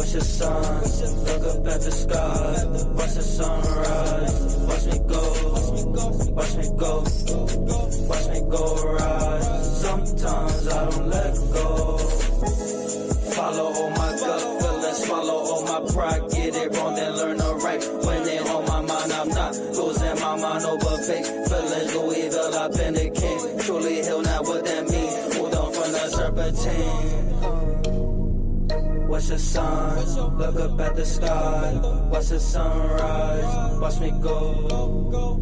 Watch the sun, look up at the sky. Watch the sunrise, watch me go, watch me go, watch me go rise. Sometimes I don't let go. Follow all my gut feelings, swallow all my pride. Get it wrong, then learn to right. When they on my mind, I'm not losing my mind over fake feelings. Louisville, I've been the king. Truly healed, now what that mean? Moved on from the serpentine. Watch the sun, look up at the sky. Watch the sunrise, watch me go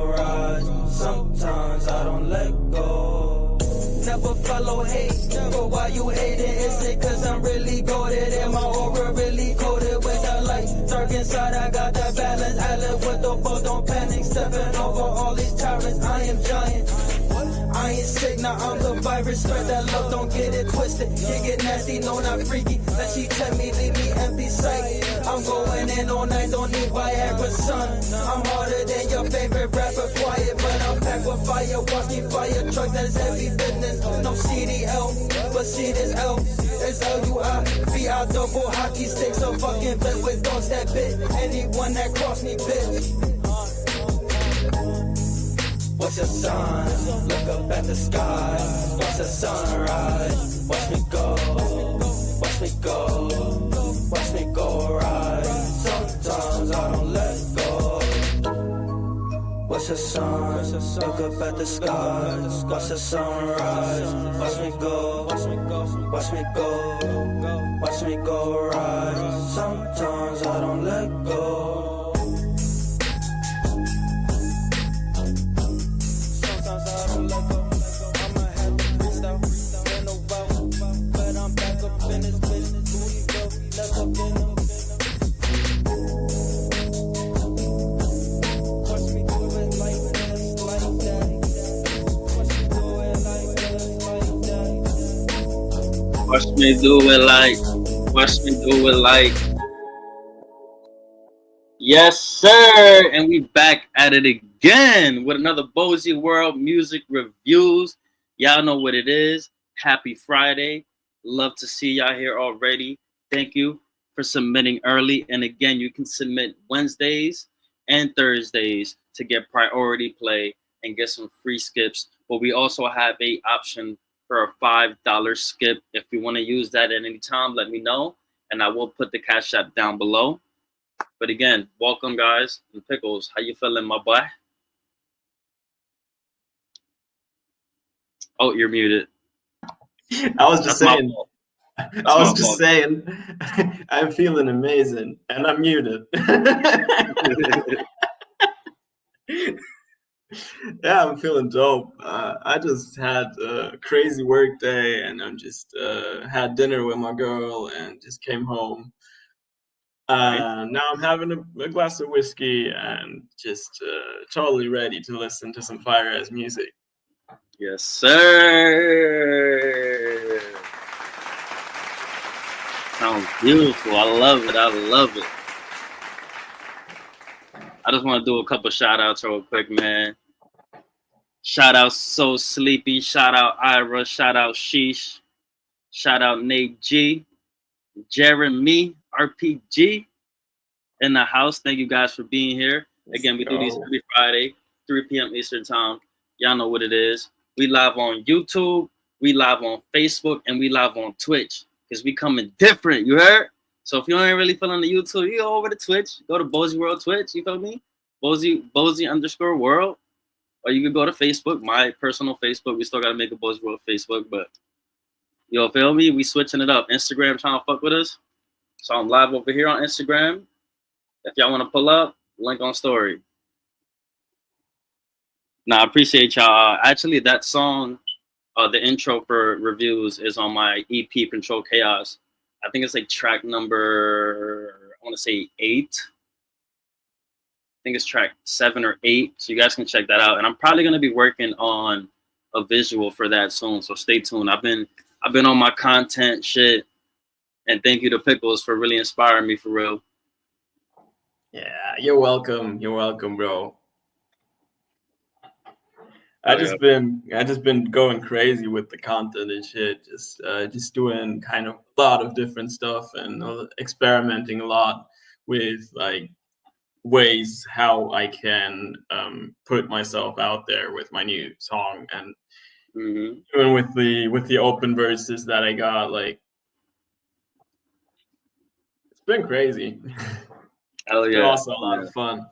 rise. Sometimes I don't let go. Never follow hate, but why you hating? Is it cause I'm really goated and my aura really coated with the light? Dark inside, I got that balance. I live with the ball, don't panic. Stepping over all these tyrants, I am giant. I ain't sick, now I'm the virus. Spread that love, don't get it twisted. You get nasty, no, not freaky. Let she tell me, leave me empty sight. I'm going in all night, don't need Viagra, son. I'm harder than your favorite rapper, quiet, but I'm packed with fire. Watch me fire trucks, that's heavy business. No CDL, but see this L. It's LUI, double hockey sticks. A fucking bit with dogs that bit. Anyone that cross me, bitch. Watch the sun, look up at the sky. Watch the sunrise, watch me go, watch me go, watch me go rise. Sometimes I don't let go. Watch the sun, look up at the sky. Watch the sunrise, watch me go, watch me go, watch me go, watch me go rise. Sometimes I don't let go. Watch me do it like, watch me do it like. Yes, sir. And we back at it again with another Bozy World Music Reviews. Y'all know what it is. Happy Friday. Love to see y'all here already. Thank you for submitting early. And again, you can submit Wednesdays and Thursdays to get priority play and get some free skips. But we also have a option for a $5 skip. If you want to use that at any time, let me know, and I will put the Cash App down below. But again, welcome, guys. And Pickles, how you feeling, my boy? Oh, you're muted. I was just saying. I'm feeling amazing, and I'm muted. Yeah, I'm feeling dope. I just had a crazy work day, and I'm just had dinner with my girl and just came home. Now I'm having a glass of whiskey and just totally ready to listen to some fire-ass music. Yes, sir. Sounds beautiful. I love it. I love it. I just want to do a couple shout outs real quick, man. Shout out So Sleepy. Shout out Ira. Shout out Sheesh. Shout out Nate G. Jeremy RPG in the house. Thank you guys for being here. Again, we do these every Friday, 3 p.m. Eastern time. Y'all know what it is. We live on YouTube, we live on Facebook, and we live on Twitch because we coming different, you heard? So if you ain't really feeling the YouTube, you go over to Twitch, go to Bozy World Twitch, you feel me? Bozy_World. Or you can go to Facebook, my personal Facebook. We still got to make a Bozy World Facebook, but you feel me? We switching it up. Instagram trying to fuck with us. So I'm live over here on Instagram. If y'all want to pull up, link on story. Nah, I appreciate y'all. Actually, that song, the intro for reviews is on my EP, Control Chaos. I think it's like track number, I want to say 8. I think it's track 7 or 8. So you guys can check that out. And I'm probably going to be working on a visual for that soon. So stay tuned. I've been on my content shit. And thank you to Pickles for really inspiring me for real. Yeah, you're welcome. You're welcome, bro. I just been going crazy with the content and shit. Just doing kind of a lot of different stuff and experimenting a lot with like ways how I can put myself out there with my new song, and even with the open verses that I got, like it's been crazy. Hell It's yeah. been also a lot of fun.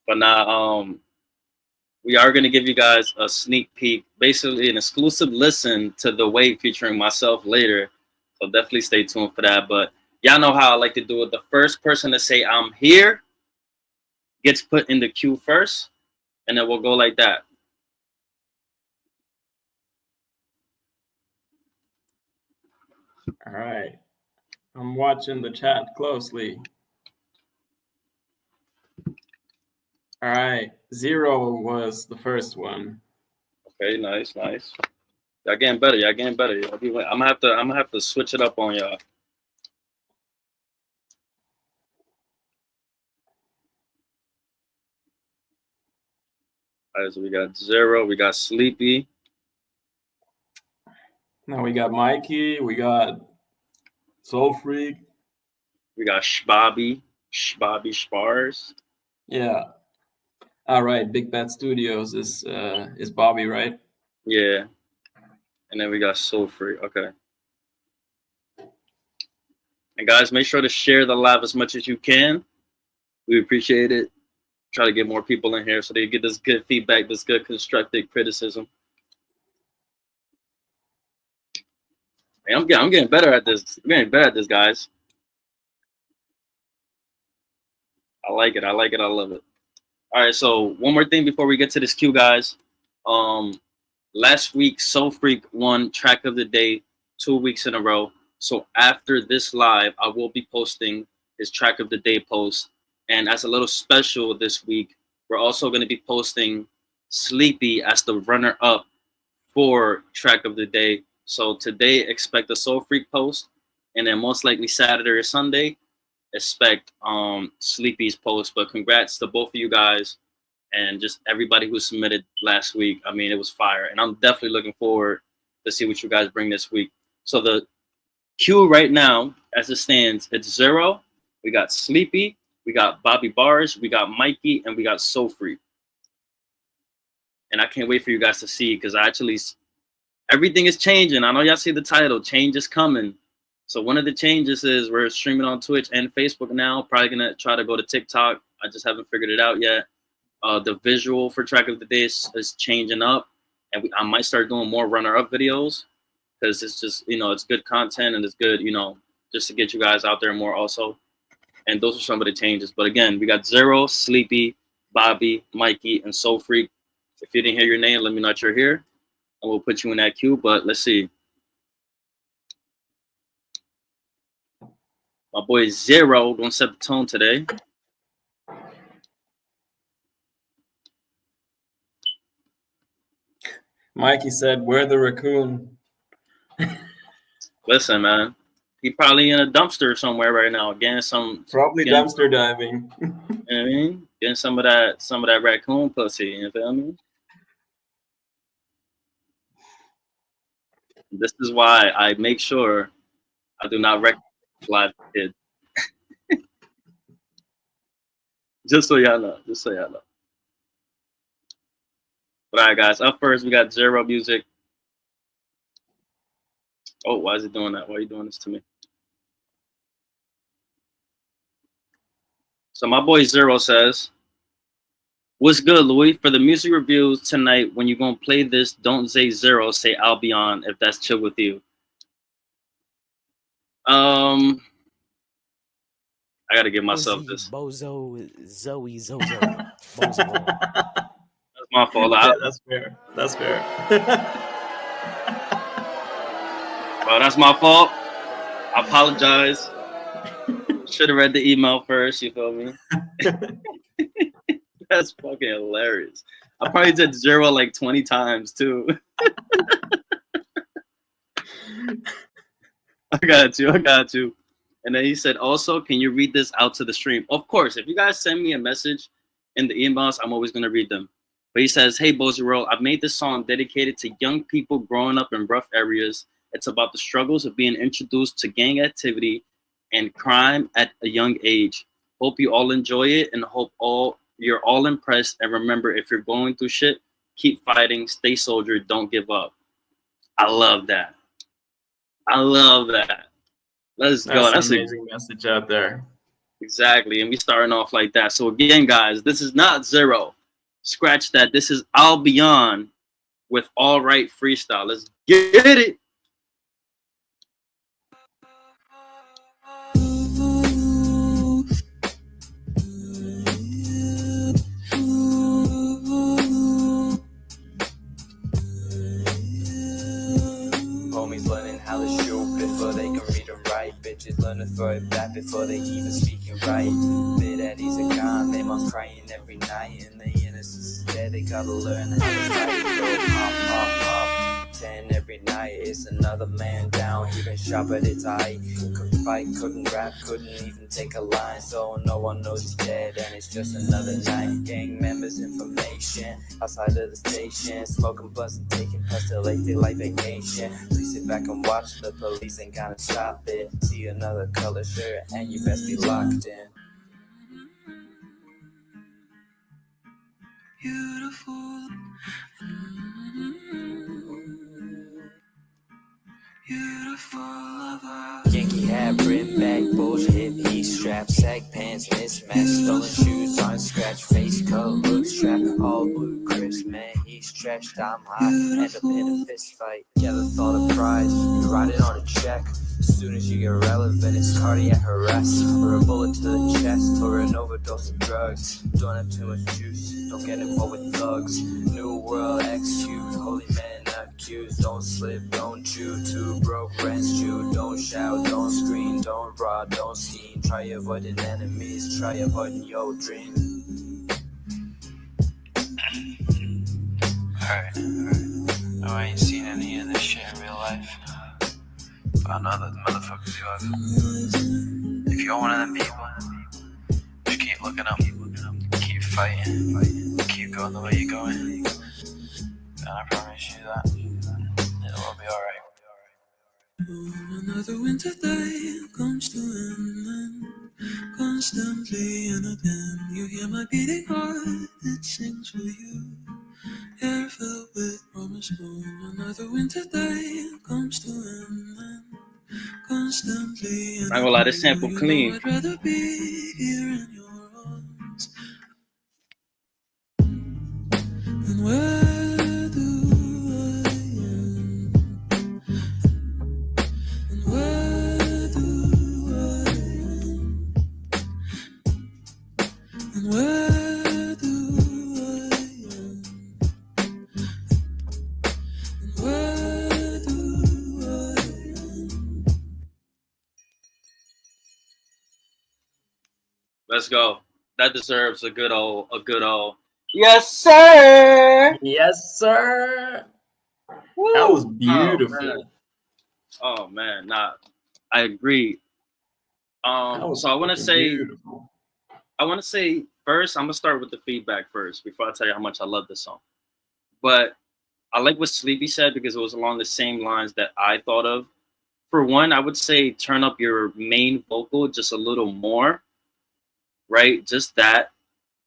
But now, we are going to give you guys a sneak peek, basically an exclusive listen to The Wait featuring myself later. So definitely stay tuned for that. But y'all know how I like to do it. The first person to say I'm here gets put in the queue first, and then we'll go like that. All right. I'm watching the chat closely. All right. 0 was the first one. Okay, nice. Y'all getting better. I'm gonna have to switch it up on y'all. All right, so we got 0, we got Sleepy. Now we got Mikey, we got Soul Freak. We got Shbobby Spars. Yeah. All right. Big Bad Studios is Bobby, right? Yeah. And then we got Soul Free. Okay. And guys, make sure to share the live as much as you can. We appreciate it. Try to get more people in here so they get this good feedback, this good constructive criticism. Hey, I'm getting better at this. I'm getting better at this, guys. I like it. I love it. All right, so one more thing before we get to this queue, guys. Last week, Soul Freak won Track of the Day 2 weeks in a row. So after this live, I will be posting his Track of the Day post. And as a little special this week, we're also going to be posting Sleepy as the runner-up for Track of the Day. So today, expect a Soul Freak post. And then most likely Saturday or Sunday, expect Sleepy's post. But congrats to both of you guys and just everybody who submitted last week. I mean, it was fire. And I'm definitely looking forward to see what you guys bring this week. So the queue right now, as it stands, it's 0. We got Sleepy, we got Bobby Bars, we got Mikey, and we got Soul Freak. And I can't wait for you guys to see, because everything is changing. I know y'all see the title, change is coming. So one of the changes is we're streaming on Twitch and Facebook now. Probably gonna try to go to TikTok. I just haven't figured it out yet. The visual for Track of the Day is changing up, and I might start doing more runner-up videos, because it's just, it's good content and it's good, just to get you guys out there more also. And those are some of the changes. But again, we got 0, Sleepy, Bobby, Mikey, and Soul Freak. If you didn't hear your name, let me know that you're here, and we'll put you in that queue. But let's see. My boy 0 gonna set the tone today. Mikey said, "Where the raccoon?" Listen, man, he probably in a dumpster somewhere right now, probably dumpster diving. You know what I mean? Getting some of that raccoon pussy. You feel me? This is why I make sure I do not recognize live kids. Just so y'all know. But all right, guys. Up first, we got 0 music. Oh, why is it doing that? Why are you doing this to me? So my boy 0 says, "What's good, Louis? For the music reviews tonight, when you gonna play this, don't say 0, say I'll be on, if that's chill with you." I gotta give myself this. Zoe. Bozo. That's my fault. Yeah, that's fair. Well, that's my fault. I apologize. Should have read the email first. You feel me? That's fucking hilarious. I probably did 0 like 20 times too. I got you. And then he said, "Also, can you read this out to the stream?" Of course. If you guys send me a message in the emails, I'm always gonna read them. But he says, "Hey, Bozy World, I've made this song dedicated to young people growing up in rough areas. It's about the struggles of being introduced to gang activity and crime at a young age. Hope you all enjoy it and hope you're all impressed. And remember, if you're going through shit, keep fighting, stay soldier, don't give up." I love that. I love that. Let's go. That's an That's amazing message out there. exactly. And we starting off like that. So again, guys, this is not Zero. Scratch that. This is I'll Beyond with All Right Freestyle. Let's get it. Homies learning how to shoot before they can read and write. Bitches learn to throw it back before they even speak it right. Bit Eddie's a gun, they must crying every night. And the innocence is dead, they gotta learn how to fight. Go pop, pop, pop. 10 every night, it's another man down. Even sharper it's eye. Couldn't fight, couldn't rap, couldn't even take a line. So no one knows he's dead, and it's just another night. Gang members information outside of the station, smoking blunts and taking pills till they feel like vacation. Please sit back and watch, the police ain't gonna stop it. See another color shirt and you best be locked in. Beautiful. Beautiful lover. Yankee hat, brim bag, bullshit, hip strap, sag pants, mismatched, stolen shoes, on scratch, face coat, look strap, all blue crisp, man, he's stretched, I'm high, end up in a fist fight. Yeah, the thought of pride, you write it on a check. As soon as you get relevant, it's cardiac arrest, or a bullet to the chest, or an overdose of drugs. Don't have too much juice, don't get involved with thugs. New world execute, holy man accused. Don't slip, don't chew, too broke, rents due. Don't shout, don't scream, don't rob, don't scheme. Try avoiding enemies, try avoiding your dream. Alright. No, I ain't seen any of this shit in real life. But I know that the motherfuckers who have. If you're one of them people, just keep looking up, keep fighting, keep going the way you're going. And I promise you that it'll all be alright. Another winter day comes to an end. Constantly and again, you hear my beating heart, it sings for you. Hair filled with promise. Another winter day comes to an end. Constantly and I'm not gonna lie, this sample you clean. know I'd rather be here in your arms. And where do I end? And where do I end? And where do I end? And where do I end? Let's go. That deserves a good old. Yes, sir. Yes, sir. Woo. That was beautiful. Oh man, nah, I agree. That was So I want to fucking say, beautiful. first, I'm gonna start with the feedback first before I tell you how much I love this song. But I like what Sleepy said because it was along the same lines that I thought of. For one, I would say turn up your main vocal just a little more, right? Just that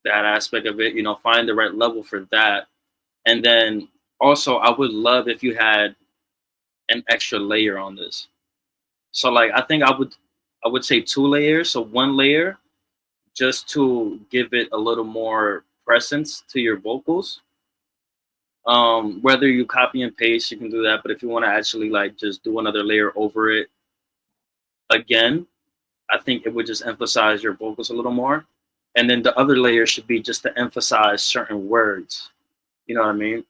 aspect of it, find the right level for that. And then also, I would love if you had an extra layer on this. So like, I think I would say 2 layers. So 1 layer just to give it a little more presence to your vocals. Whether you copy and paste, you can do that. But if you want to actually like just do another layer over it again, I think it would just emphasize your vocals a little more. And then the other layer should be just to emphasize certain words. You know what I mean?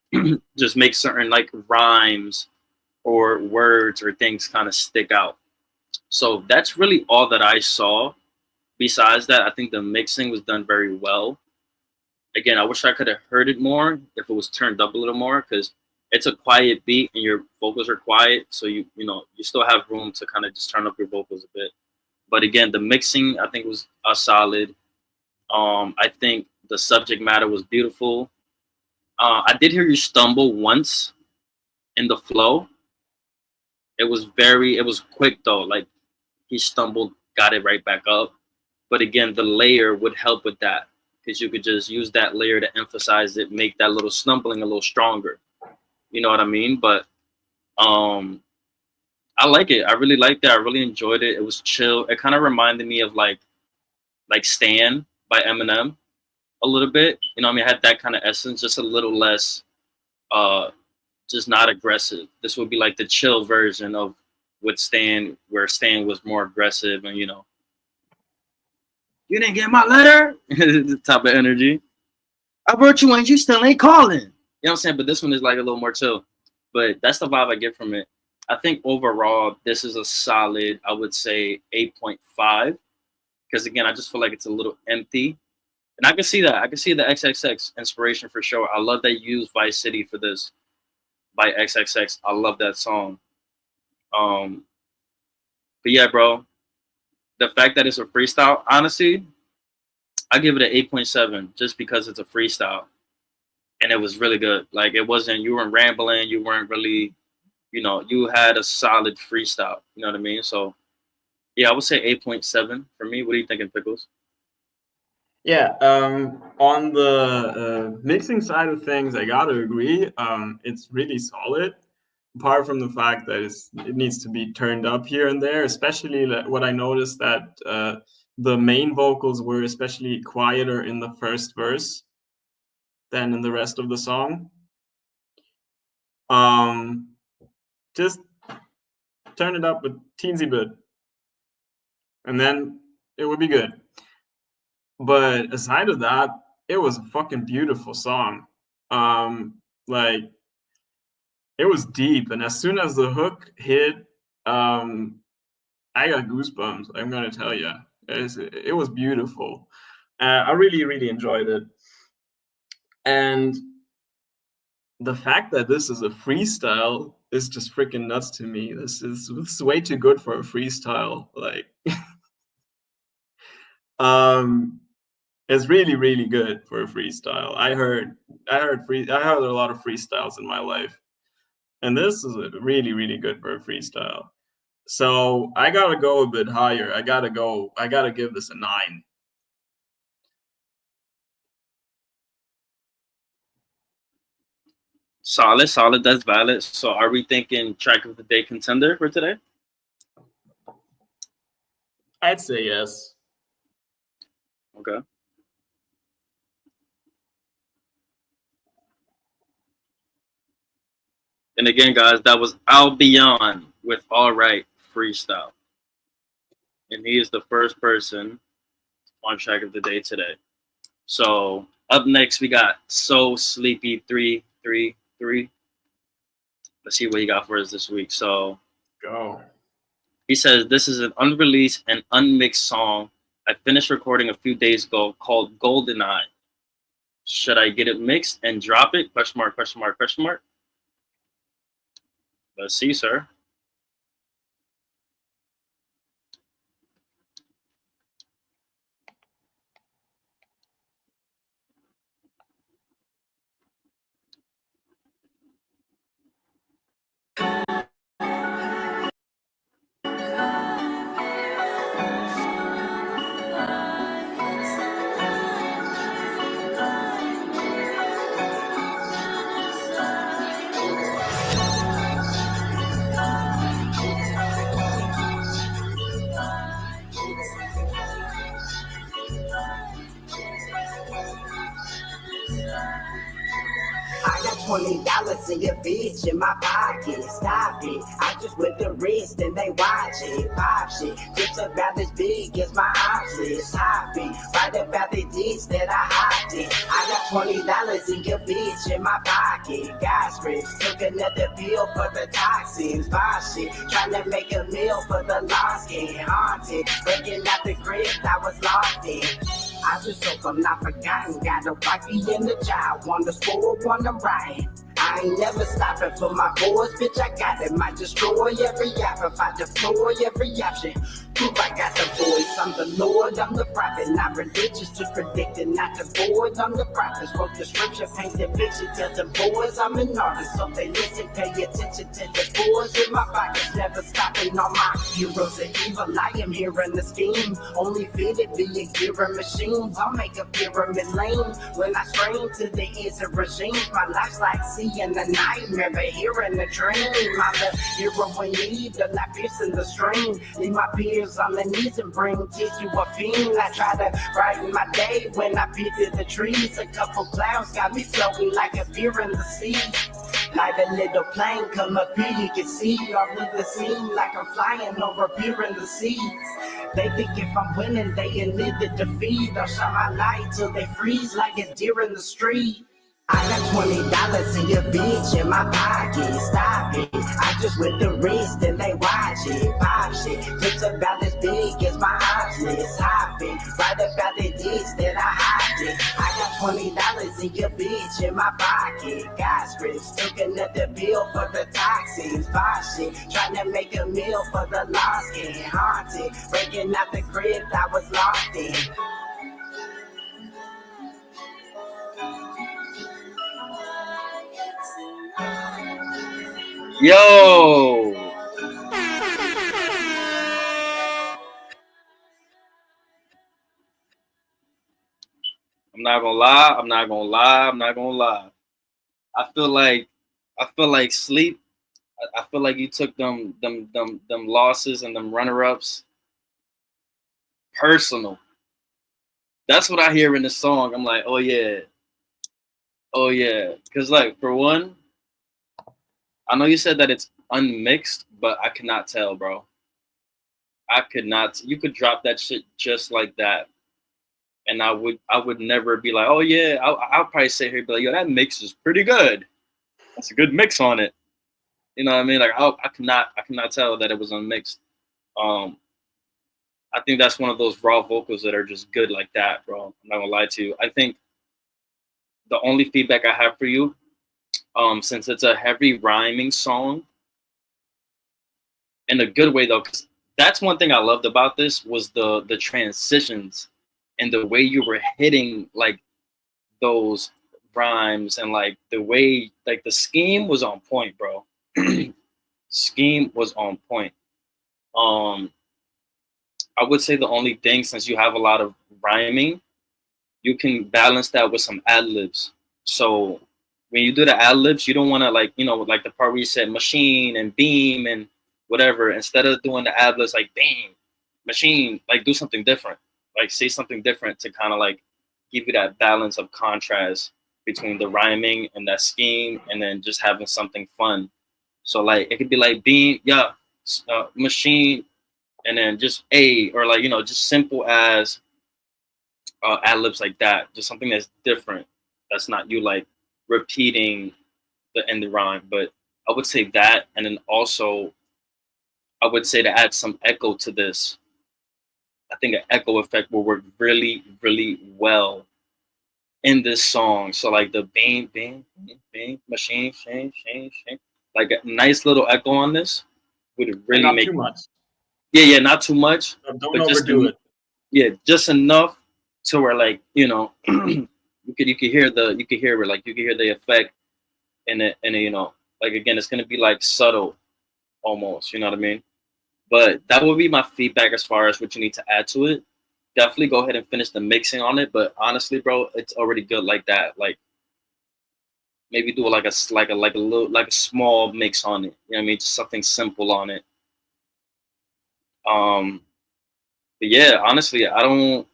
Just make certain like rhymes or words or things kind of stick out. So that's really all that I saw. Besides that, I think the mixing was done very well. Again, I wish I could have heard it more if it was turned up a little more, because it's a quiet beat and your vocals are quiet. So you still have room to kind of just turn up your vocals a bit. But again, the mixing I think was solid. I think the subject matter was beautiful. I did hear you stumble once in the flow. It was quick though. Like he stumbled, got it right back up. But again, the layer would help with that because you could just use that layer to emphasize it, make that little stumbling a little stronger. You know what I mean? But um, I like it. I really liked it. I really enjoyed it. It was chill. It kind of reminded me of like Stan by Eminem a little bit. You know what I mean? It had that kind of essence, just a little less uh just not aggressive. This would be like the chill version of what Stan, where Stan was more aggressive and you didn't get my letter, the type of energy. I wrote you and you still ain't calling. You know what I'm saying? But this one is like a little more chill. But that's the vibe I get from it. I think overall this is a solid, I would say 8.5. Because again, I just feel like it's a little empty. And I can see that. I can see the XXX inspiration for sure. I love that you used Vice City for this by XXX. I love that song. Um, but yeah, bro, the fact that it's a freestyle, honestly, I give it an 8.7 just because it's a freestyle. And it was really good. Like it wasn't, you weren't rambling, you weren't really, you had a solid freestyle. You know what I mean? So yeah, I would say 8.7 for me. What are you thinking, Pickles? Yeah, on the mixing side of things, I gotta agree. It's really solid. Apart from the fact that it needs to be turned up here and there, especially what I noticed that the main vocals were especially quieter in the first verse than in the rest of the song. Just turn it up a teensy bit, and then it would be good. But aside of that, it was a fucking beautiful song. Like it was deep, and as soon as the hook hit, I got goosebumps. I'm gonna tell you, it was beautiful. I really, really enjoyed it, and the fact that this is a freestyle is just freaking nuts to me. This is way too good for a freestyle. Like, it's really, really good for a freestyle. I heard a lot of freestyles in my life, and this is really, really good for a freestyle. So I gotta go a bit higher. I gotta give this a 9. Solid. That's valid. So are we thinking track of the day contender for today? I'd say yes. Okay. And again, guys, that was Albion with All Right Freestyle. And he is the first person on track of the day today. So up next, we got So Sleepy 333. Let's see what he got for us this week. So Go. he says, this is an unreleased and unmixed song I finished recording a few days ago called Golden Eye. Should I get it mixed and drop it? Question mark, question mark, question mark. Let's see, sir. I got $20 in your bitch in my pocket. Stop it. I just went the wrist and they watch it. Pop shit. Just about as big as my options. Hopping. Right about the ditch that I hopped in. I got $20 in your bitch in my pocket. Got scripts. Took another pill for the toxins. Buy shit. Trying to make a meal for the lost. Getting haunted. Breaking out the grip. I was locked in. I just hope I'm not forgotten. Got a rocky in the job. Wanna score, wanna ride. I ain't never stopping for my boys, bitch. I got it. Might destroy every app if I deploy every option. Proof I got the voice. I'm the Lord, I'm the prophet. Not religious to predict it, not the board. I'm the prophet. Wrote the scripture, paint the picture, tell the boys I'm an artist. So they listen, pay attention to the boys in my pockets. Never stopping on my heroes of evil. I am here in the scheme. Only fitted being gearing machines. I'll make a pyramid lane. When I strain to the ends of regimes, my life's like seeing a nightmare, but hearing a dream. I'm the hero when need, the light piercing the stream. Leave my peers on their knees and bring tears to a fiend. I try to brighten my day when I peek through the trees. A couple clouds got me floating like a beer in the sea. Like a little plane come up here, you can see all of the scene like I'm flying over beer in the seas. They think if I'm winning, they can live the defeat. I'll shine my light till they freeze like a deer in the street. I got $20 in your bitch in my pocket. Stop it. I just with the wrist and they watch it. Pop shit. Just about as big as my options. Hopping. Right about the dicks that I hide it. I got $20 in your bitch in my pocket. Got scripts. Took another bill for the toxins. Buy shit. Trying to make a meal for the lost. Getting haunted. Breaking out the crib I was locked in. Yo, I'm not gonna lie. I'm not gonna lie. I'm not gonna lie. I feel like sleep. I feel like you took them losses and them runner ups personal. That's what I hear in the song. I'm like, oh yeah. Cause like for one, I know you said that it's unmixed, but I could not tell, bro. I could not. You could drop that shit just like that, and I would never be like, oh yeah. I'll probably sit here and be like, yo, that mix is pretty good. That's a good mix on it. You know what I mean? Like I cannot tell that it was unmixed. Um, I think that's one of those raw vocals that are just good like that, bro. I'm not gonna lie to you. I think the only feedback I have for you, since it's a heavy rhyming song, in a good way though, because that's one thing I loved about this was the transitions and the way you were hitting like those rhymes and like the way like the scheme was on point, bro. Scheme was on point. I would say the only thing, since you have a lot of rhyming, you can balance that with some ad libs. So when you do the ad libs, you don't want to like, you know, like the part where you said machine and beam and whatever. Instead of doing the ad libs like beam, machine, like do something different. Like say something different to kind of like give you that balance of contrast between the rhyming and that scheme, and then just having something fun. So like it could be like beam, yeah, machine, and then just a, or like, you know, just simple as ad libs like that, just something that's different. That's not you like repeating the end of the rhyme. But I would say that, and then also I would say to add some echo to this. I think an echo effect will work really, really well in this song. So like the bang, bang, bang, bang, machine, shane, shane, shane, like a nice little echo on this would really not make too much. Yeah, not too much. Don't overdo it. Yeah, just enough to where like, you know, you could hear it, like you could hear the effect in it, and you know, like again, it's gonna be like subtle almost, you know what I mean? But that would be my feedback as far as what you need to add to it. Definitely go ahead and finish the mixing on it. But honestly, bro, it's already good like that. Like maybe do like a small mix on it. You know what I mean? Just something simple on it. But yeah, honestly, I don't.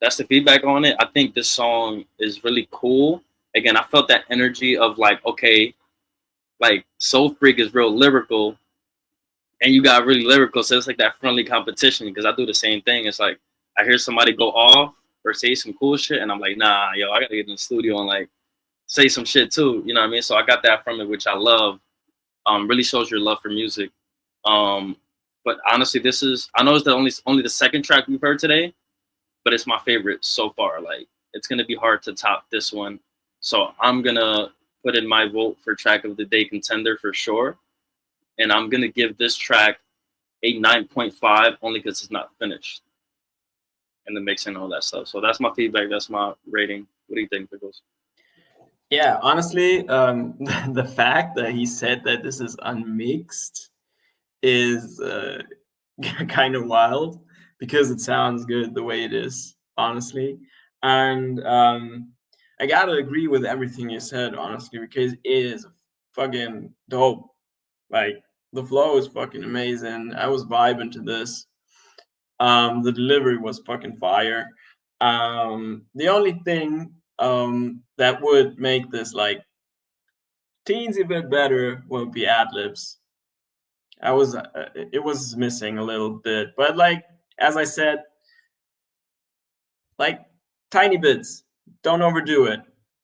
That's the feedback on it. I think this song is really cool. Again, I felt that energy of like, okay, like Soul Freak is real lyrical, and you got really lyrical, so it's like that friendly competition. Because I do the same thing. It's like I hear somebody go off or say some cool shit, and I'm like, nah, yo, I gotta get in the studio and like say some shit too. You know what I mean? So I got that from it, which I love. Really shows your love for music. But honestly, I know it's only the second track we've heard today, but it's my favorite so far. Like it's gonna be hard to top this one. So I'm gonna put in my vote for track of the day contender for sure. And I'm gonna give this track a 9.5 only because it's not finished. And the mixing and all that stuff. So that's my feedback. That's my rating. What do you think, Pickles? Yeah, honestly, the fact that he said that this is unmixed is kind of wild because it sounds good the way it is, honestly. And I gotta agree with everything you said, honestly, because it is fucking dope. Like, the flow is fucking amazing. I was vibing to this. The delivery was fucking fire. The only thing that would make this like teensy bit better would be ad libs. It was missing a little bit, but like as I said, like tiny bits. Don't overdo it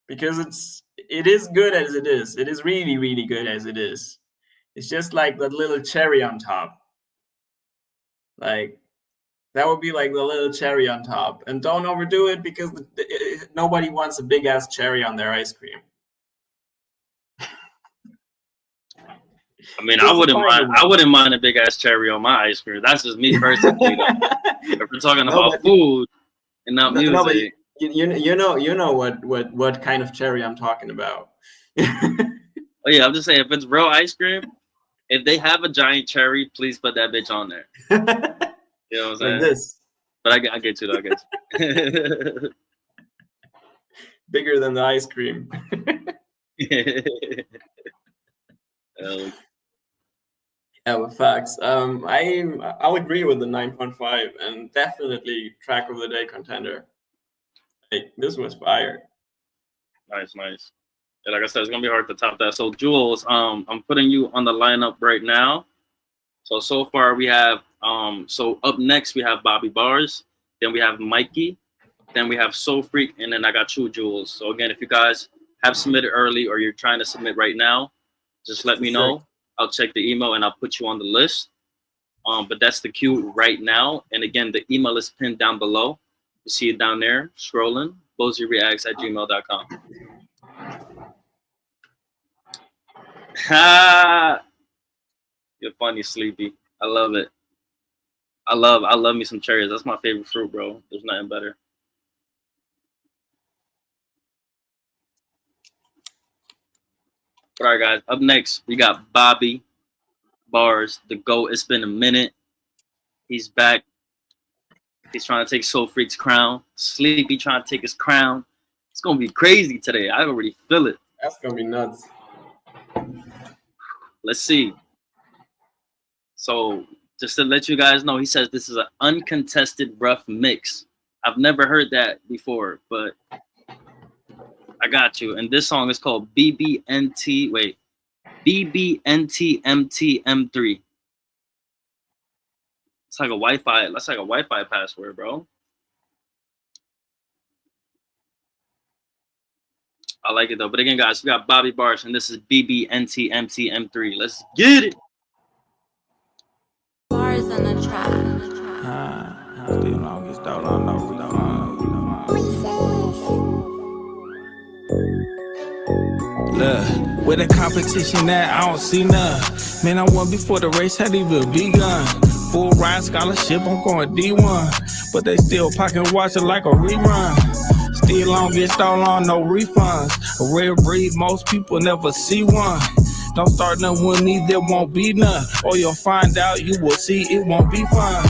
because it is good as it is. It is really really good as it is. It's just like that little cherry on top. Like that would be like the little cherry on top. And don't overdo it because nobody wants a big ass cherry on their ice cream. I mean, I wouldn't mind a big ass cherry on my ice cream. That's just me personally. If we're talking about food and not music. No, but you know what kind of cherry I'm talking about. Oh yeah, I'm just saying if it's real ice cream, if they have a giant cherry, please put that bitch on there. You know what I'm saying? Like this. But I get you though, I guess. Bigger than the ice cream. Yeah, with facts. I'll agree with the 9.5 and definitely track of the day contender. Like, this was fire. Nice. Yeah, like I said, it's gonna be hard to top that. So Jules, I'm putting you on the lineup right now. So far we have so up next we have Bobby Bars, then we have Mikey, then we have Soul Freak, and then I got you, Jules. So again, if you guys have submitted early or you're trying to submit right now, just let me know. I'll check the email and I'll put you on the list. But that's the queue right now. And again, the email is pinned down below. You see it down there, scrolling, bozyreacts@gmail.com. Ha! You're funny, Sleepy. I love it. I love me some cherries. That's my favorite fruit, bro. There's nothing better. All right, guys. Up next, we got Bobby Bars, the GOAT. It's been a minute. He's back. He's trying to take Soul Freak's crown. Sleepy trying to take his crown. It's gonna be crazy today. I already feel it. That's gonna be nuts. Let's see. So just to let you guys know, he says this is an uncontested rough mix. I've never heard that before, but I got you. And this song is called BBNTMTM3. It's like a Wi-Fi. That's like a Wi-Fi password, bro. I like it though. But again, guys, we got Bobby Bars, and this is BBNTMTM3. Let's get it. Bars on the track. Look, with the competition that I don't see none. Man, I won before the race had even begun. Full ride scholarship, I'm going D1. But they still pocket watching like a rerun. Still on get stolen on no refunds. A rare breed, most people never see one. Don't start none with me, there won't be none. Or you'll find out, you will see it won't be fun.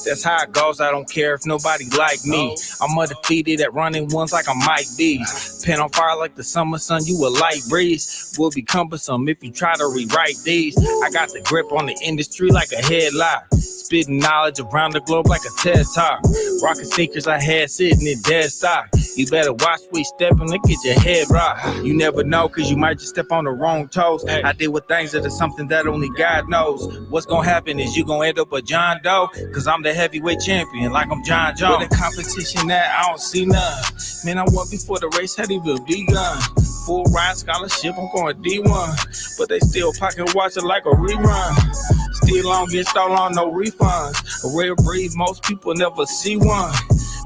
That's how it goes, I don't care if nobody like me. I'm undefeated at running ones like I'm Mike B. Pen on fire like the summer sun, you a light breeze. Will be cumbersome if you try to rewrite these. I got the grip on the industry like a headlock. Spitting knowledge around the globe like a TED Talk. Rocking sneakers I had sitting in dead stock. You better watch where you stepping, look at your head rock. You never know, cause you might just step on the wrong toes. I deal with things that are something that only God knows. What's gonna happen is you gonna end up a John Doe, cause I'm the heavyweight champion like I'm John Jones. With a competition that I don't see none. Man, I won before the race had even begun. Full ride scholarship, I'm going D1. But they still pocket watching like a rerun. Still on get stolen on no refunds. A rare breed, most people never see one.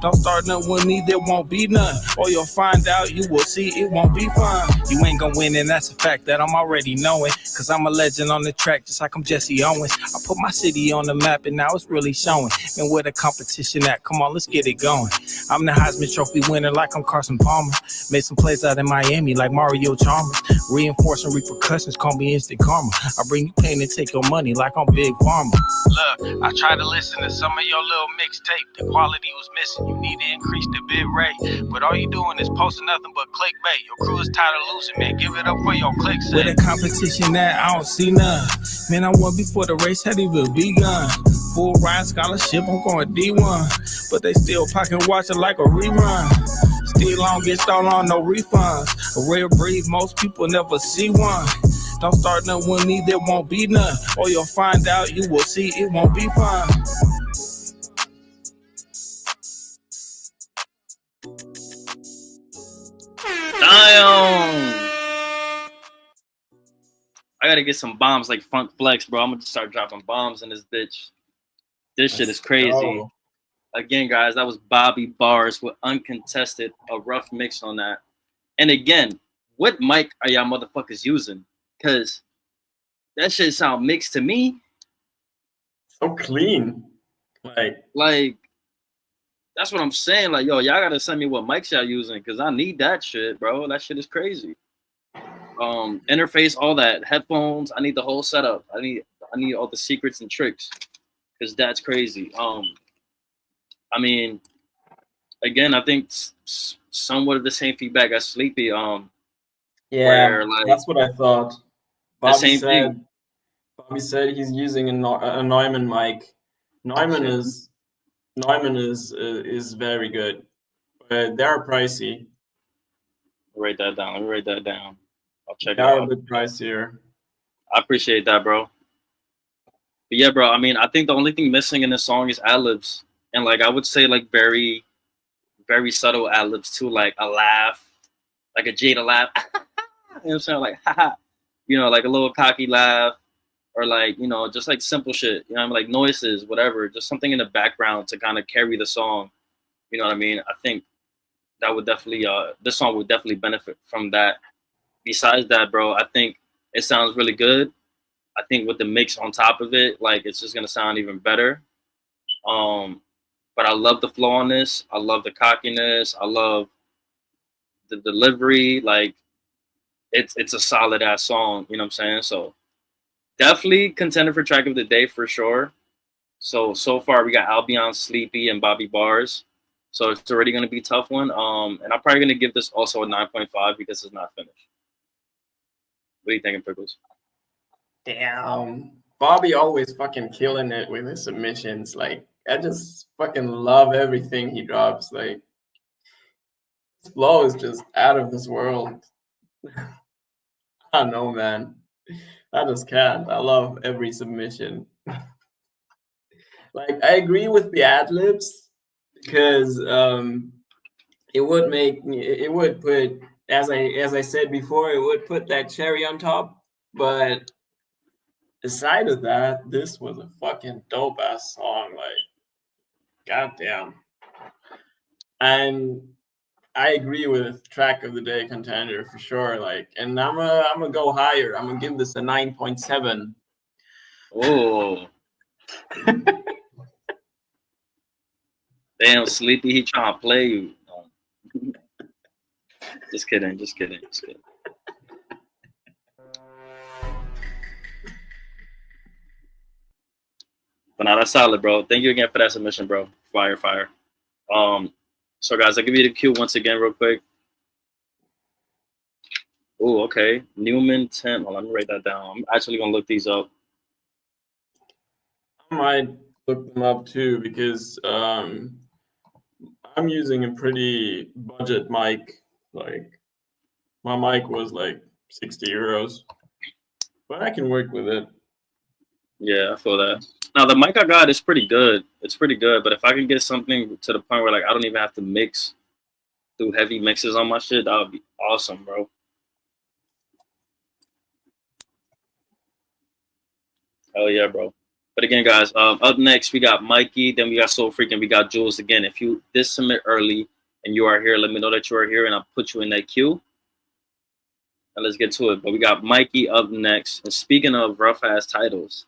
Don't start nothing with me, there won't be none. Or you'll find out, you will see, it won't be fun. You ain't gonna win, and that's a fact that I'm already knowing. Cause I'm a legend on the track, just like I'm Jesse Owens. I put my city on the map, and now it's really showing. And where the competition at, come on, let's get it going. I'm the Heisman Trophy winner like I'm Carson Palmer. Made some plays out in Miami like Mario Chalmers. Reinforcing repercussions, call me instant karma. I bring you pain and take your money like I'm Big Pharma. Look, I tried to listen to some of your little mixtape. The quality was missing. You need to increase the bit rate. But all you doing is posting nothing but clickbait. Your crew is tired of losing, man. Give it up for your clicks. Where the competition at, I don't see none. Man, I won before the race had even begun. Full ride scholarship, I'm going D1. But they still pocket watching like a rerun. Still on, get started on no refunds. A rare breed, most people never see one. Don't start nothing with me, there won't be none. Or you'll find out, you will see, it won't be fun. Damn! I gotta get some bombs like Funk Flex, bro. I'm gonna just start dropping bombs in this bitch. This shit is crazy. go. Again, guys, that was Bobby Bars with Uncontested, a rough mix on that. And again, what mic are y'all motherfuckers using? Because that shit sound mixed to me. So clean. Like, that's what I'm saying. Like, yo, y'all gotta send me what mics y'all using, because I need that shit, bro. That shit is crazy. Interface, all that. Headphones, I need the whole setup. I need all the secrets and tricks, because that's crazy. I mean, again, I think somewhat of the same feedback as Sleepy. Yeah, where, like, that's what I thought. the same thing. Bobby said he's using a Neumann mic. Neumann is very good, but they're pricey. Write that down. Let me write that down. I'll check it They're out. a bit pricier. I appreciate that, bro. But yeah, bro. I mean, I think the only thing missing in this song is ad-libs, and like I would say, like very, very subtle ad-libs too, like a laugh, like a Jada laugh. You know what I'm saying? Like, haha. You know, like a little cocky laugh, or like, you know, just like simple shit. You know, like noises, whatever. Just something in the background to kind of carry the song. You know what I mean? I think that would definitely, this song would definitely benefit from that. Besides that, bro, I think it sounds really good. I think with the mix on top of it, like, it's just gonna sound even better. But I love the flow on this. I love the cockiness. I love the delivery. Like, it's a solid ass song. You know what I'm saying? So definitely contender for track of the day for sure. So far we got Albion, Sleepy, and Bobby Bars. So it's already gonna be a tough one. And I'm probably gonna give this also a 9.5 because it's not finished. What are you thinking, Pickles? Damn. Bobby always fucking killing it with his submissions. Like, I just fucking love everything he drops. Like, his flow is just out of this world. I don't know, man. I just can't. I love every submission. Like, I agree with the ad-libs because it would put, as I said before, it would put that cherry on top. But aside of that, this was a fucking dope ass song. Like, goddamn. And I agree with track of the day contender for sure. Like, and I'm gonna go higher. I'm gonna give this a 9.7. Oh. Damn, Sleepy, he trying to play you. Just kidding. But now that's solid, bro. Thank you again for that submission, bro. Fire. So guys, I'll give you the cue once again real quick. Oh, okay. Newman 10. Well, let me write that down. I'm actually gonna look these up. I might look them up too because I'm using a pretty budget mic. Like, my mic was like 60 euros, but I can work with it. Yeah, I feel that. Now the mic I got is pretty good. It's pretty good, but if I can get something to the point where like I don't even have to mix, do heavy mixes on my shit, that would be awesome, bro. Hell yeah, bro. But again, guys, up next we got Mikey, then we got Soul Freak, and we got Jules again. If you did submit early and you are here, let me know that you are here, and I'll put you in that queue. And let's get to it. But we got Mikey up next. And speaking of rough ass titles,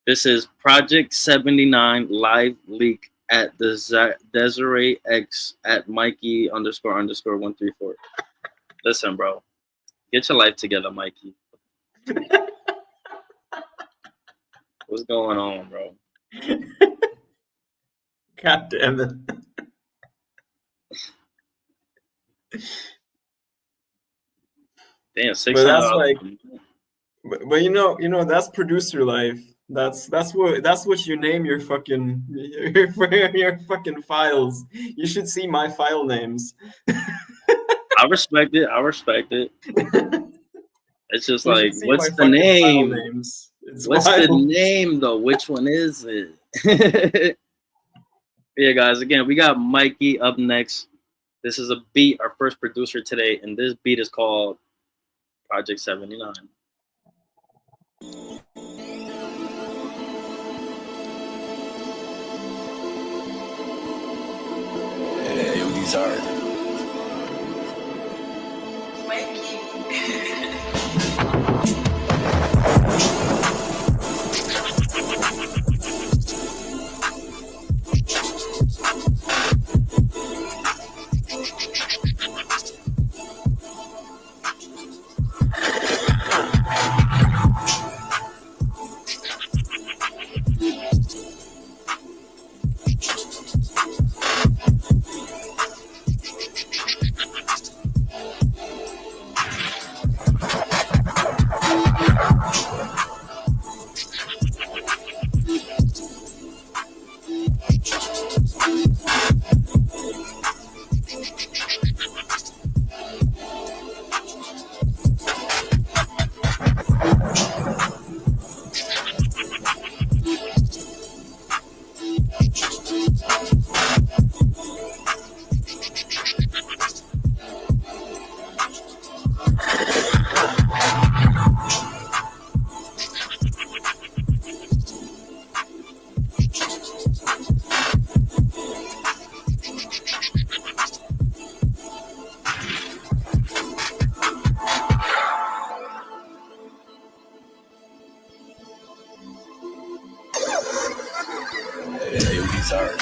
this is Project 79 live leak at the Desiree X at Mikey __134. Listen, bro, get your life together, Mikey. What's going on, bro? God damn it. Damn, But that's $600. like, but you know that's producer life. That's what you name your fucking your fucking files. You should see my file names. I respect it. I respect it. It's just You should like, see what's my the fucking file name? names. It's What's the wild. name though? Which one is it? Yeah, guys. Again, we got Mikey up next. This is a beat, our first producer today, and this beat is called Project 79. Hey, yo, these are. Hey, yo, these are.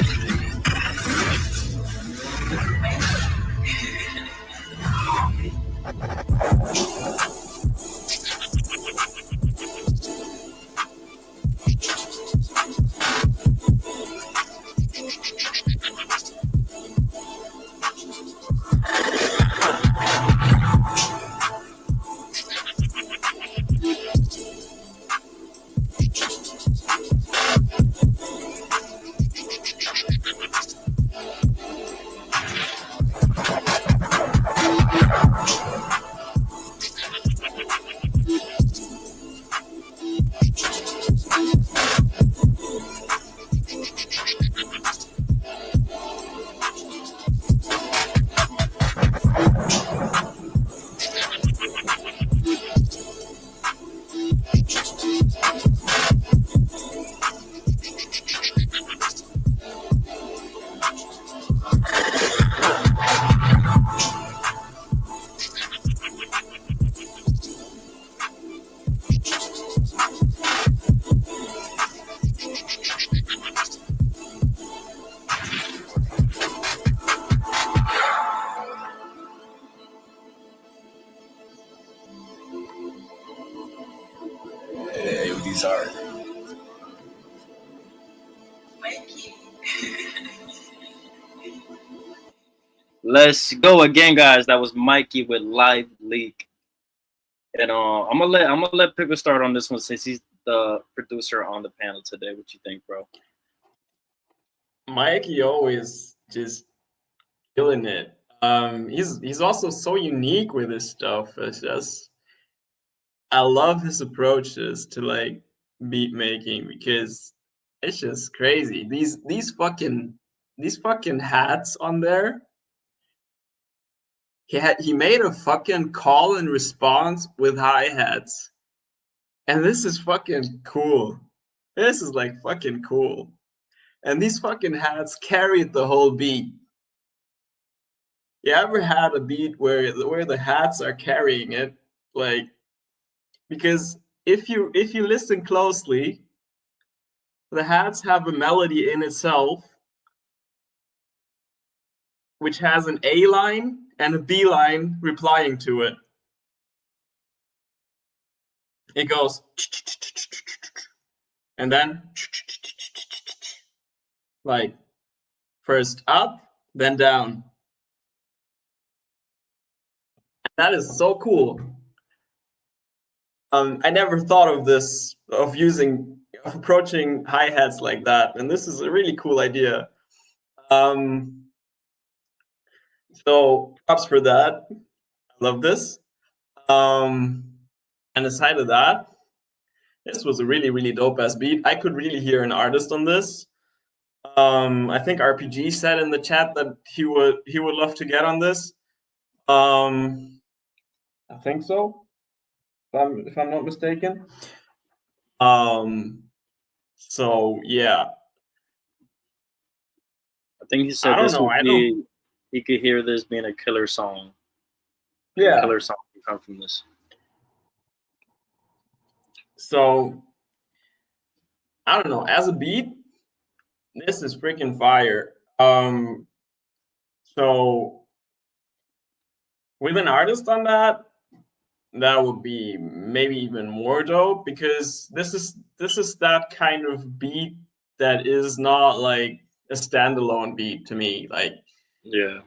Hey, yo, these are. Let's go again, guys. That was Mikey with Live Leak. And I'm gonna let Pickle start on this one since he's the producer on the panel today. What you think, bro? Mikey always just killing it. He's also so unique with his stuff. It's just, I love his approaches to like beat making because it's just crazy. These fucking hats on there. He made a fucking call and response with hi-hats. And this is fucking cool. This is like fucking cool. And these fucking hats carried the whole beat. You ever had a beat where the hats are carrying it? Like, because if you listen closely, the hats have a melody in itself, which has an A line and a B line replying to it. It goes, and then like first up, then down. That is so cool. I never thought of this, of approaching hi-hats like that, and this is a really cool idea. So props for that. I love this. And aside of that, this was a really, really dope ass beat. I could really hear an artist on this. I think RPG said in the chat that he would love to get on this. I think so, if I'm not mistaken. So yeah. I think he said he could hear this being a killer song. Yeah. A killer song would come from this. So I don't know. As a beat, this is freaking fire. So with an artist on that would be maybe even more dope, because this is that kind of beat that is not like a standalone beat to me. Like, yeah,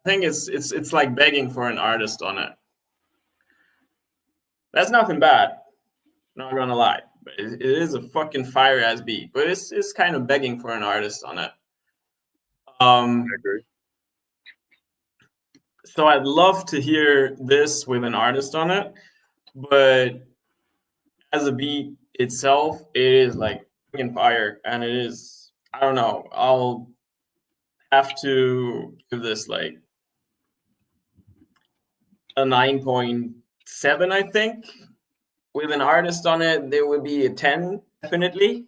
I think it's like begging for an artist on it. That's nothing bad, not gonna lie. But it is a fucking fire ass beat, but it's kind of begging for an artist on it. I agree. So I'd love to hear this with an artist on it, but as a beat itself, it is like fucking fire, and it is, I don't know, I'll have to give this like a 9.7, I think. With an artist on it, there would be a 10, definitely.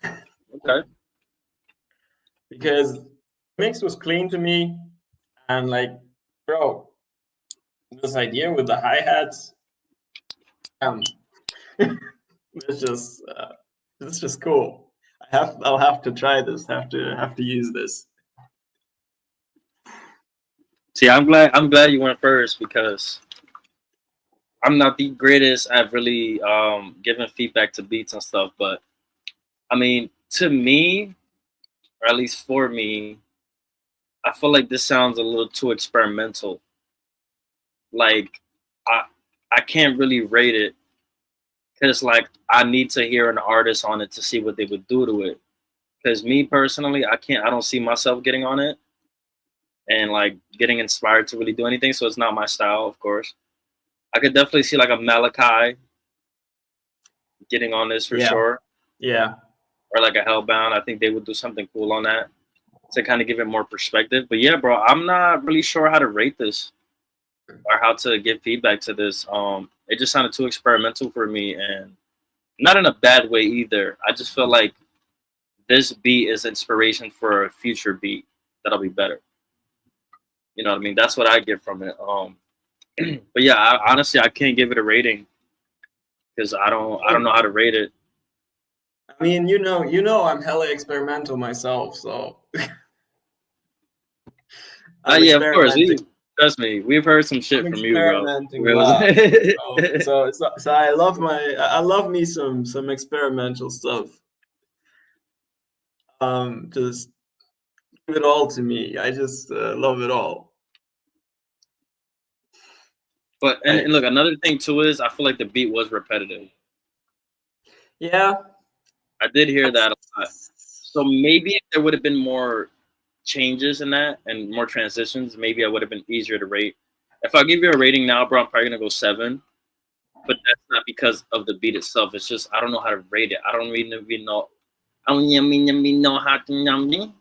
Okay. Because the mix was clean to me, and like, bro, this idea with the hi-hats, it's just cool. I'll have to try this. Have to use this. See, I'm glad you went first, because I'm not the greatest at really giving feedback to beats and stuff, but I mean, to me, or at least for me, I feel like this sounds a little too experimental. Like, I can't really rate it, because like I need to hear an artist on it to see what they would do to it. Because me personally, I don't see myself getting on it and like getting inspired to really do anything. So it's not my style, of course. I could definitely see like a Malachi getting on this for sure. Yeah. Or like a Hellbound. I think they would do something cool on that to kind of give it more perspective. But yeah, bro, I'm not really sure how to rate this or how to give feedback to this. It just sounded too experimental for me, and not in a bad way either. I just feel like this beat is inspiration for a future beat that'll be better. You know what I mean? That's what I get from it. But yeah, honestly, I can't give it a rating because I don't know how to rate it. I mean, you know, I'm hella experimental myself, so. Yeah, of course. Trust me, we've heard some shit from you, bro. So I love me some experimental stuff. Just give it all to me. I just love it all. But and look, another thing too is I feel like the beat was repetitive. Yeah, I did hear that a lot. So maybe if there would have been more changes in that and more transitions, maybe I would have been easier to rate. If I give you a rating now, bro, I'm probably gonna go 7. But that's not because of the beat itself. It's just I don't know how to rate it. I don't even know. I don't even know how to.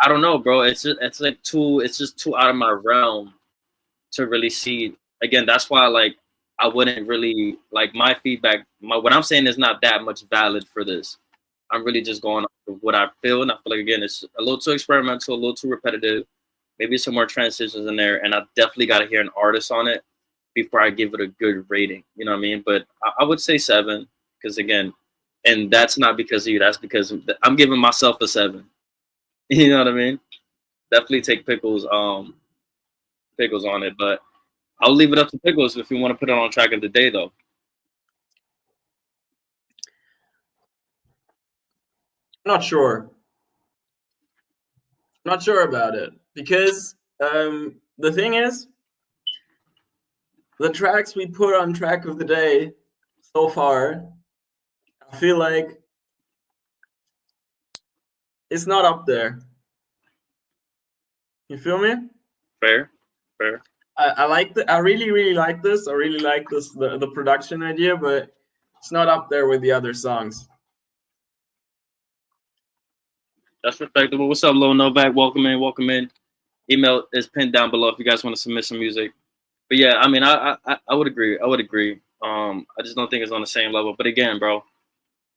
I don't know, bro. It's just too out of my realm to really see. Again, that's why like I wouldn't really like my feedback. What I'm saying is not that much valid for this. I'm really just going off of what I feel, and I feel like again it's a little too experimental, a little too repetitive. Maybe some more transitions in there, and I definitely got to hear an artist on it before I give it a good rating. You know what I mean? But I would say 7 because again, and that's not because of you. That's because I'm giving myself a 7. You know what I mean? Definitely take Pickles on it, but I'll leave it up to Pickles if you want to put it on track of the day, though. Not sure. Not sure about it because the thing is, the tracks we put on track of the day so far, I feel like it's not up there. You feel me? Fair. I like the. I really like this. I really like this the production idea, but it's not up there with the other songs. That's respectable. What's up, Lil Novak? Welcome in. Email is pinned down below if you guys want to submit some music. But yeah, I mean, I would agree. I just don't think it's on the same level. But again, bro,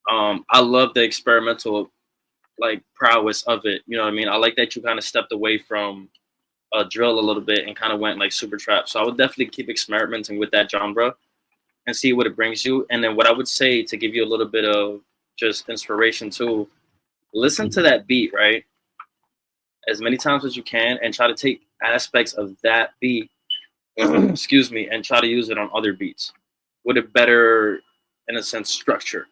I love the experimental like prowess of it. You know what I mean? I like that you kind of stepped away from drill a little bit and kind of went like super trap. So I would definitely keep experimenting with that genre and see what it brings you. And then what I would say to give you a little bit of just inspiration too, listen to that beat, right? As many times as you can and try to take aspects of that beat, excuse me, and try to use it on other beats with a better, in a sense, structure.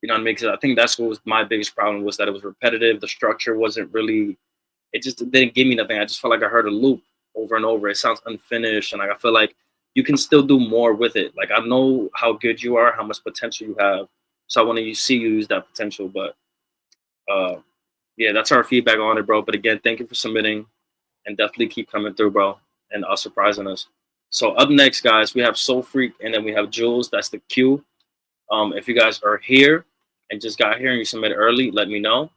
You know what I mean? Because I think that's what was my biggest problem was that it was repetitive. The structure wasn't really, it just didn't give me nothing. I just felt like I heard a loop over and over. It sounds unfinished. And like, I feel like you can still do more with it. Like, I know how good you are, how much potential you have. So I want to see you use that potential. But yeah, that's our feedback on it, bro. But again, thank you for submitting and definitely keep coming through, bro, and surprising us. So up next, guys, we have Soul Freak and then we have Jules. That's the queue. If you guys are here and just got here and you submit early, let me know.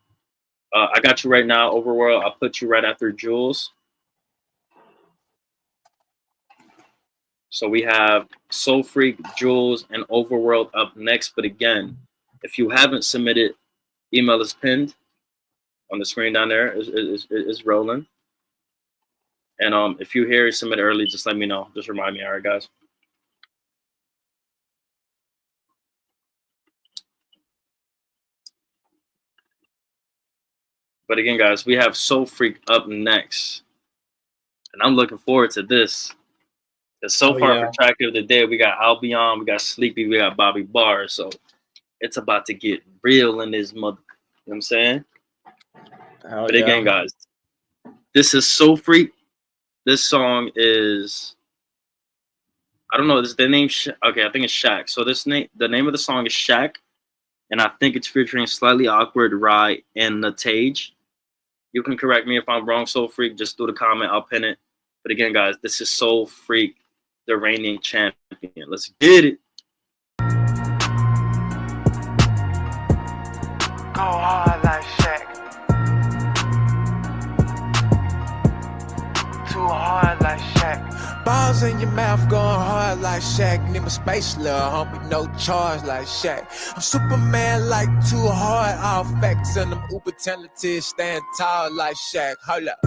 I got you right now, Overworld. I'll put you right after Jules. So we have Soul Freak, Jules, and Overworld up next. But again, if you haven't submitted, email is pinned on the screen down there. Is rolling. And if you're here, submit early, just let me know. Just remind me, all right, guys? But again, guys, we have Soul Freak up next. And I'm looking forward to this. Because so far for track of the day, we got Albion, we got Sleepy, we got Bobby Barr. So it's about to get real in this mother. You know what I'm saying? But again, guys, this is Soul Freak. This song is, I don't know, this is the name. Okay, I think it's Shaq. So the name of the song is Shaq. And I think it's featuring Slightly Awkward, Rye, and Natage. You can correct me if I'm wrong, Soul Freak. Just do the comment. I'll pin it. But again, guys, this is Soul Freak, the reigning champion. Let's get it. Go hard like Shaq. Too hard like Shaq. Balls in your mouth going hard like Shaq. Need my space, little homie, no charge like Shaq. I'm Superman like too hard. All facts and them uber talented, stand tall like Shaq. Hold up.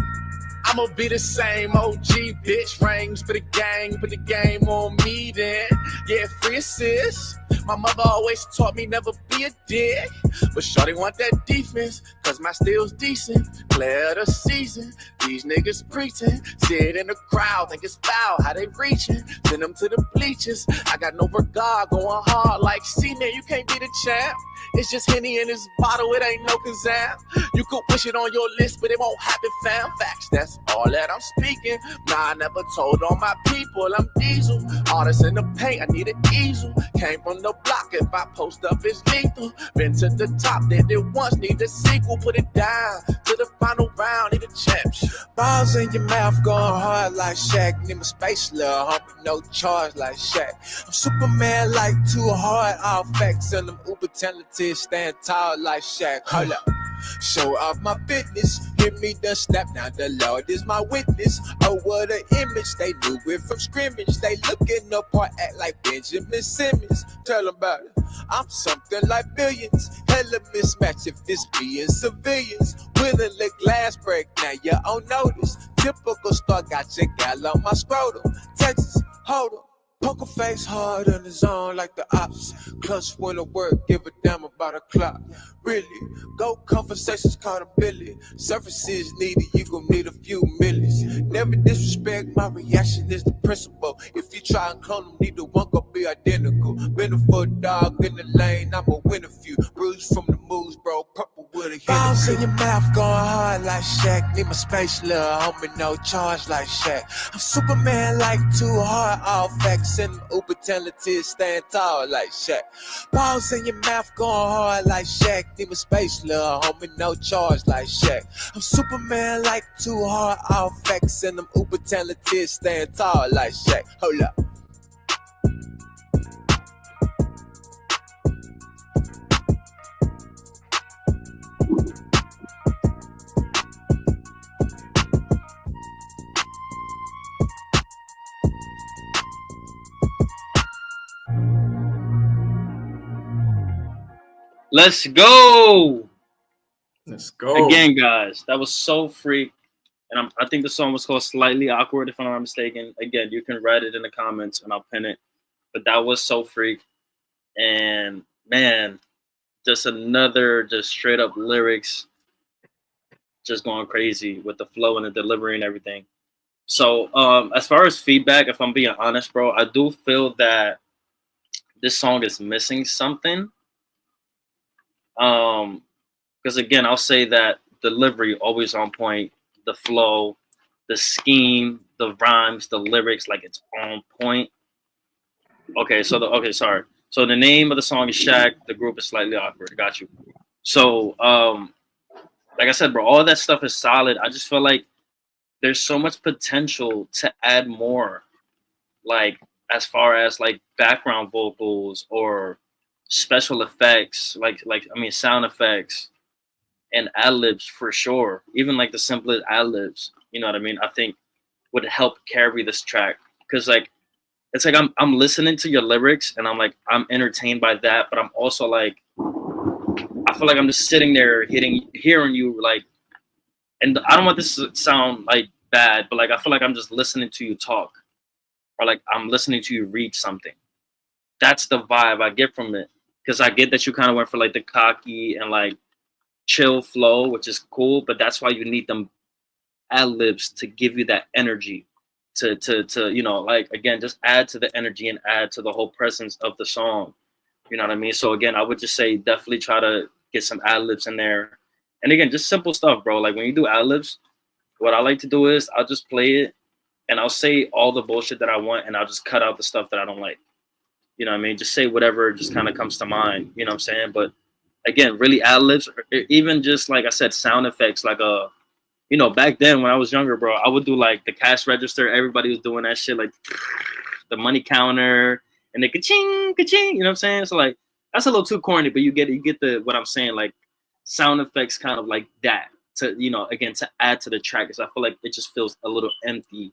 I'ma be the same OG bitch. Rings for the gang, put the game on me then. Yeah, free assist. My mother always taught me never be a dick. But shorty want that defense, cause my steel's decent. Player of the season, these niggas preaching. Sit in the crowd, think it's foul, how they reaching. Send them to the bleachers. I got no regard, going hard like C-Man, you can't be the champ. It's just Henny in this bottle, it ain't no Kazam. You could wish it on your list, but it won't happen, fam. Facts, that's all that I'm speaking. Nah, I never told all my people I'm Diesel. Artists in the paint, I need an easel. Came from the block, if I post up, it's lethal. Been to the top, did it once, need a sequel. Put it down to the final round, need a championship. Balls in your mouth going hard like Shaq. Need my space, little homie, no charge like Shaq. I'm Superman like too hard, all facts and them uber talented, stand tall like Shaq. Hold up. Show off my fitness, hear me done snap, now the Lord is my witness. Oh, what an image, they knew it from scrimmage. They looking apart, act like Benjamin Simmons. Tell them about it, I'm something like billions. Hella mismatch if this being civilians. Willing let glass break, now you don't notice. Typical star, got your gal on my scrotum. Texas, hold 'em. Poker face hard on the zone like the ops. Clutch when the work, give a damn about a clock. Really, go conversations called a billion. Surfaces needed, you gon' need a few millions. Never disrespect, my reaction is the principle. If you try and clone them, neither one gon' be identical. Been a foot dog in the lane, I'ma win a few. Bruised from the moves, bro, purple with a hit. Balls in your mouth going hard like Shaq. Need my space, little homie, no charge like Shaq. I'm Superman like too hard, all facts. And Uber talented, stand tall like Shaq. Balls in your mouth going hard like Shaq. Need my space, little homie, no charge like Shaq. I'm Superman like too hard, all facts. And I'm Uber talented, stand tall like Shaq. Hold up. Let's go. Let's go. Again, guys, that was so freak. And I think the song was called Slightly Awkward, if I'm not mistaken. Again, you can write it in the comments and I'll pin it. But that was so freak. And man, just another just straight up lyrics, just going crazy with the flow and the delivery and everything. So as far as feedback, if I'm being honest, bro, I do feel that this song is missing something. Because again, I'll say that delivery always on point, the flow, the scheme, the rhymes, the lyrics, like it's on point. Okay, so sorry. So the name of the song is Shaq. The group is Slightly Awkward. Got you. So like I said, bro, all that stuff is solid. I just feel like there's so much potential to add more, like as far as like background vocals or special effects, like sound effects and ad-libs for sure. Even like the simplest ad-libs, you know what I mean, I think would help carry this track. Because like it's like I'm listening to your lyrics and I'm like I'm entertained by that, but I'm also like I feel like I'm just sitting there hearing you like, and I don't want this to sound like bad, but like I feel like I'm just listening to you talk, or like I'm listening to you read something. That's the vibe I get from it. Because I get that you kind of went for like the cocky and like chill flow, which is cool, but that's why you need them ad-libs to give you that energy to you know, like again, just add to the energy and add to the whole presence of the song. You know what I mean? So again, I would just say definitely try to get some ad-libs in there. And again, just simple stuff, bro. Like when you do ad-libs, what I like to do is I'll just play it and I'll say all the bullshit that I want and I'll just cut out the stuff that I don't like. You know what I mean? Just say whatever just kind of comes to mind. You know what I'm saying? But again, really ad-libs, or even just like I said, sound effects. Like you know, back then when I was younger, bro, I would do like the cash register. Everybody was doing that shit, like the money counter and the ka-ching, ka-ching. You know what I'm saying? So like that's a little too corny, but you get the what I'm saying, like sound effects, kind of like that to, you know, again to add to the track. Because I feel like it just feels a little empty,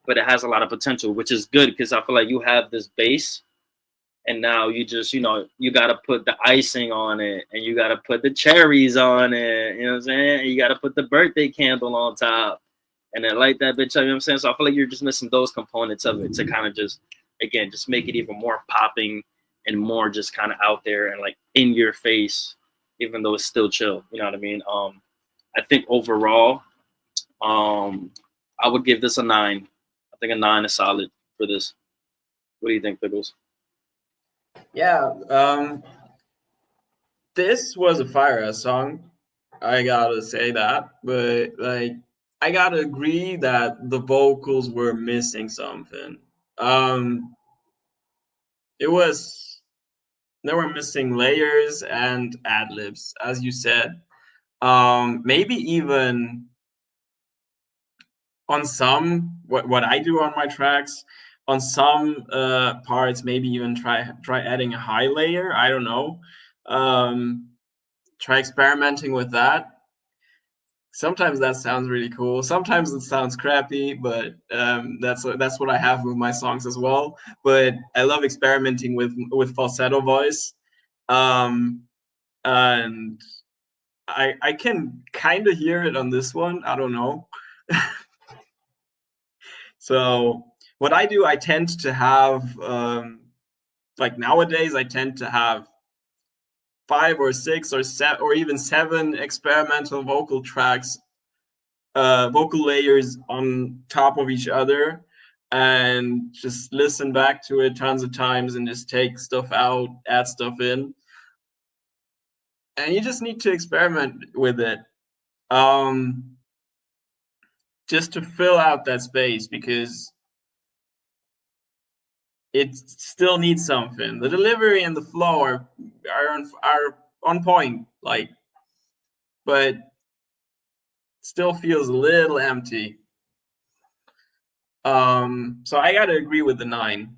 but it has a lot of potential, which is good because I feel like you have this bass. And now you just, you know, you got to put the icing on it and you got to put the cherries on it. You know what I'm saying? And you got to put the birthday candle on top and then light that bitch up. You know what I'm saying? So I feel like you're just missing those components of it to kind of just, again, just make it even more popping and more just kind of out there and like in your face, even though it's still chill. You know what I mean? I think overall, I would give this a 9. I think a 9 is solid for this. What do you think, Pickles? Yeah, this was a fire-ass song. I gotta say that, but like I gotta agree that the vocals were missing something. It was they were missing layers and ad-libs, as you said. Maybe even on some what I do on my tracks, on some parts, maybe even try adding a high layer. I don't know. try experimenting with that. Sometimes that sounds really cool. Sometimes it sounds crappy, but that's what I have with my songs as well. But I love experimenting with falsetto voice, and I can kind of hear it on this one. I don't know. So what I do, I tend to have like nowadays, I tend to have 5 or 6 or 7 or even 7 experimental vocal tracks, vocal layers on top of each other, and just listen back to it tons of times and just take stuff out, add stuff in. And you just need to experiment with it. Just to fill out that space, because it still needs something. The delivery and the flow are on point, like, but still feels a little empty. So I gotta agree with the 9.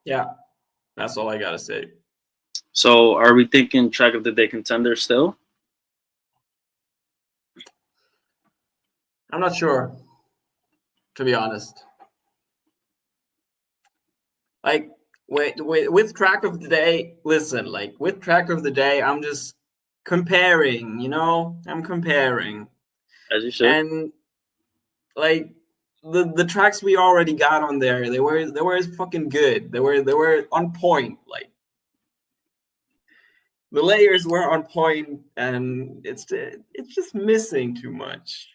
Yeah, that's all I gotta say. So are we thinking track of the day contender still? I'm not sure, to be honest. Like, with track of the day, listen, like, with track of the day, I'm just comparing, I'm comparing. As you should. And, like, the tracks we already got on there, they were fucking good. They were on point. Like, the layers were on point, and it's just missing too much.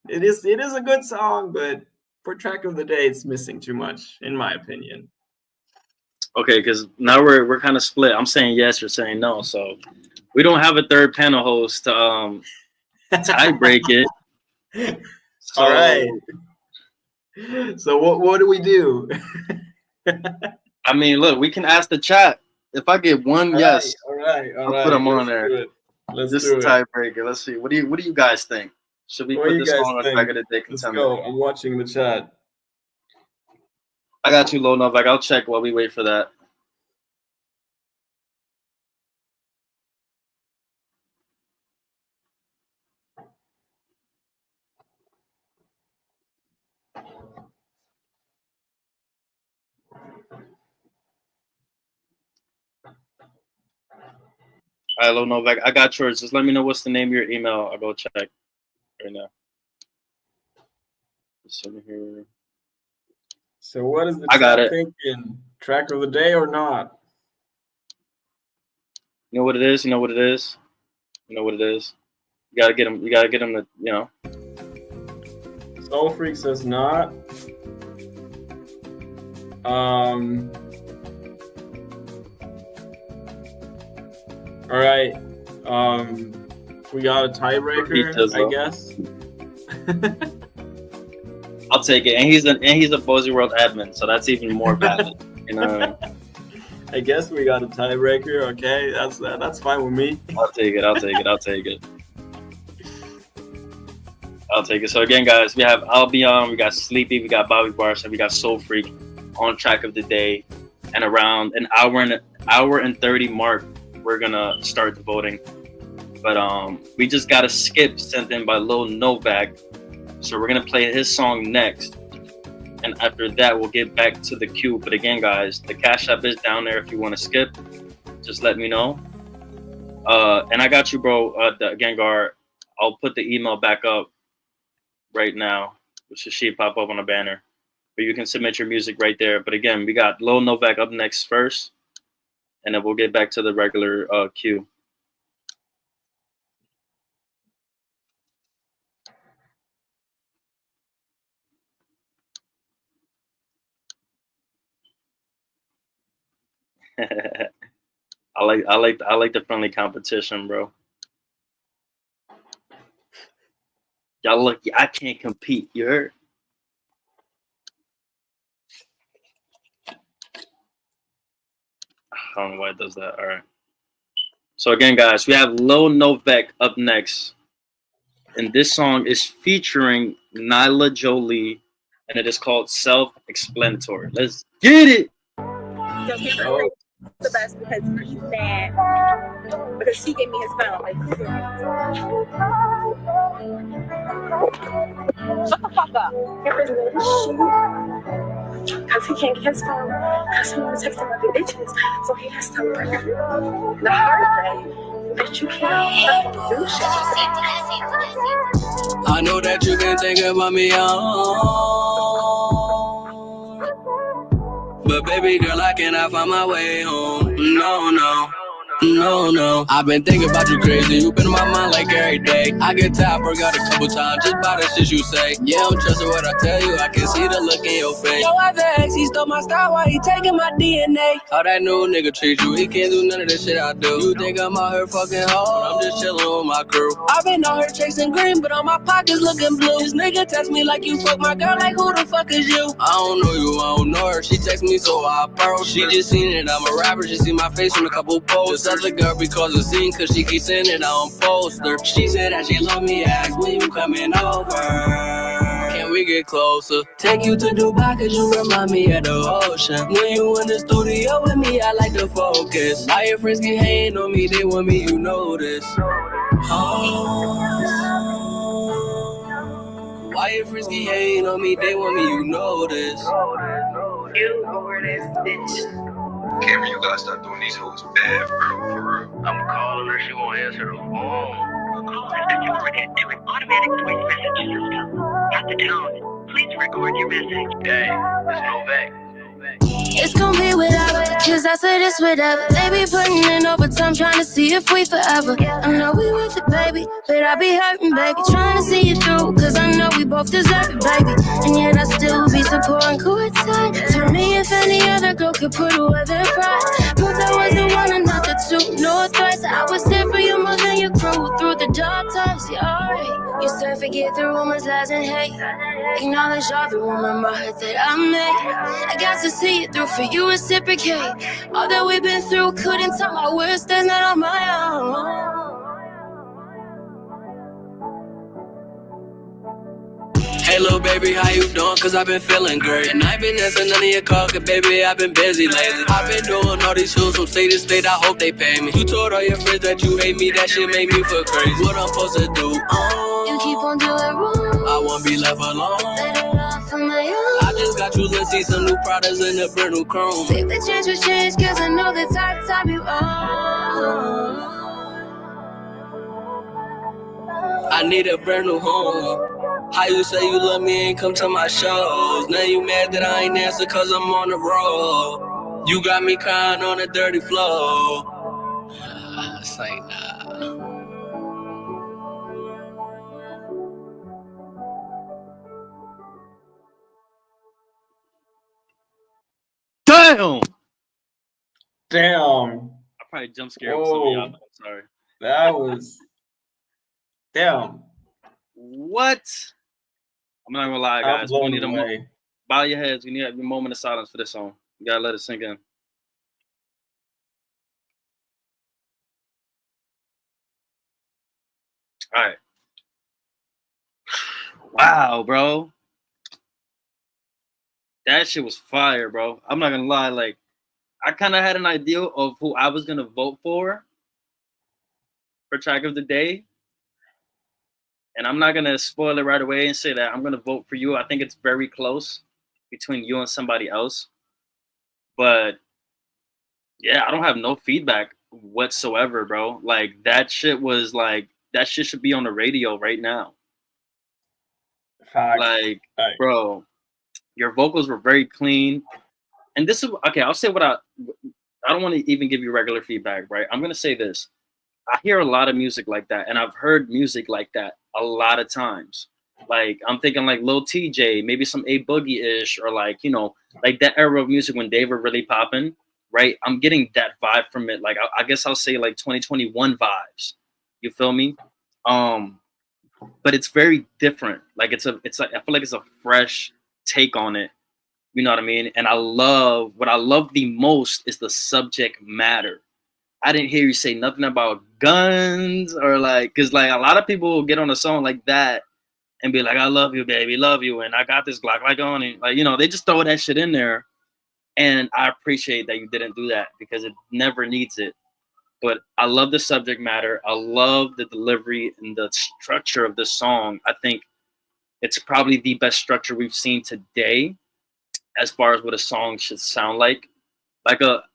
It is a good song, but for track of the day, it's missing too much, in my opinion. Okay, because now we're kind of split. I'm saying yes, you're saying no. So we don't have a third panel host to tie break it. So, all right. So what do we do? I mean, look, we can ask the chat. If I get one yes, all right. I'll put them on there. Let's This do is it. tiebreaker. Let's see. What do you guys think? Should we put this song on track of the day contender? Let's go. I'm watching the chat. I got you, Low Novak. I'll check while we wait for that. All right, Low Novak. I got yours. Just let me know what's the name of your email. I'll go check right now. It's over here. So what is the chat thinking? Track of the day or not? You know what it is? You know what it is? You know what it is? You gotta get them. You gotta get them to, Soul Freak says not. All right. We got a tiebreaker, I guess. I'll take it. And he's a Bozy World admin, so that's even more valid. You know. I guess we got a tiebreaker. Okay, that's fine with me. I'll take it. So again, guys, we have Albion, we got Sleepy, we got Bobby Barsh, and we got Soul Freak on track of the day. And around an hour and 30 mark, we're gonna start the voting. But we just got a skip sent in by Lil Novak, so we're gonna play his song next. And after that, we'll get back to the queue. But again, guys, the Cash App is down there. If you want to skip, just let me know. And I got you, bro. Gengar, I'll put the email back up right now, which should pop up on a banner. But you can submit your music right there. But again, we got Lil Novak up next first, and then we'll get back to the regular queue. I like the friendly competition, bro. Y'all lucky I can't compete. You heard? I don't know why it does that. All right. So again, guys, we have Lil Novak up next, and this song is featuring Nyla Jolie, and it is called Self-Explanatory. Let's get it. Oh, the best because he's mad because she gave me his phone. Like, shut the fuck up. Because he can't get his phone because he wants to text him other bitches. So he has to learn the hard way that you can't fucking do shit. I know that you been thinking about me but baby girl, I cannot find my way home. No. I've been thinking about you crazy. You been in my mind like every day. I get tired, broke out a couple times just by the shit you say. Yeah, I'm trusting what I tell you. I can see the look in your face. Yo, other ex, he stole my style while he taking my DNA. How that new nigga treat you? He can't do none of the shit I do. You think I'm out here fucking hard? I'm just chilling with my crew. I've been out here chasing green, but on my pockets looking blue. This nigga text me like you fuck my girl, like who the fuck is you? I don't know you, I don't know her. She text me so I approach. She just seen it, I'm a rapper. She see my face on a couple posts. Other girl because of scene, cause she keeps sending it on poster. She said that she love me, ask when you coming over. Can we get closer? Take you to Dubai cause you remind me of the ocean. When you in the studio with me, I like to focus. Why your friends get hating on me, they want me, you know this. Why your friends get hating on me, they want me, you know this. You over this bitch. Cameron, you gotta start doing these hoes bad, bro, for real. I'm calling her, she won't answer the phone. Call is converted to an automatic voice message system. At the tone, please record your message. Dang, there's no back. It's gon' be whatever, cause I said it's whatever. They be putting in overtime trying to see if we forever. I know we with it, baby, but I be hurting, baby. Trying to see you through, cause I know we both deserve it, baby. And yet I still be supporting courtside. Tell me if any other girl could put away their pride. Prove I was the one and not the two, no threats. I was there for you more than your crew. Through the dark times, yeah, alright. You said forget the rumors, lies, and hate. Acknowledge all the room in my heart that I made. I got to see it through for you, reciprocate. All that we've been through, couldn't tell my words, that's not on my own. Hey little baby, how you doing? Cause I've been feeling great. And I ain't been answering none of your calls, cause baby, I've been busy lately. I've been doing all these shows from state to state, I hope they pay me. You told all your friends that you hate me, that shit make me feel crazy. What I'm supposed to do? You keep on doing wrong. I won't be left alone. Let it off on my own. I just got you, let's see some new products and a brand new chrome. Take the chance for change, cause I know the type of time you are. I need a brand new home. How you say you love me and come to my shows? Now you mad that I ain't answer cause I'm on the road. You got me crying on a dirty floor. Say nah. damn. I probably jump scared with some of y'all. I'm sorry. That was damn. What? I'm not gonna lie, I'm guys. We blown need away. bow your heads. We need a moment of silence for this song. You gotta let it sink in. All right. Wow, bro. That shit was fire, bro. I'm not gonna lie. Like, I kind of had an idea of who I was gonna vote for track of the day. And I'm not gonna spoil it right away and say that I'm gonna vote for you. I think it's very close between you and somebody else. But yeah, I don't have no feedback whatsoever, bro. Like that shit should be on the radio right now. Facts. Like, Right. bro, your vocals were very clean. And this is okay. I'll say what I don't want to even give you regular feedback, right? I'm gonna say this. I hear a lot of music like that, and I've heard music like that a lot of times. Like I'm thinking like Lil TJ, maybe some A Boogie-ish, or like, you know, like that era of music when they were really popping, right? I'm getting that vibe from it. Like I guess I'll say like 2021 vibes. You feel me? But it's very different. Like it's like I feel like it's a fresh take on it. You know what I mean? And what I love the most is the subject matter. I didn't hear you say nothing about guns or like, cause like a lot of people will get on a song like that and be like, I love you, baby, love you. And I got this Glock like on it. Like, you know, they just throw that shit in there And I appreciate that you didn't do that because it never needs it. But I love the subject matter. I love the delivery and the structure of the song. I think it's probably the best structure we've seen today as far as what a song should sound like.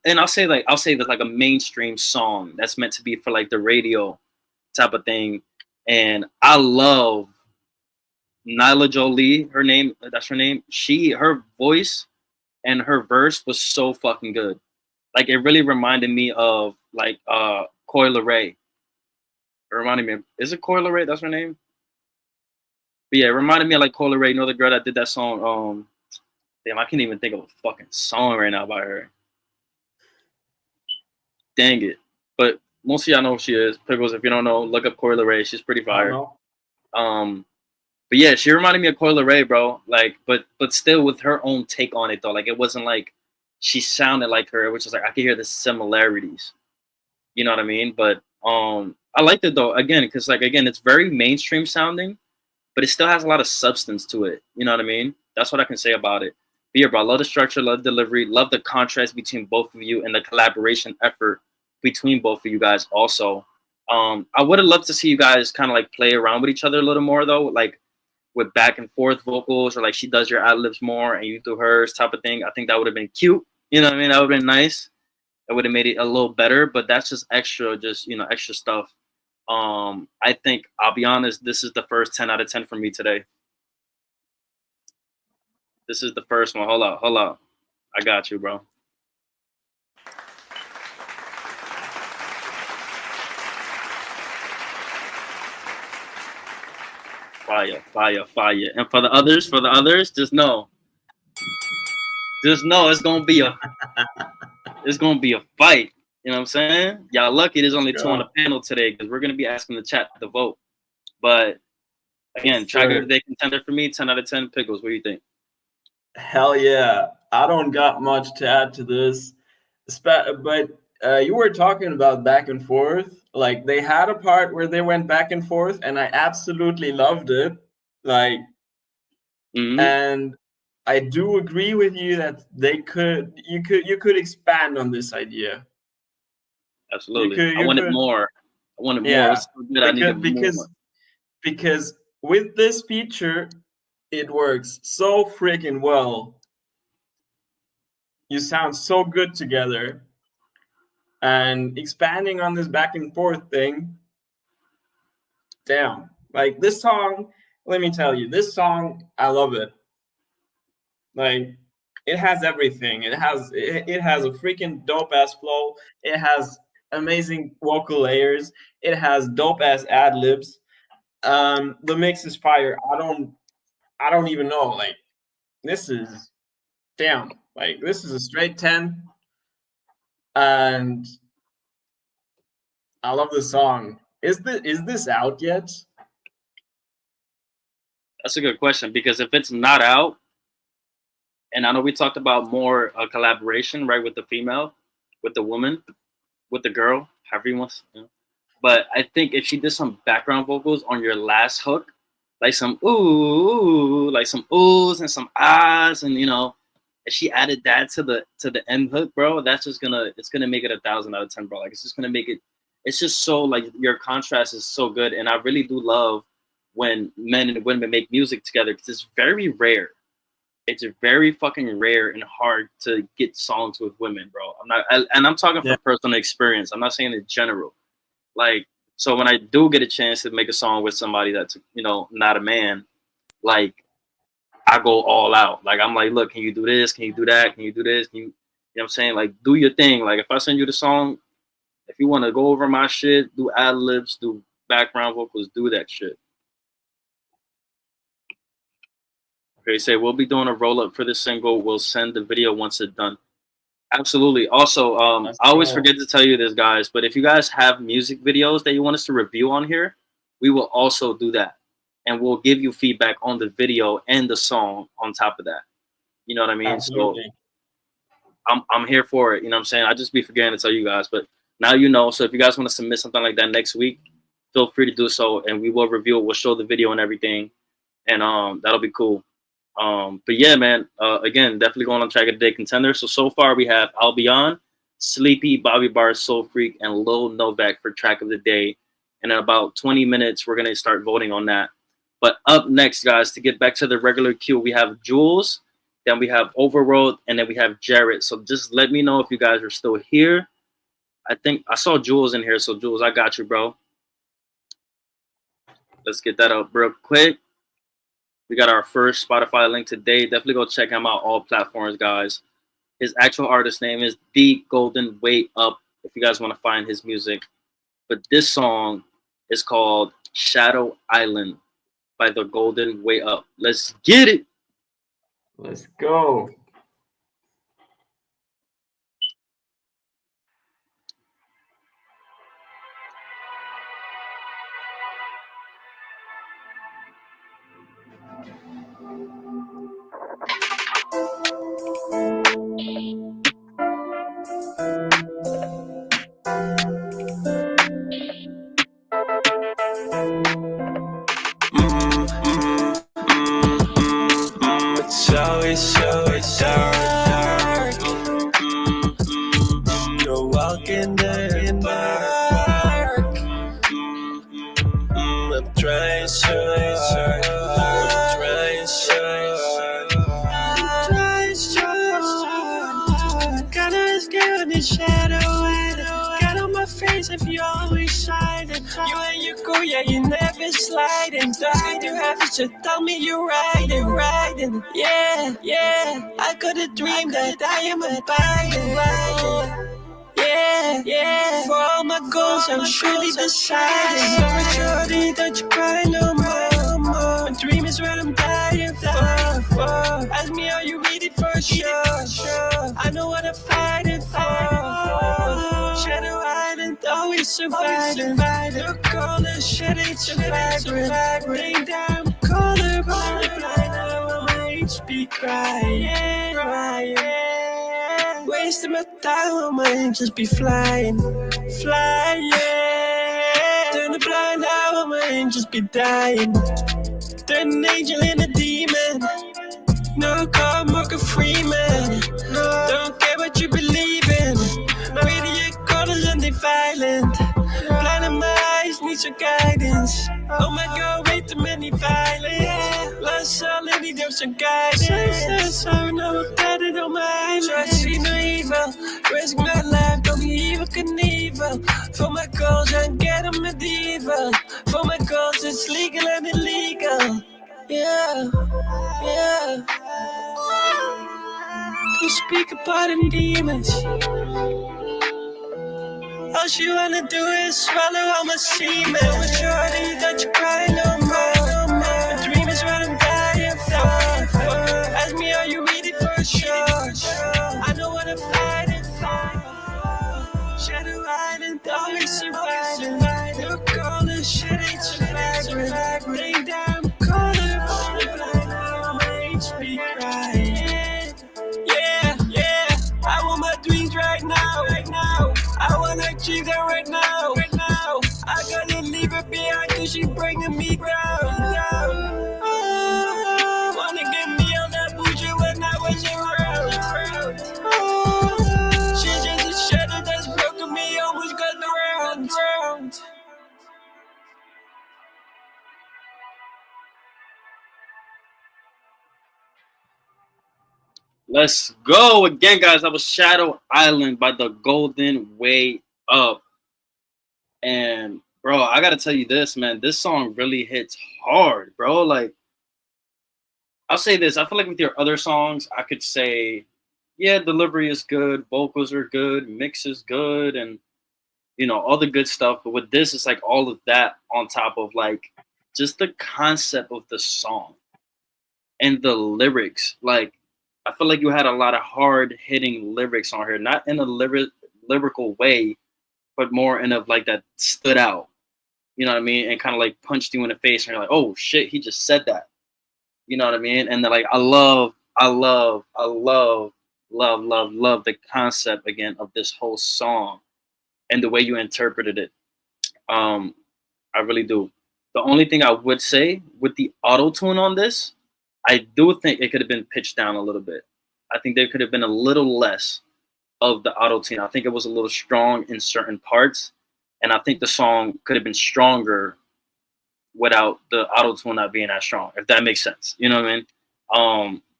And I'll say that like a mainstream song that's meant to be for like the radio type of thing. And I love Nyla Jolie, that's her name. Her voice and her verse was so fucking good. Like it really reminded me of like Coi Leray. It reminded me of, is it Coi Leray? That's her name? But yeah, it reminded me of like Coi Leray, you know, the girl that did that song. Damn, I can't even think of a fucking song right now by her. Dang it. But most of y'all know who she is. Pickles, if you don't know, look up Coi Leray. She's pretty fire. But yeah, she reminded me of Coi Leray, bro. Like, but still with her own take on it though. Like it wasn't like she sounded like her, which is like I could hear the similarities. You know what I mean? But I liked it though, again, because like again, it's very mainstream sounding, but it still has a lot of substance to it. You know what I mean? That's what I can say about it. But yeah, bro, I love the structure, love the delivery, love the contrast between both of you and the collaboration effort between both of you guys also. I would have loved to see you guys kind of like play around with each other a little more though, like with back and forth vocals, or like she does your ad libs more and you do hers type of thing. I think that would have been cute. You know what I mean? That would have been nice. It would have made it a little better, but that's just extra stuff. I think, I'll be honest, this is the first 10 out of 10 for me today. This is the first one. Hold up. I got you, bro. Fire. And for the others, just know it's gonna be a fight. You know what I'm saying? Y'all lucky there's only 2 on the panel today because we're gonna be asking the chat to vote. But again, Track of the Day contender for me, 10 out of 10. Pickles, what do you think? Hell yeah. I don't got much to add to this. But you were talking about back and forth. Like they had a part where they went back and forth, and I absolutely loved it. Like, and I do agree with you that you could expand on this idea. Absolutely. I wanted more. Yeah, it was so good, I needed more. Because with this feature, it works so freaking well. You sound so good together. And expanding on this back and forth thing, damn. Like this song, let me tell you, this song, I love it. Like it has everything. It has a freaking dope ass flow. It has amazing vocal layers. It has dope ass ad libs. The mix is fire. I don't even know. Like this is damn. Like this is a straight 10. And I love the song. Is this out yet? That's a good question, because if it's not out, and I know we talked about more collaboration, right, with the female, with the woman, with the girl, however you want. You know? But I think if she did some background vocals on your last hook, like some ooh, like some oohs and some ahs, and you know, if she added that to the end hook, bro, it's gonna make it 1,000 out of 10, bro. Like it's just gonna make it. It's just so like your contrast is so good, and I really do love when men and women make music together because it's very rare. It's very fucking rare and hard to get songs with women, bro. I'm talking from personal experience. I'm not saying in general. Like, so when I do get a chance to make a song with somebody that's, you know, not a man, like I go all out. Like I'm like, look, can you do this? Can you do that? Can you do this? Can you know what I'm saying? Like, do your thing. Like if I send you the song, if you want to go over my shit, do ad libs, do background vocals, do that shit. Okay, say we'll be doing a roll up for this single. We'll send the video once it's done. Absolutely. Also, I always forget to tell you this, guys, but if you guys have music videos that you want us to review on here, we will also do that. And we'll give you feedback on the video and the song on top of that. You know what I mean? Absolutely. So I'm here for it. You know what I'm saying? I just be forgetting to tell you guys, but now you know. So if you guys want to submit something like that next week, feel free to do so, and we will review it. We'll show the video and everything, and that'll be cool. But yeah, man, again, definitely going on track of the day contender. So far we have Albion, Sleepy, Bobby Barr, Soul Freak, and Lil Novak for track of the day. And in about 20 minutes, we're going to start voting on that. But up next, guys, to get back to the regular queue, we have Jules, then we have Overworld, and then we have Jarrett. So just let me know if you guys are still here. I think I saw Jules in here. So Jules, I got you, bro. Let's get that up real quick. We got our first Spotify link today. Definitely go check him out, all platforms, guys. His actual artist name is The Golden Way Up, if you guys want to find his music. But this song is called Shadow Island by The Golden Way Up. Let's get it. Let's go. It's dark. You're walking in the dark. I'm trying so hard. I'm trying so hard. Gotta escape on the shadow and get on my face if you always shining. You and your girl, yeah, you never sliding. Try to have it, so tell me you're riding. Yeah, I could have dreamed that I am a riding. Yeah, for all my goals, I'm surely deciding. Sorry, shorty, don't you cry no more. My dream is what I'm dying for. Ask me, are you ready for sure? I know what I'm fighting for. Shadow Island, always surviving. No color, shit ain't so vibrant. Lay down, color, blind now, my HP crying. Wasting my time when my angels be flying. Turn a blind eye when my angels be dying. Turn an angel in a demon. No call Morgan Freeman. No, don't care what you believe in. Radio colors and they violent. Blinding my eyes, need some guidance. Oh my God, way too many violence. Lost solidity, there's some guidance. So I know better than mine. So I see no evil. Risk my life, don't be evil Knievel. For my goals, I get them medieval. For my goals, it's legal and illegal. Yeah. You speak about them demons. All she wanna do is swallow all my semen. Shorty, don't you cry no more. My dream is what I'm dying for. Ask me, are you ready for sure? I know what I'm fighting for. Shadow Island, always surviving. No color, shit ain't so vibrant. Lay down, color, blind now, my HP crying. Yeah, I want my dreams right now. I wanna achieve that right now. I gotta leave her behind 'cause she bringing me down. Wanna get me on that bullshit when I was around. She's just a shadow that's broken me, almost got drowned. Let's go again, guys. That was Shadow Island by The Golden Way Up. And bro, I gotta tell you this, man. This song really hits hard, bro. Like, I'll say this. I feel like with your other songs, I could say, yeah, delivery is good, vocals are good, mix is good, and all the good stuff. But with this, it's like all of that on top of like just the concept of the song and the lyrics. Like, I feel like you had a lot of hard hitting lyrics on here, not in a lyrical way, but more in a like that stood out. You know what I mean? And kind of like punched you in the face, and you're like, oh shit, he just said that. You know what I mean? And then like I love the concept again of this whole song and the way you interpreted it. I really do. The only thing I would say with the auto tune on this, I do think it could have been pitched down a little bit. I think there could have been a little less of the auto tune. I think it was a little strong in certain parts, and I think the song could have been stronger without the auto tune not being as strong. If that makes sense, you know what I mean?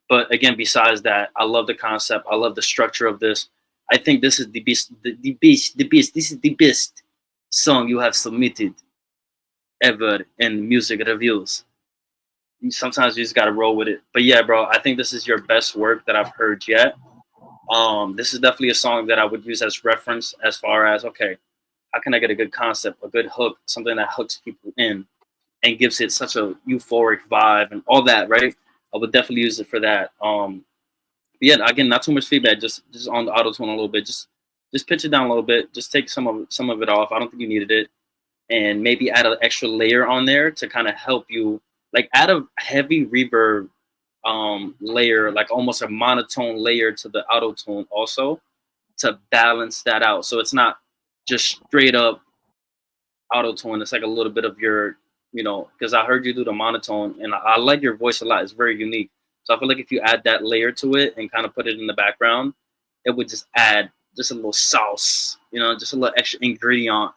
But again, besides that, I love the concept. I love the structure of this. I think this is the best. This is the best song you have submitted ever in music reviews. Sometimes you just gotta roll with it. But yeah, bro, I think this is your best work that I've heard yet. This is definitely a song that I would use as reference as far as, okay, how can I get a good concept, a good hook, something that hooks people in and gives it such a euphoric vibe and all that, right? I would definitely use it for that. Yeah, again, not too much feedback, just on the auto tune a little bit. Just pitch it down a little bit. Just take some of it off. I don't think you needed it, and maybe add an extra layer on there to kind of help you, like add a heavy reverb layer, like almost a monotone layer to the auto tune also, to balance that out. So it's not just straight up auto tune. It's like a little bit of your, because I heard you do the monotone, and I like your voice a lot. It's very unique. So I feel like if you add that layer to it and kind of put it in the background, it would just add just a little sauce, just a little extra ingredient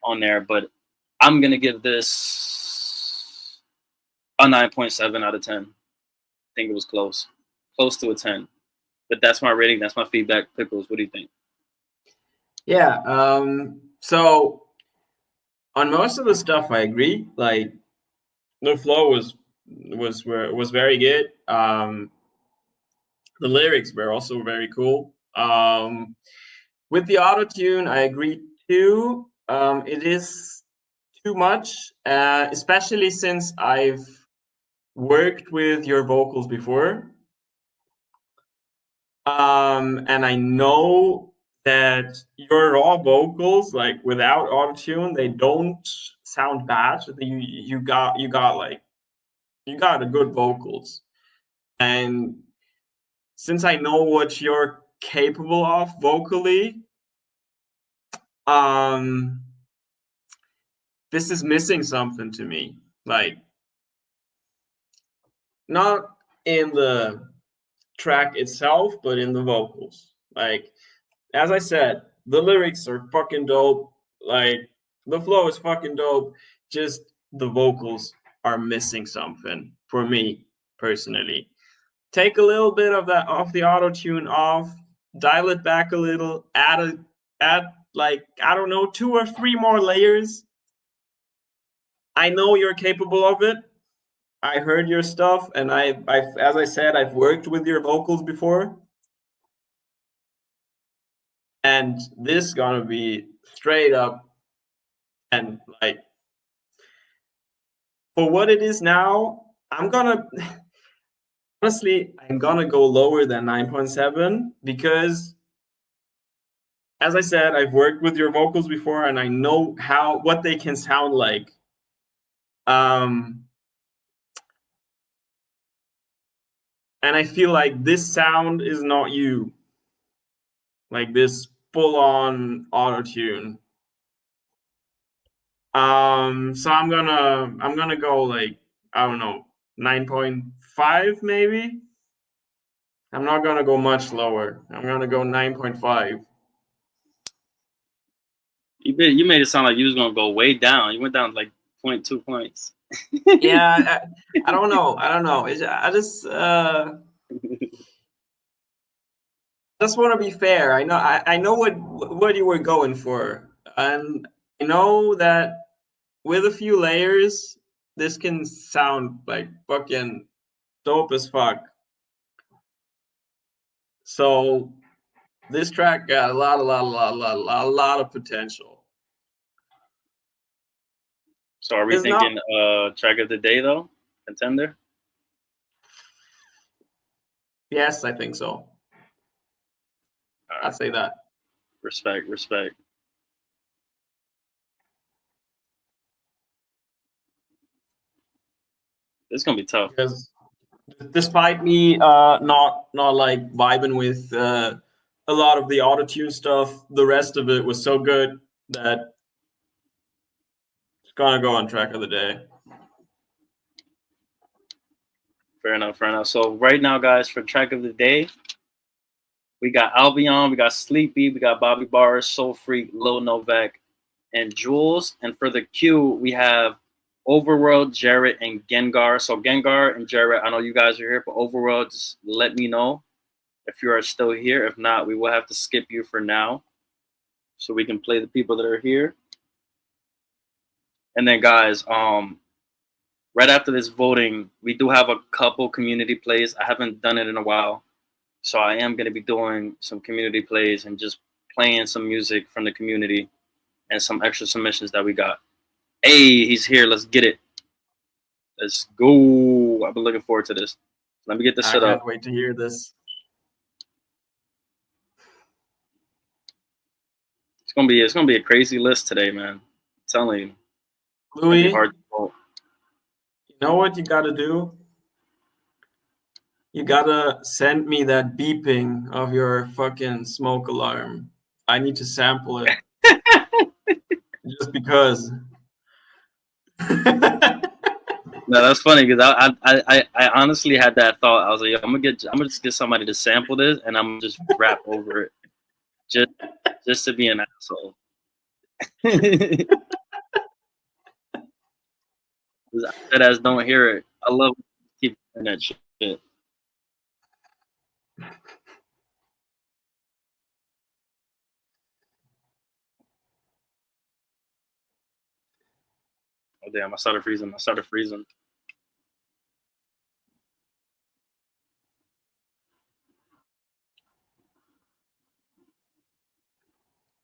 on there. But I'm gonna give this a 9.7 out of 10. I think it was close to a 10. But that's my rating. That's my feedback. Pickles, what do you think? Yeah. So on most of the stuff, I agree. Like the flow was very good. The lyrics were also very cool. With the auto tune, I agree too. It is too much, especially since I've worked with your vocals before. And I know that your raw vocals, like without auto-tune, they don't sound bad. You got a good vocals. And since I know what you're capable of vocally, this is missing something to me. Like, not in the track itself, but in the vocals. Like, as I said, the lyrics are fucking dope. Like, the flow is fucking dope. Just the vocals are missing something for me personally. Take a little bit of that off the auto tune off, dial it back a little, add like, I don't know, 2 or 3 more layers. I know you're capable of it. I heard your stuff, and I've as I said, I've worked with your vocals before. And this is gonna be straight up, and like, for what it is now, honestly, I'm gonna go lower than 9.7 because, as I said, I've worked with your vocals before, and I know what they can sound like. And I feel like this sound is not you. Like this full-on auto-tune. So I'm gonna go like, I don't know, 9.5 maybe. I'm not gonna go much lower. I'm gonna go 9.5. You made it sound like you was gonna go way down. You went down like 0.2 points. Yeah, I don't know. I just want to be fair. I know what you were going for, and I know that with a few layers, this can sound like fucking dope as fuck. So this track got a lot of potential. So are we thinking track of the day though? Contender? Yes, I think so. I'd say that. Respect. It's gonna be tough. Because despite me not like vibing with a lot of the auto-tune stuff, the rest of it was so good that it's gonna go on track of the day. Fair enough, fair enough. So right now, guys, for track of the day, we got Albion, we got Sleepy, we got Bobby Barr, Soul Freak, Lil Novak, and Jules. And for the Q, we have Overworld, Jarrett, and Gengar. So Gengar and Jarrett, I know you guys are here, but Overworld, just let me know if you are still here. If not, we will have to skip you for now so we can play the people that are here. And then, guys, right after this voting, we do have a couple community plays. I haven't done it in a while, so I am going to be doing some community plays and just playing some music from the community and some extra submissions that we got. Hey, he's here. Let's get it. Let's go. I've been looking forward to this. Let me get this set I up. can't wait to hear this. It's gonna be a crazy list today, man. I'm telling you. Louis, Hard to vote. you know what you gotta do? You gotta send me that beeping of your fucking smoke alarm. I need to sample it. Just because. No, that's funny because I honestly had that thought. I was like, I'm gonna just get somebody to sample this and I'm gonna just rap over it, just to be an asshole. That ass don't hear it. I love keep doing that shit. Oh damn! I started freezing.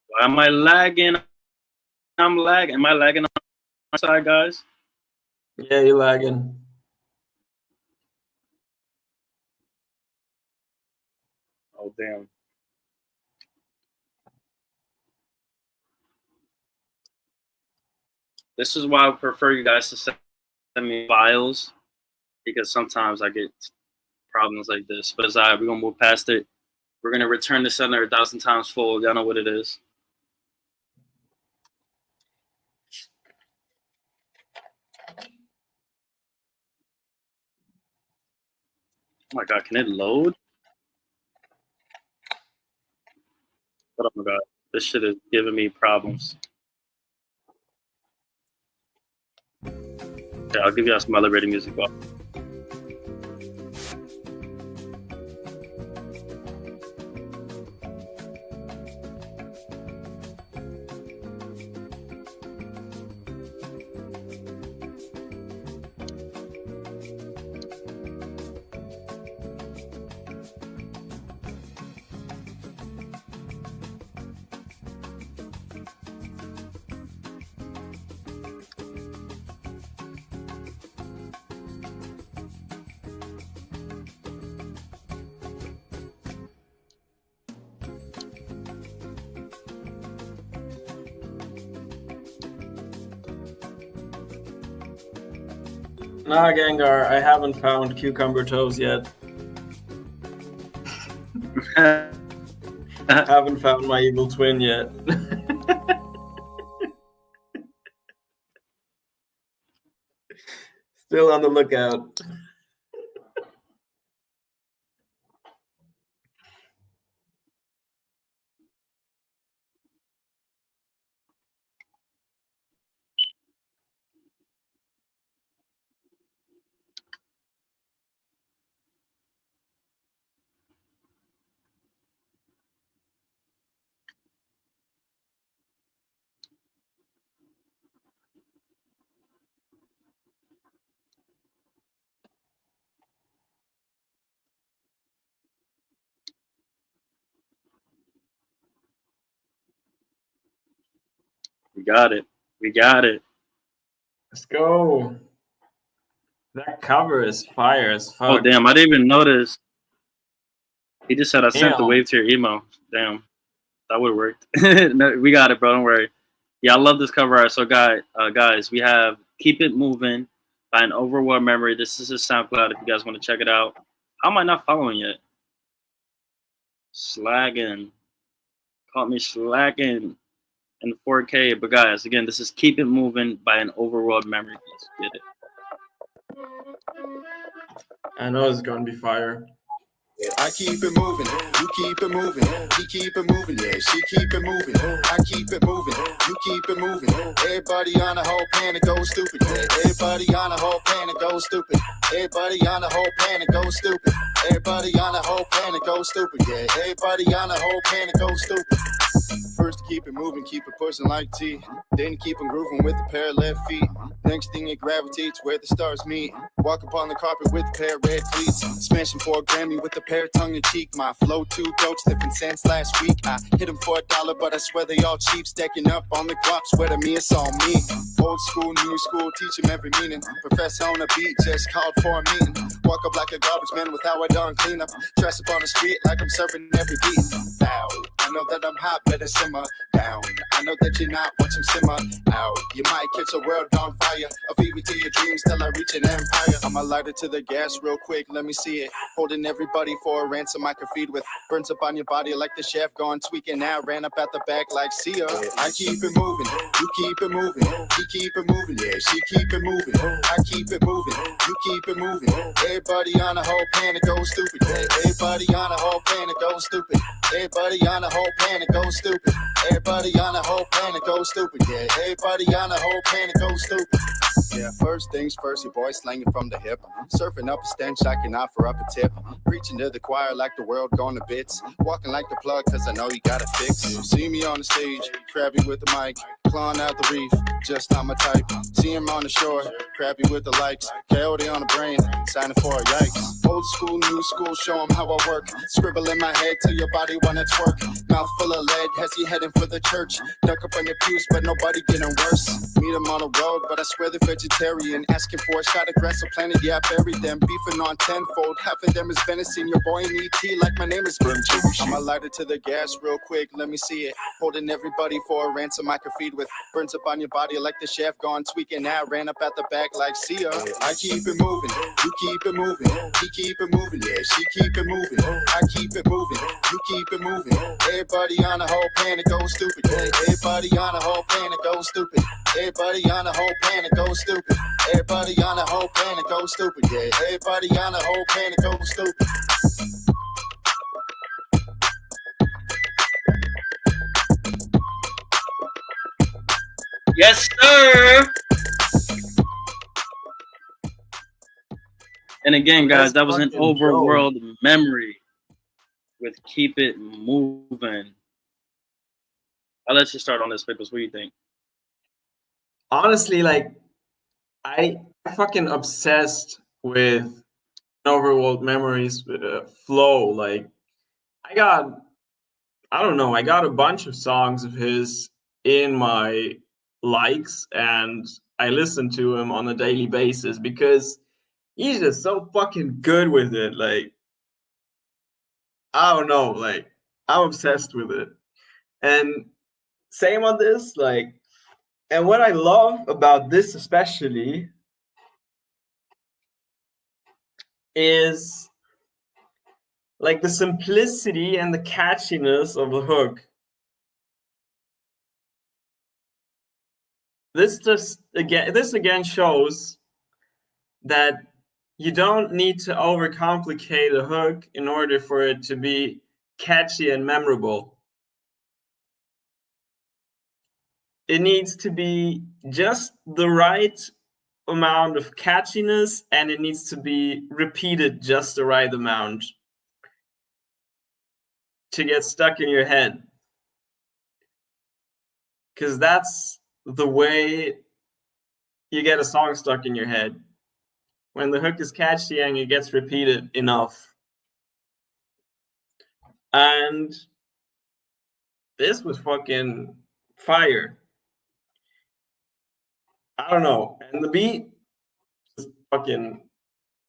Why am I lagging? I'm lagging. Am I lagging on my side, guys? Yeah, you're lagging. Oh damn. This is why I prefer you guys to send me files, because sometimes I get problems like this. But it's all right. We're gonna move past it. We're gonna return the sender 1,000 times full. Y'all know what it is. Oh my god, can it load? Oh my god, this shit is giving me problems. Okay, I'll give y'all some elevator music. Nah, Gengar, I haven't found cucumber toes yet. Haven't found my evil twin yet. Still on the lookout. We got it. We got it. Let's go. That cover is fire as fuck. Oh damn! I didn't even notice. He just said I sent the Damn. wave to your email. Damn, that would have worked. No, we got it, bro. Don't worry. Yeah, I love this cover art. So, guys, we have "Keep It Moving" by an Overworld Memory. This is his SoundCloud. If you guys want to check it out. How am I not following yet? Slagging. Caught me slacking in 4K. But guys, again, this is "Keep It Moving" by an Overworld Memory. Let's get it. I know it's gonna be fire. I keep it moving, you keep it moving, he keep it moving, yeah, she keep it moving, I keep it moving, you keep it moving, everybody on the whole planet go stupid, yeah, everybody on the whole planet go stupid, everybody on the whole planet go stupid, everybody on the whole planet go stupid, yeah, everybody on the whole planet go stupid. First keep it moving, keep it pushing like T. Then keep on grooving with a pair of left feet. Next thing it gravitates where the stars meet. Walk upon the carpet with a pair of red cleats. Smashing for a Grammy with a pair of tongue in cheek. My flow too dope, sniffing cents last week. I hit them for $1, but I swear they all cheap. Stacking up on the guap, swear to me it's all me. Old school, new school, teach them every meaning. Professor on a beat, just called for a meeting. Walk up like a garbage man with how I done clean up. Dress up on the street like I'm serving every beat. Bow. I know that I'm hot, better simmer down. I know that you're not, watch him simmer out. You might catch a world on fire. I'll feed me to your dreams till I reach an empire. I'ma light it to the gas real quick, let me see it. Holding everybody for a ransom I can feed with. Burns up on your body like the chef gone tweaking. Now ran up at the back like see ya. I keep it moving, you keep it moving. He keep it moving, yeah, she keep it moving. I keep it moving, you keep it moving. Everybody on the whole planet go stupid. Everybody on the whole planet go stupid. Everybody on the whole planet go stupid. Everybody on the whole planet go stupid. Yeah, everybody on the whole planet go stupid. Yeah, first things first, your boy slanging from the hip. Surfing up a stench, I can offer up a tip. Preaching to the choir like the world going to bits. Walking like the plug, cause I know you got a fix. See me on the stage, crabby with the mic. Clawing out the reef, just not my type. See him on the shore, crabby with the likes. Coyote on the brain, signing for a yikes. Old school, new school, show him how I work. Scribble in my head till your body wanna twerk. Mouth full of lead, has you heading for the church. Duck up on your pews, but nobody getting worse. Meet him on the road, but I swear they're vegetarian. Asking for a shot of grass or planet, yeah, I buried them. Beefing on tenfold, half of them is venison. Your boy in ET like my name is Benji. I'ma light it to the gas real quick, let me see it. Holding everybody for a ransom I can feed with. Burns up on your body like the chef gone tweaking. Now ran up at the back like see ya. I keep it moving, you keep it moving. He keep it moving, yeah, she keep it moving. I keep it moving, you keep it moving. Everybody on the whole planet go stupid. Everybody on the whole planet go stupid. Everybody on the whole planet go stupid. Everybody on the whole planet go stupid. Yeah, everybody on the whole planet go stupid. Yes, sir. And again, guys, that was an overworld memory with Keep It Moving. I'll let you start on this, Pickles. What do you think? Honestly, like, I fucking obsessed with overworld memories flow. Like, I got a bunch of songs of his in my likes, and I listen to him on a daily basis because he's just so fucking good with it. Like, I don't know, like, I'm obsessed with it. And same on this, like, and what I love about this especially is like the simplicity and the catchiness of the hook. This again shows that you don't need to overcomplicate a hook in order for it to be catchy and memorable. It needs to be just the right amount of catchiness, and it needs to be repeated just the right amount to get stuck in your head. Because that's the way you get a song stuck in your head. When the hook is catchy and it gets repeated enough. And this was fucking fire. I don't know. And the beat was fucking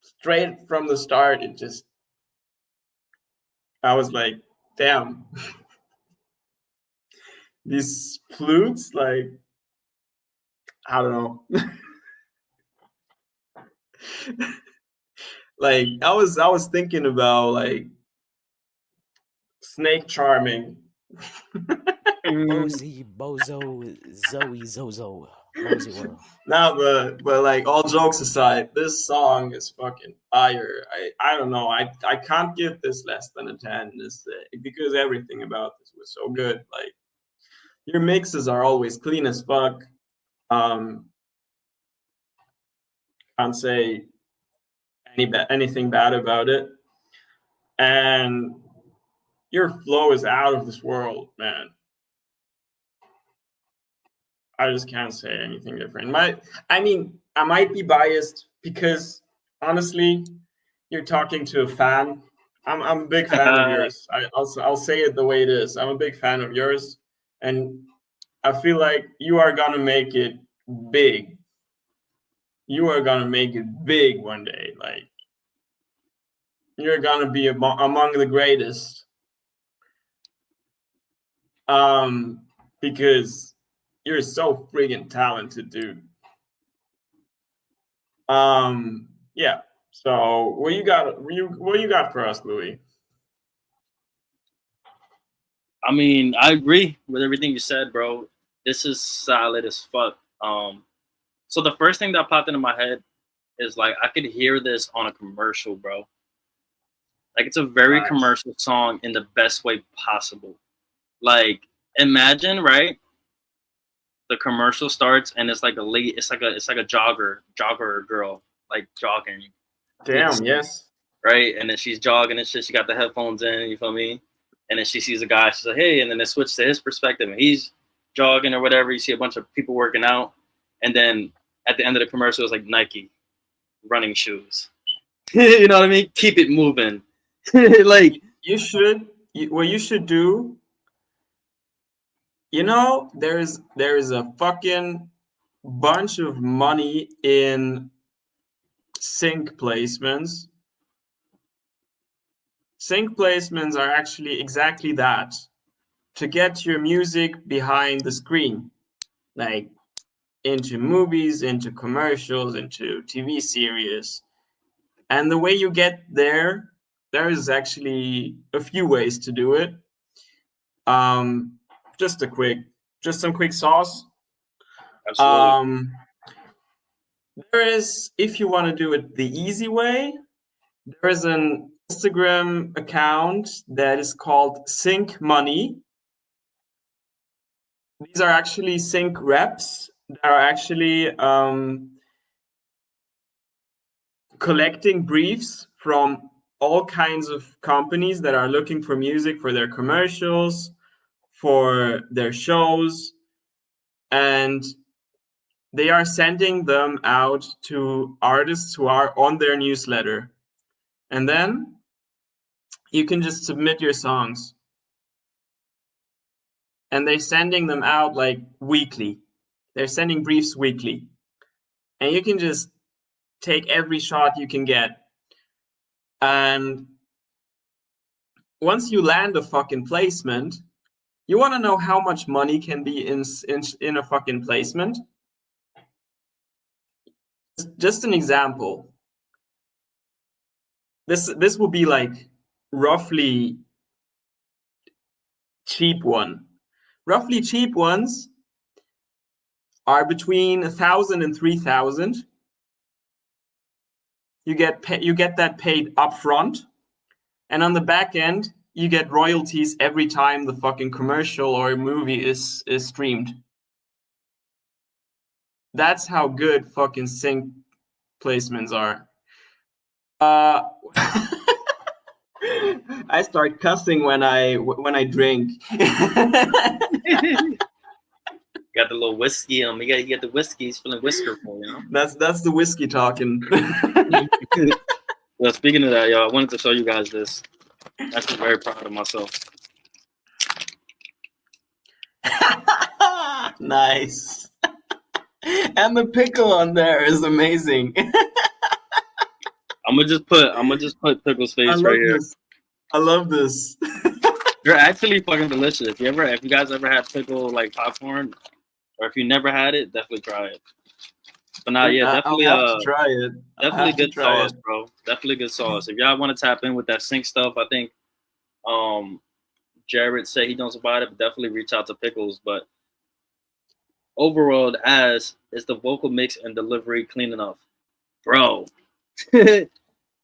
straight from the start. It just, I was like, damn. These flutes, like, I don't know. Like, I was thinking about like snake charming. Bozy, bozo, Zoe, zozo. Bozy World. No, but like all jokes aside, this song is fucking fire. I don't know. I can't give this less than a 10. Because everything about this was so good. Like your mixes are always clean as fuck. Can't say anything bad about it. And your flow is out of this world, man. I just can't say anything different. I might be biased because honestly, you're talking to a fan. I'm a big fan of yours. I'll say it the way it is. I'm a big fan of yours, and I feel like you are gonna make it big. You are gonna make it big one day. Like you're gonna be among the greatest. Because you're so friggin' talented, dude. Yeah. So what you got for us, Louis? I mean, I agree with everything you said, bro. This is solid as fuck. So the first thing that popped into my head is like I could hear this on a commercial, bro. Like it's a very Nice. commercial song in the best way possible. Like imagine, right? The commercial starts and it's like it's like a jogger girl, like jogging. Damn, yes. Right? And then she's jogging and shit. She got the headphones in, you feel me? And then she sees a guy, she's like, hey, and then it switches to his perspective and he's jogging or whatever. You see a bunch of people working out. And then at the end of the commercial, it's like Nike running shoes. You know what I mean? Keep it moving. Like what you should do, you know, there's a fucking bunch of money in sync placements. Sync placements are actually exactly that, to get your music behind the screen, like into movies, into commercials, into TV series. And the way you get there is actually a few ways to do it. Just some quick sauce. absolutely. There is, if you want to do it the easy way, there is an Instagram account that is called Sync Money. These are actually sync reps that are actually collecting briefs from all kinds of companies that are looking for music for their commercials, for their shows, and they are sending them out to artists who are on their newsletter. And then you can just submit your songs. And they're sending them out like weekly. They're sending briefs weekly. And you can just take every shot you can get. And once you land a fucking placement, you want to know how much money can be in a fucking placement? Just an example. This will be like roughly cheap one. Roughly cheap ones are between 1,000 and 3,000. You get that paid upfront, and on the back end, you get royalties every time the fucking commercial or movie is streamed. That's how good fucking sync placements are. I start cussing when I drink. Got the little whiskey on me. You get the whiskey. He's feeling whiskerful, you know? That's the whiskey talking. Well, speaking of that, y'all, I wanted to show you guys this. I'm actually very proud of myself. Nice. And the pickle on there is amazing. I'm gonna just put Pickle's face right here. I love this. They're actually fucking delicious. If you guys ever had pickle like popcorn, or if you never had it, definitely try it. But now, yeah, definitely I'll have to try it. Definitely good sauce, bro. Definitely good sauce. If y'all want to tap in with that sync stuff, I think Jared said he knows about it, but definitely reach out to Pickles. But overall as is the vocal mix and delivery clean enough, bro. It's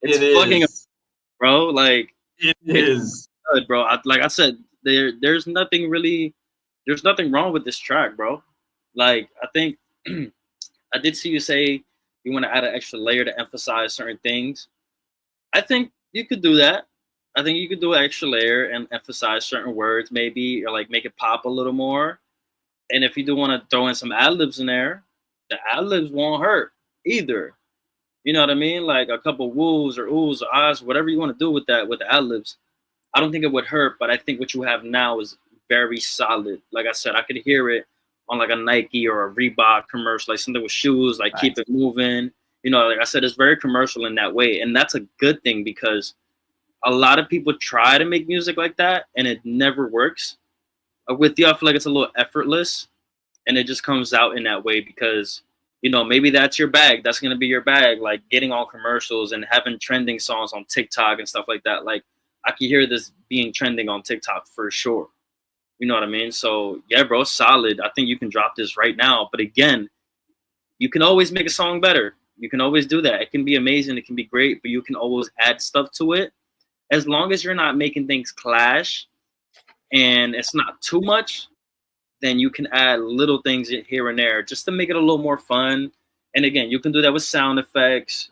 It fucking, is. bro. Like It it's is. good, bro. Like I said, there's nothing really, there's nothing wrong with this track, bro. Like I think I did see you say you want to add an extra layer to emphasize certain things. I think you could do that. I think you could do an extra layer and emphasize certain words, maybe, or like make it pop a little more. And if you do want to throw in some ad libs in there, the ad libs won't hurt either. You know what I mean? Like a couple woos or oohs or ahs, whatever you want to do with that with the ad libs. I don't think it would hurt, but I think what you have now is very solid. Like I said, I could hear it on like a Nike or a Reebok commercial, like something with shoes, like keep it moving. You know, like I said, it's very commercial in that way, and that's a good thing because a lot of people try to make music like that and it never works. With you, I feel like it's a little effortless and it just comes out in that way because maybe that's your bag. That's gonna be your bag, like getting on commercials and having trending songs on TikTok and stuff like that. Like I can hear this being trending on TikTok for sure. You know what I mean? So yeah, bro, solid. I think you can drop this right now. But again, you can always make a song better. You can always do that. It can be amazing. It can be great, but you can always add stuff to it as long as you're not making things clash and it's not too much. Then you can add little things here and there just to make it a little more fun. And again, you can do that with sound effects,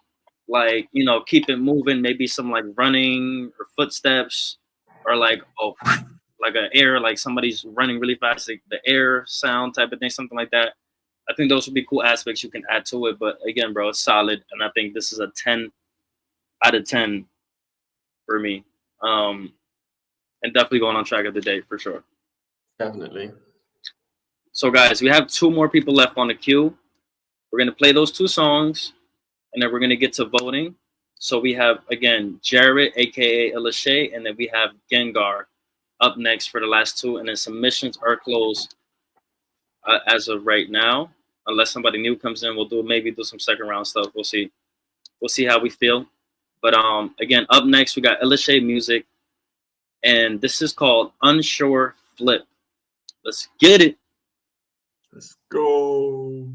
like keep it moving, maybe some like running or footsteps, or like like an air, like somebody's running really fast, like the air sound type of thing, something like that. I think those would be cool aspects you can add to it. But again, bro, it's solid, and I think this is a 10 out of 10 for me. And definitely going on track of the day for sure. Definitely. So, guys, we have two more people left on the queue. We're going to play those two songs, and then we're going to get to voting. So we have, again, Jared, a.k.a. Elishay, and then we have Gengar up next for the last two. And then submissions are closed as of right now. Unless somebody new comes in, we'll maybe do some second round stuff. We'll see. We'll see how we feel. But again, up next, we got Elishay music, and this is called Unsure Flip. Let's get it. Let's go.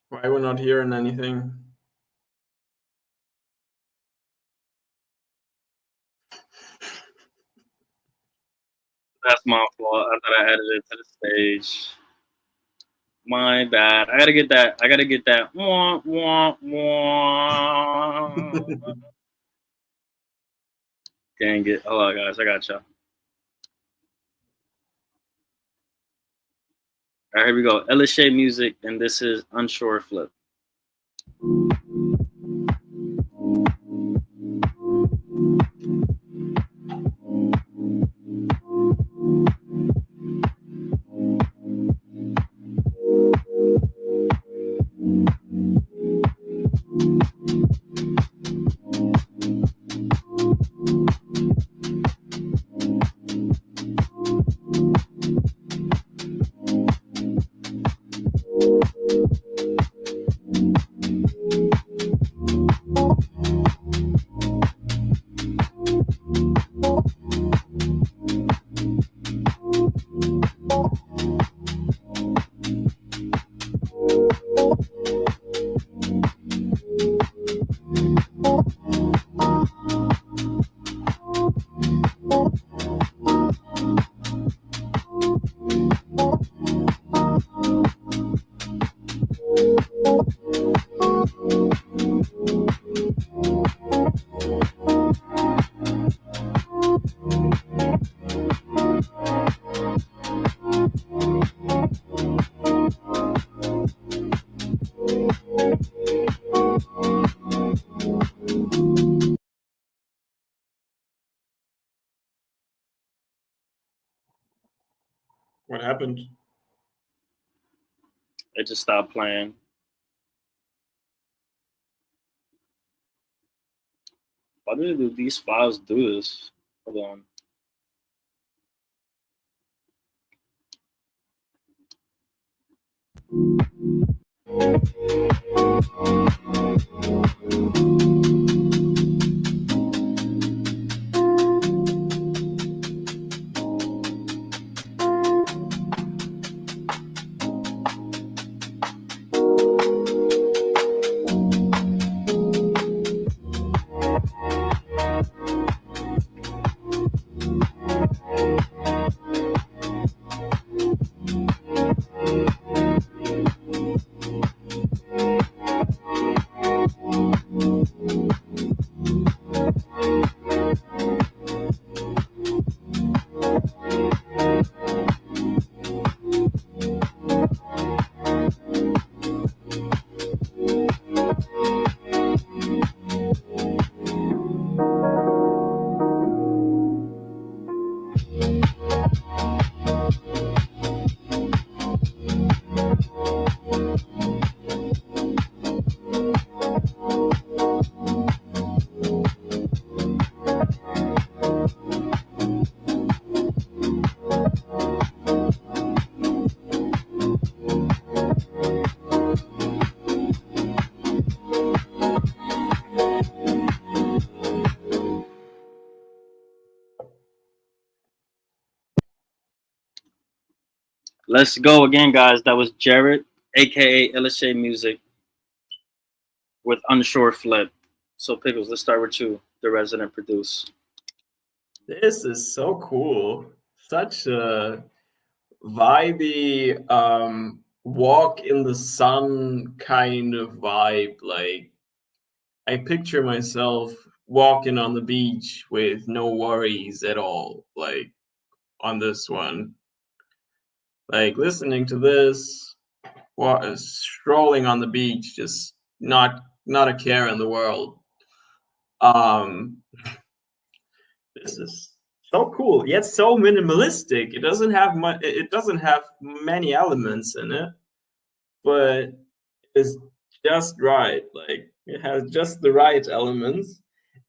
Why we're not hearing anything? That's my fault. I thought I added it to the stage. My bad. I gotta get that. I gotta get that. Wah, wah, wah. Dang it. Hold on, guys. I got y'all. All right, here we go. Elishay music, and this is Unsure Flip. What happened? It just stopped playing. Why do these files do this? Hold on. Let's go again, guys. That was Jared, aka LSA Music, with Unsure Flip. So Pickles, let's start with you, the resident produce. This is so cool. Such a vibey walk in the sun kind of vibe. Like, I picture myself walking on the beach with no worries at all, like on this one. Like listening to this, strolling on the beach, just not a care in the world. This is so cool, yet so minimalistic. It doesn't have much. It doesn't have many elements in it, but it's just right. Like it has just the right elements,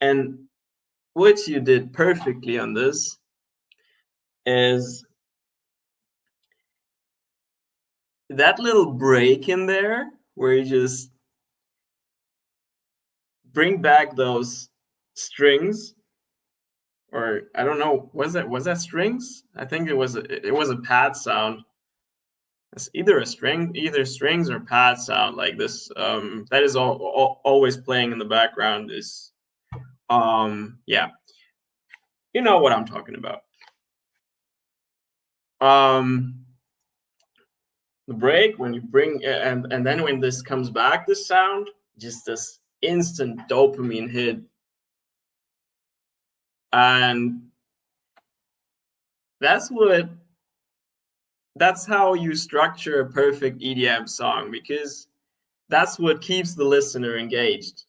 and what you did perfectly on this is that little break in there where you just bring back those strings, or I don't know, was that strings? I think it was a pad sound. It's either strings or pad sound like this. That is always playing in the background. Is yeah, you know what I'm talking about. The break when you bring and then when this comes back, this sound, just this instant dopamine hit, and that's how you structure a perfect EDM song, because that's what keeps the listener engaged.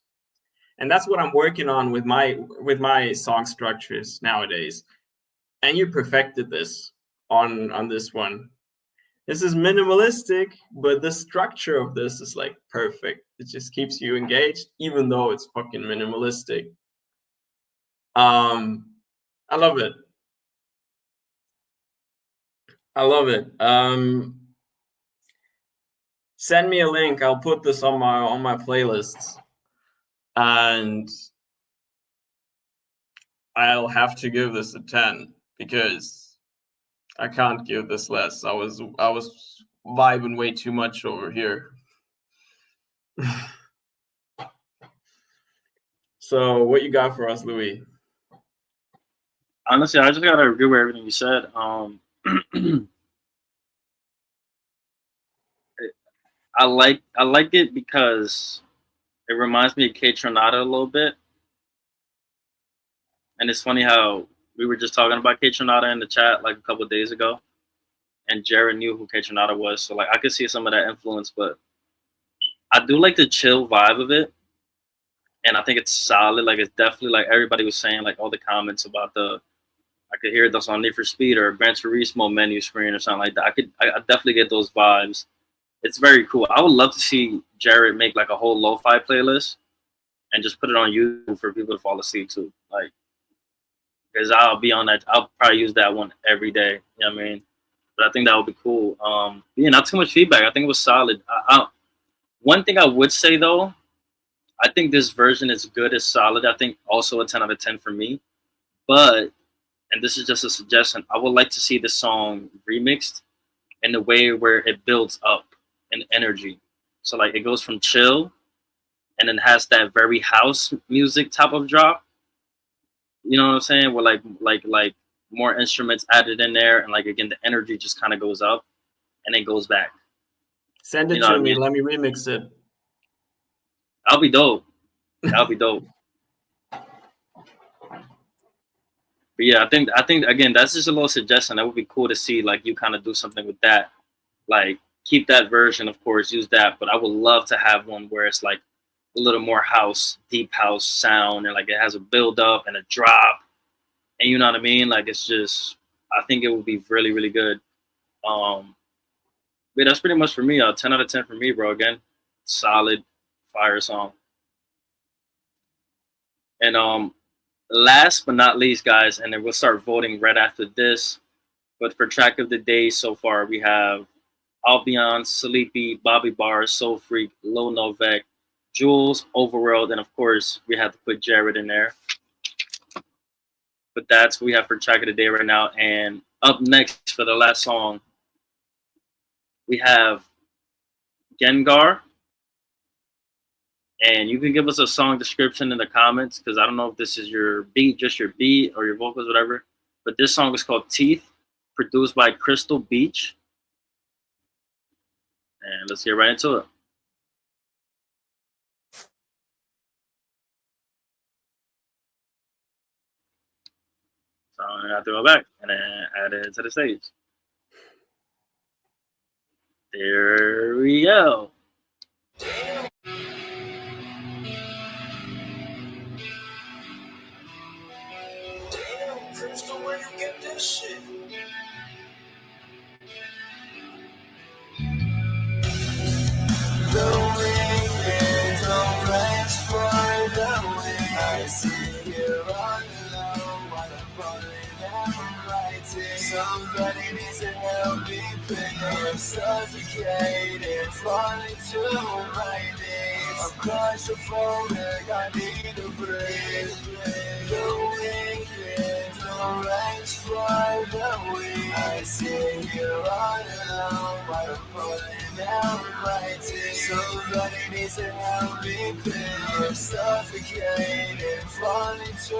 And that's what I'm working on with my song structures nowadays. And you perfected this on this one. This is minimalistic, but the structure of this is like perfect. It just keeps you engaged, even though it's fucking minimalistic. I love it. I love it. Send me a link. I'll put this on my playlists, and I'll have to give this a 10 because I can't give this less. I was vibing way too much over here. So, what you got for us, Louis? Honestly, I just gotta agree with everything you said. I like it because it reminds me of Kaytranada a little bit. And it's funny how we were just talking about Kaytranada in the chat like a couple of days ago, and Jared knew who Kaytranada was, so like I could see some of that influence. But I do like the chill vibe of it, and I think it's solid. Like it's definitely like everybody was saying, like all the comments about I could hear this on Need for Speed or Gran Turismo menu screen or something like that. I definitely get those vibes. It's very cool. I would love to see Jared make like a whole lo-fi playlist and just put it on YouTube for people to fall asleep to. Like, because I'll be on that. I'll probably use that one every day. You know what I mean? But I think that would be cool. Yeah, not too much feedback. I think it was solid. One thing I would say though, I think this version is good, is solid. I think also a 10 out of 10 for me. But, and this is just a suggestion, I would like to see the song remixed in a way where it builds up in energy. So like it goes from chill and then has that very house music type of drop. You know what I'm saying? Where like more instruments added in there, and like again the energy just kind of goes up and then goes back. Send it You know to what I me. mean? Let me remix it. That'll be dope. That'll be dope. But yeah, I think again that's just a little suggestion. That would be cool to see like you kind of do something with that. Like keep that version, of course, use that. But I would love to have one where it's like a little more house, deep house sound, and like it has a build up and a drop. And you know what I mean? Like it's just, I think it would be really, really good. But that's pretty much for me. 10 out of 10 for me, bro. Again, solid fire song. And last but not least, guys, and then we'll start voting right after this. But for track of the day so far, we have Albion, Sleepy, Bobby Barr, Soul Freak, Lil Novek, Jules, Overworld, and of course, we have to put Jared in there. But that's what we have for track of the day right now. And up next for the last song, we have Gengar. And you can give us a song description in the comments because I don't know if this is your beat, just your beat or your vocals, whatever. But this song is called Teeth, produced by Crystal Beach. And let's get right into it. So I have to go back and then add it to the stage. There we go. Crystal, where you get this shit? The ring is always far away. I see you all alone while I'm falling down writing. Somebody needs to help me pay. I'm suffocating, falling to my knees. I'm claustrophobic, I need a break. The ring is always far away. I see you all alone while I'm falling down writing. Somebody needs to help me pay. I'm suffocating, falling to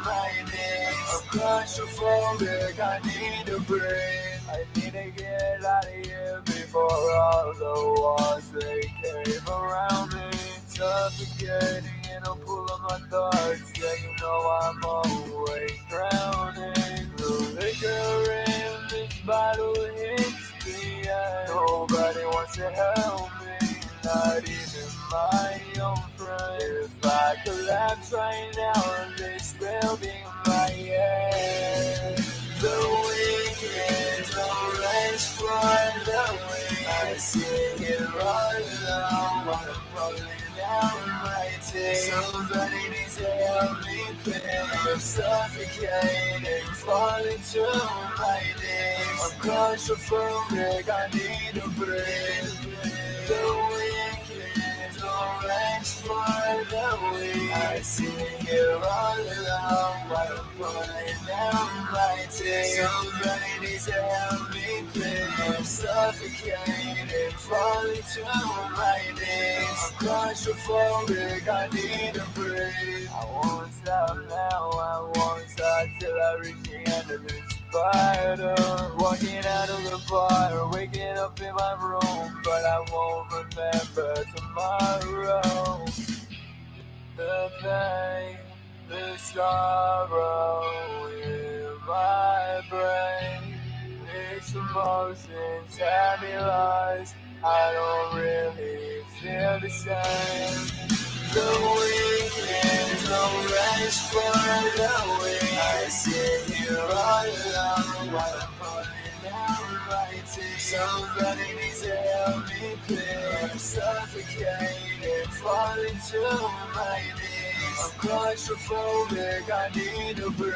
my knees. I'm claustrophobic, I need a break. I need to get out of here before all the walls they cave around me. Suffocating in a pool of my thoughts. Yeah, you know I'm always drowning. The liquor in this bottle hits the end. Nobody wants to help me, not even my own friend. If I collapse right now, they still be my head. The weekend's always far away. I sit here all alone while I'm falling down my tears. Somebody needs to help me pay. I'm suffocating, falling to my knees. I'm claustrophobic, I need a break. The weekend's always far away. I sit here all alone while I'm falling down my tears. Somebody needs to help me pay. I'm suffocating, falling to my knees. I'm claustrophobic, I need a break. I won't stop now, I won't stop till I reach the end of this spider. Walking out of the bar, waking up in my room, but I won't remember tomorrow. The pain, the sorrow in my brain. These emotions have me lost. I don't really feel the same. The weekend's always far away. I sit here all alone while I'm falling down writing. Somebody needs to help me clear. I'm suffocating, falling to my knees. I'm claustrophobic, I need a break.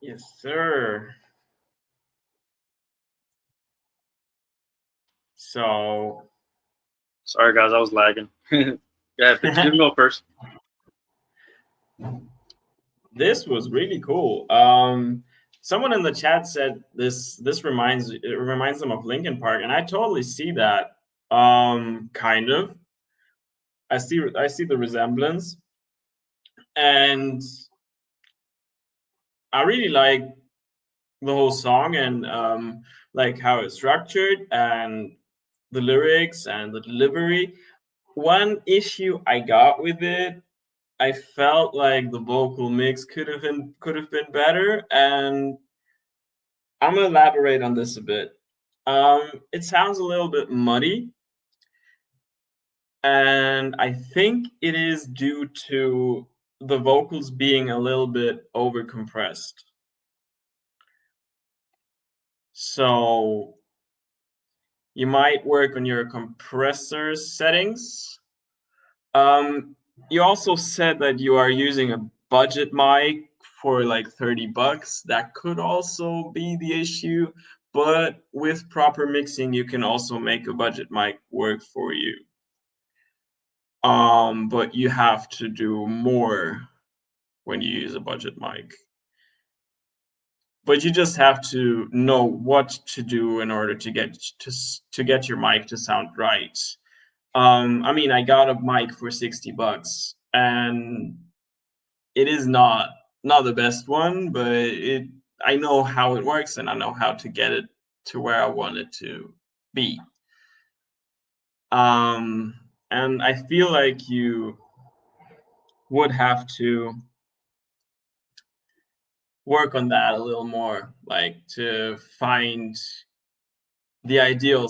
Yes, sir. So, Sorry, guys, I was lagging. Go ahead, you can go first. this was really cool. Someone in the chat said this reminds them of Linkin Park, and I totally see that. Kind of. I see the resemblance, and I really like the whole song and like how it's structured and the lyrics and the delivery. One issue I got with it, I felt like the vocal mix could have been better, and I'm gonna elaborate on this a bit. It sounds a little bit muddy, and I think it is due to the vocals being a little bit over compressed. So you might work on your compressor settings. You also said that you are using a budget mic for like $30. That could also be the issue, but with proper mixing, you can also make a budget mic work for you. But you have to do more when you use a budget mic. But you just have to know what to do in order to get your mic to sound right. I mean, I got a mic for $60, and it is not the best one, but I know how it works, and I know how to get it to where I want it to be. And I feel like you would have to work on that a little more, like to find the ideal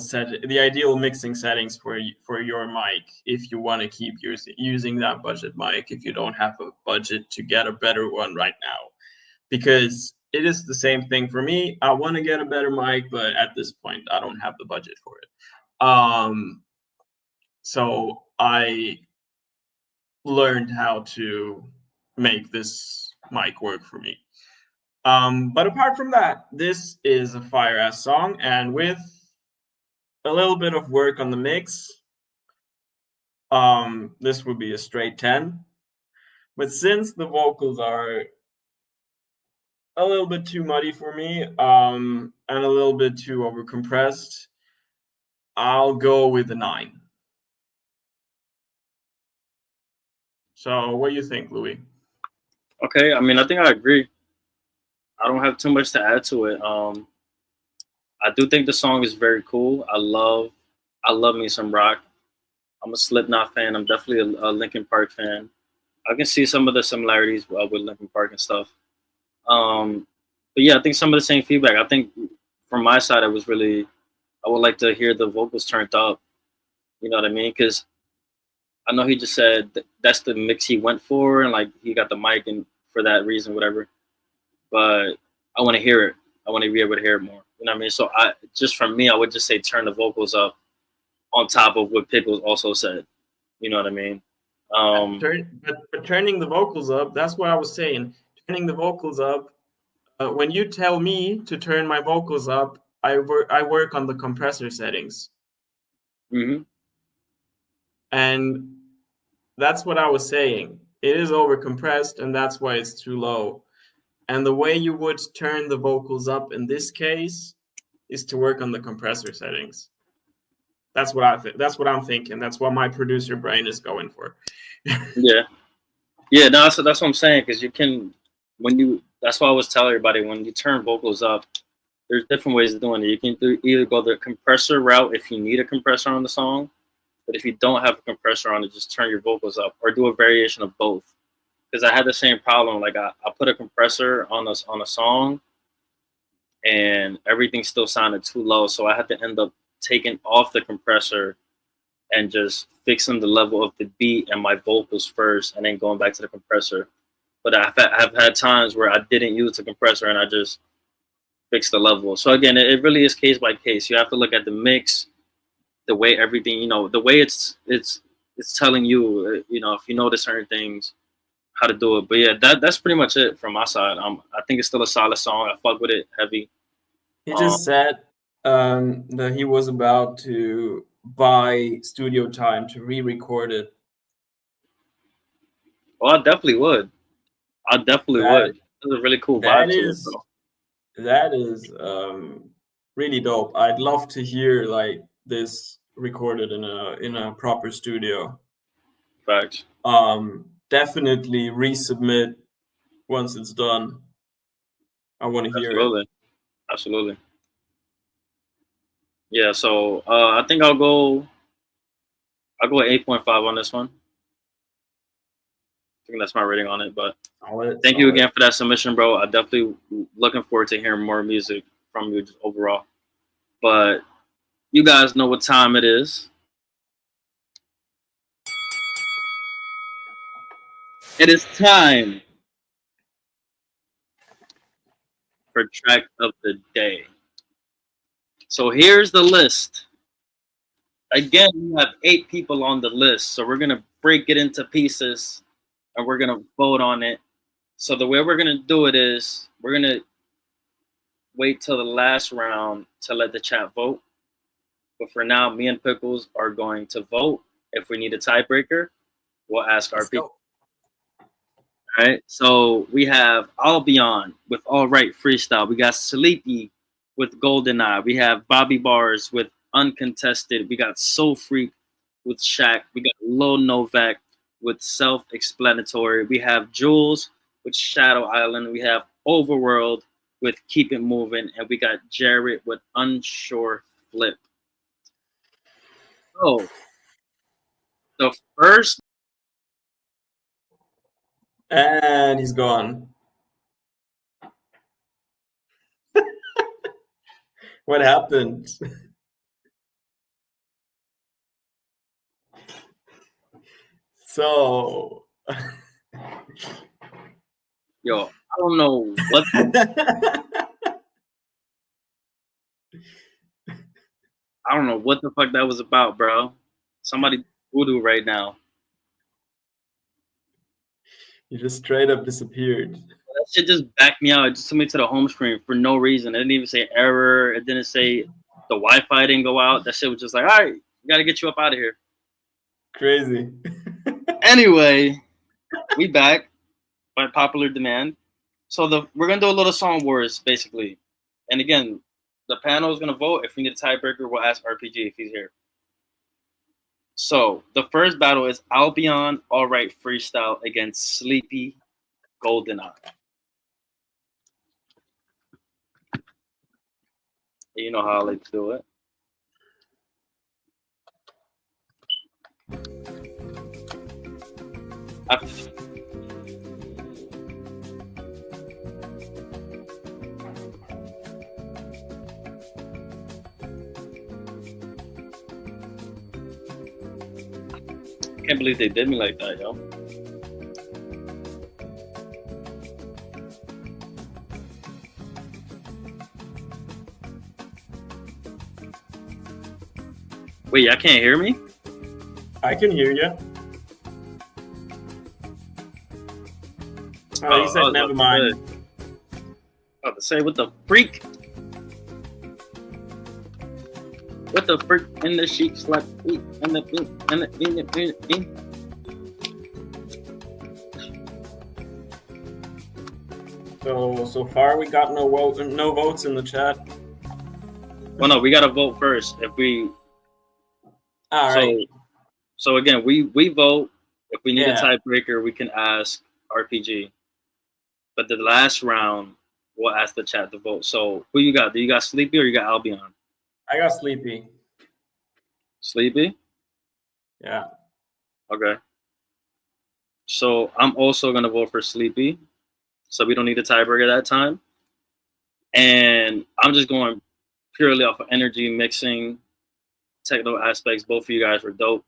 mixing settings for your mic if you want to keep using that budget mic, if you don't have a budget to get a better one right now, because it is the same thing for me. I want to get a better mic, but at this point I don't have the budget for it. So I learned how to make this mic work for me. But apart from that, this is a fire ass song, and with a little bit of work on the mix, this would be a straight 10. But since the vocals are a little bit too muddy for me, and a little bit too over compressed, I'll go with a 9. So what do you think, Louis? Okay, I mean, I think I agree. I don't have too much to add to it. I do think the song is very cool. I love me some rock. I'm a Slipknot fan. I'm definitely a Linkin Park fan. I can see some of the similarities with Linkin Park and stuff. But yeah, I think some of the same feedback. I think from my side, I would like to hear the vocals turned up. You know what I mean? Because I know he just said that's the mix he went for, and like he got the mic and for that reason, whatever. But I want to hear it. I want to be able to hear it more. You know what I mean? So just from me, I would just say turn the vocals up on top of what Pickles also said. You know what I mean? But turning the vocals up, that's what I was saying. Turning the vocals up, when you tell me to turn my vocals up, I work on the compressor settings. Mm-hmm. And that's what I was saying. It is over compressed, and that's why it's too low. And the way you would turn the vocals up in this case is to work on the compressor settings. That's what I think. That's what I'm thinking. That's what my producer brain is going for. Yeah. No, so that's what I'm saying. Because you can, that's why I was telling everybody, when you turn vocals up, there's different ways of doing it. You can either go the compressor route if you need a compressor on the song, But if you don't have a compressor on it, just turn your vocals up or do a variation of both. Because I had the same problem. Like I put a compressor on a song, and everything still sounded too low, so I had to end up taking off the compressor and just fixing the level of the beat and my vocals first, and then going back to the compressor. But I've had times where I didn't use the compressor and I just fixed the level. So again, it really is case by case. You have to look at the mix, the way everything, the way it's telling you, if you notice certain things, how to do it. But yeah, that's pretty much it from my side. I think it's still a solid song. I fuck with it heavy. He just said that he was about to buy studio time to re-record it. Well, I definitely would. I definitely would. It's a really cool vibe to it, bro. That is really dope. I'd love to hear like this recorded in a proper studio. Facts. Definitely resubmit once it's done. I want to hear it. Absolutely. Yeah, so I think I'll go 8.5 on this one. I think that's my rating on it. But thank you again for that submission, bro. I definitely looking forward to hearing more music from you just overall. But you guys know what time it is. It is time for track of the day. So here's the list. Again, we have 8 people on the list, so we're gonna break it into pieces and we're gonna vote on it. So the way we're gonna do it is we're gonna wait till the last round to let the chat vote. But for now, me and Pickles are going to vote. If we need a tiebreaker, we'll ask our people. All right, so we have Albion with All Right Freestyle. We got Sleepy with Golden Eye. We have Bobby Bars with Uncontested. We got Soul Freak with Shaq. We got Lil Novak with Self-Explanatory. We have Jules with Shadow Island. We have Overworld with Keep It Moving. And we got Jared with Unsure Flip. So, the first... And he's gone. What happened? So... Yo, I don't know what... I don't know what the fuck that was about, bro. Somebody voodoo right now. You just straight up disappeared. That shit just backed me out. It just took me to the home screen for no reason. It didn't even say error. It didn't say the Wi-Fi didn't go out. That shit was just like, all right, we got to get you up out of here. Crazy. Anyway, we back by popular demand. So we're going to do a little song wars, basically. And again, the panel is going to vote. If we need a tiebreaker, we'll ask RPG if he's here. So the first battle is Albion All Right Freestyle against Sleepy Golden Eye. You know how I like to do it. I can't believe they did me like that, yo. Wait, y'all can't hear me? I can hear you. Oh, he said never mind. About to say, what the freak? What the freak in the sheets like and the So far we got no votes in the chat. Well, no, we gotta vote first. If we all right. So again, we vote. If we need a tiebreaker, we can ask RPG. But the last round, we'll ask the chat to vote. So who you got? Do you got Sleepy or you got Albion? I got Sleepy. Sleepy? Yeah. Okay. So I'm also gonna vote for Sleepy. So we don't need a tiebreaker that time. And I'm just going purely off of energy, mixing, technical aspects. Both of you guys were dope,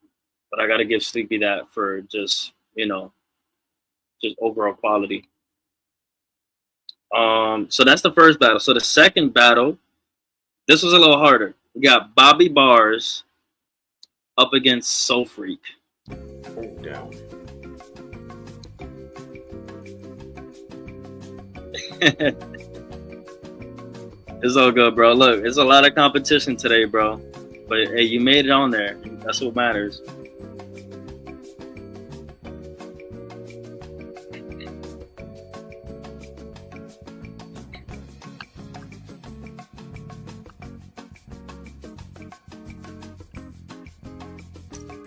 but I gotta give Sleepy that for just, just overall quality. So that's the first battle. So the second battle, this was a little harder. We got Bobby Bars up against Soul Freak. Oh, damn. It's all good, bro. Look, it's a lot of competition today, bro. But hey, you made it on there. That's what matters.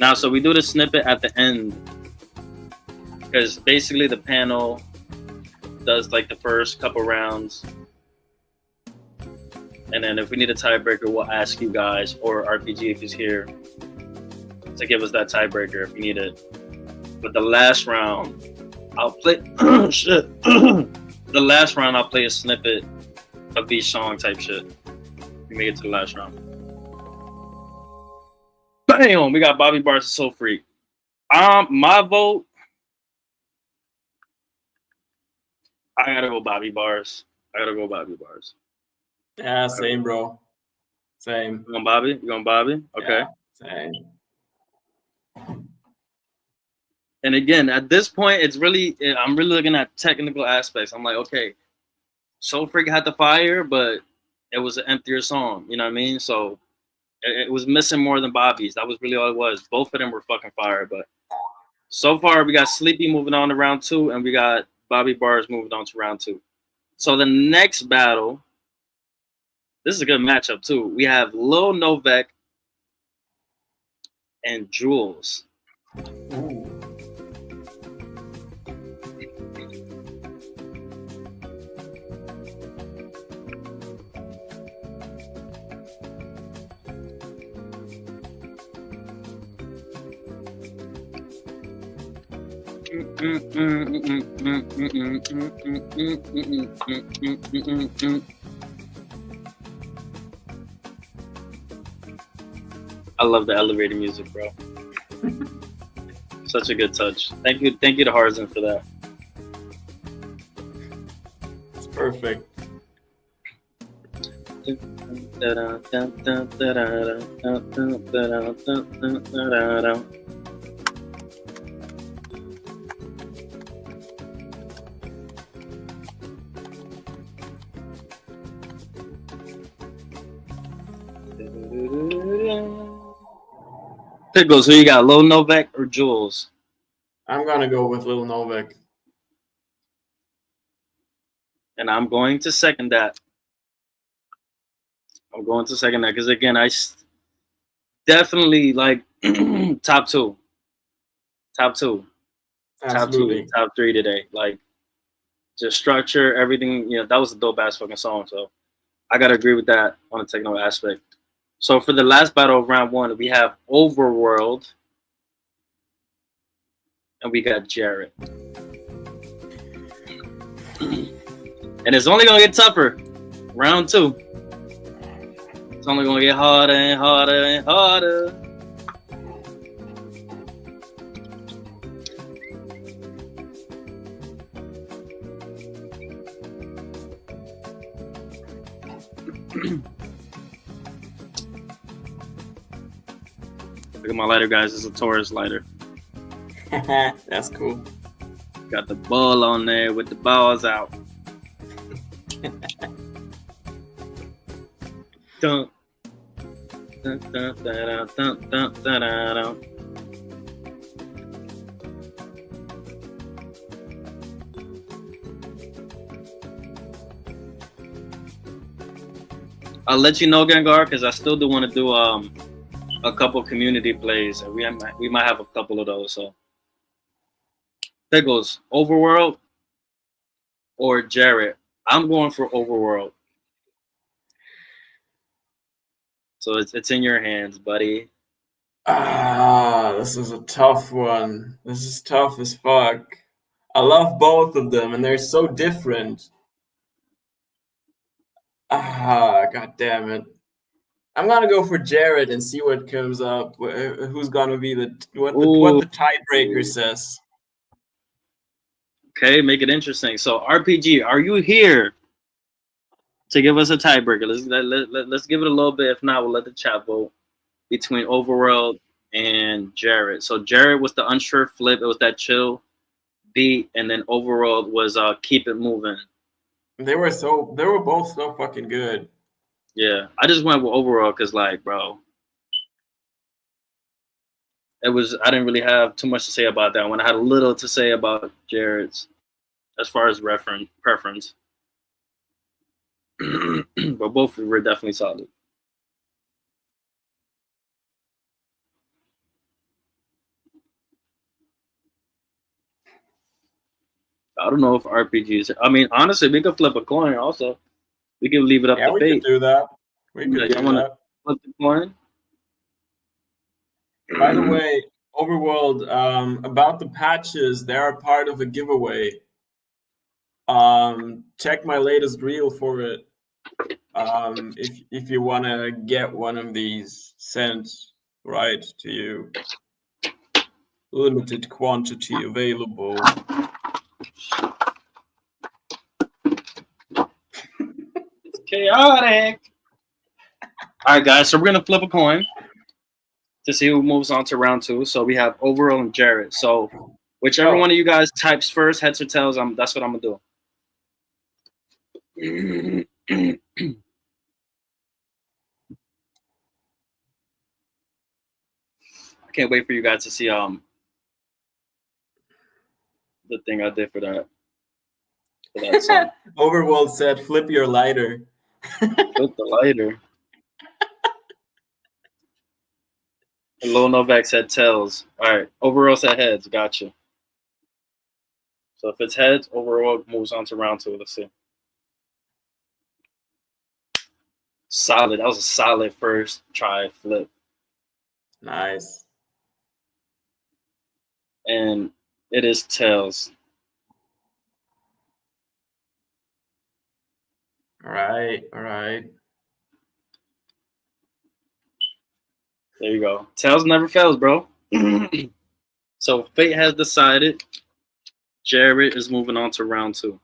Now, so we do the snippet at the end because basically the panel does like the first couple rounds. And then if we need a tiebreaker, we'll ask you guys, or RPG if he's here, to give us that tiebreaker if you need it. But the last round, I'll play shit. The last round, I'll play a snippet of each song type shit. We make it to the last round. Bam! We got Bobby Bars and Soul Freak. My vote, I gotta go Bobby Bars. Yeah, same, bro. Same. You going Bobby? Okay. Yeah, same. And again, at this point, I'm really looking at technical aspects. I'm like, okay, Soul Freak had the fire, but it was an emptier song. You know what I mean? So it was missing more than Bobby's. That was really all it was. Both of them were fucking fire. But so far, we got Sleepy moving on to round 2, and we got Bobby Bars moving on to round 2. So the next battle, this is a good matchup too. We have Lil Novek and Jules. Ooh. I love the elevator music, bro. Such a good touch. Thank you to Harzen for that. It's perfect. Pickles, who you got, Lil Novek or Jules? I'm gonna go with Lil Novek. And I'm going to second that. Because again, definitely like top two, Absolutely. top 3 today. Like just structure, everything. That was a dope ass fucking song. So I gotta agree with that on the techno aspect. So for the last battle of round 1, we have Overworld, and we got Jarrett. And it's only gonna get tougher. Round 2. It's only gonna get harder and harder and harder. Look at my lighter, guys. It's a Taurus lighter. That's cool. Got the ball on there with the balls out. Dun. Dun, dun, dun, dun, dun, dun, dun. I'll let you know, Gengar, because I still do want to do a couple community plays. We might have a couple of those. So, Pickles, Overworld or Jarrett? I'm going for Overworld. So it's in your hands, buddy. This is a tough one. This is tough as fuck. I love both of them, and they're so different. God damn it. I'm gonna go for Jared and see what comes up. Who's gonna be what the tiebreaker says? Okay, make it interesting. So RPG, are you here to give us a tiebreaker? Let's give it a little bit. If not, we'll let the chat vote between Overworld and Jared. So Jared was the unsure flip. It was that chill beat, and then Overworld was keep it moving. They were both so fucking good. Yeah, I just went with Overworld because, like, bro, I didn't really have too much to say about that one. I had a little to say about Jared's as far as preference. But both were definitely solid. I don't know if RPGs. I mean, honestly, we could flip a coin. Also, we could leave it up to we fate. could do that. We could do that. Flip the coin. By the way, Overworld, about the patches, they are part of a giveaway. Check my latest reel for it. If you want to get one of these sent right to you. Limited quantity available. It's chaotic. All right, guys. So we're gonna flip a coin to see who moves on to round 2. So we have Overall and Jared. So whichever one of you guys types first, heads or tails, that's what I'm gonna do. I can't wait for you guys to see the thing I did for that song. Overworld said, "Flip your lighter." Flip the lighter. And Lil Novak said tails. All right. Overall said heads. Gotcha. So if it's heads, Overall moves on to round 2. Let's see. Solid. That was a solid first try flip. Nice. And it is tails. All right. There you go. Tails never fails, bro. So fate has decided Jared is moving on to round 2.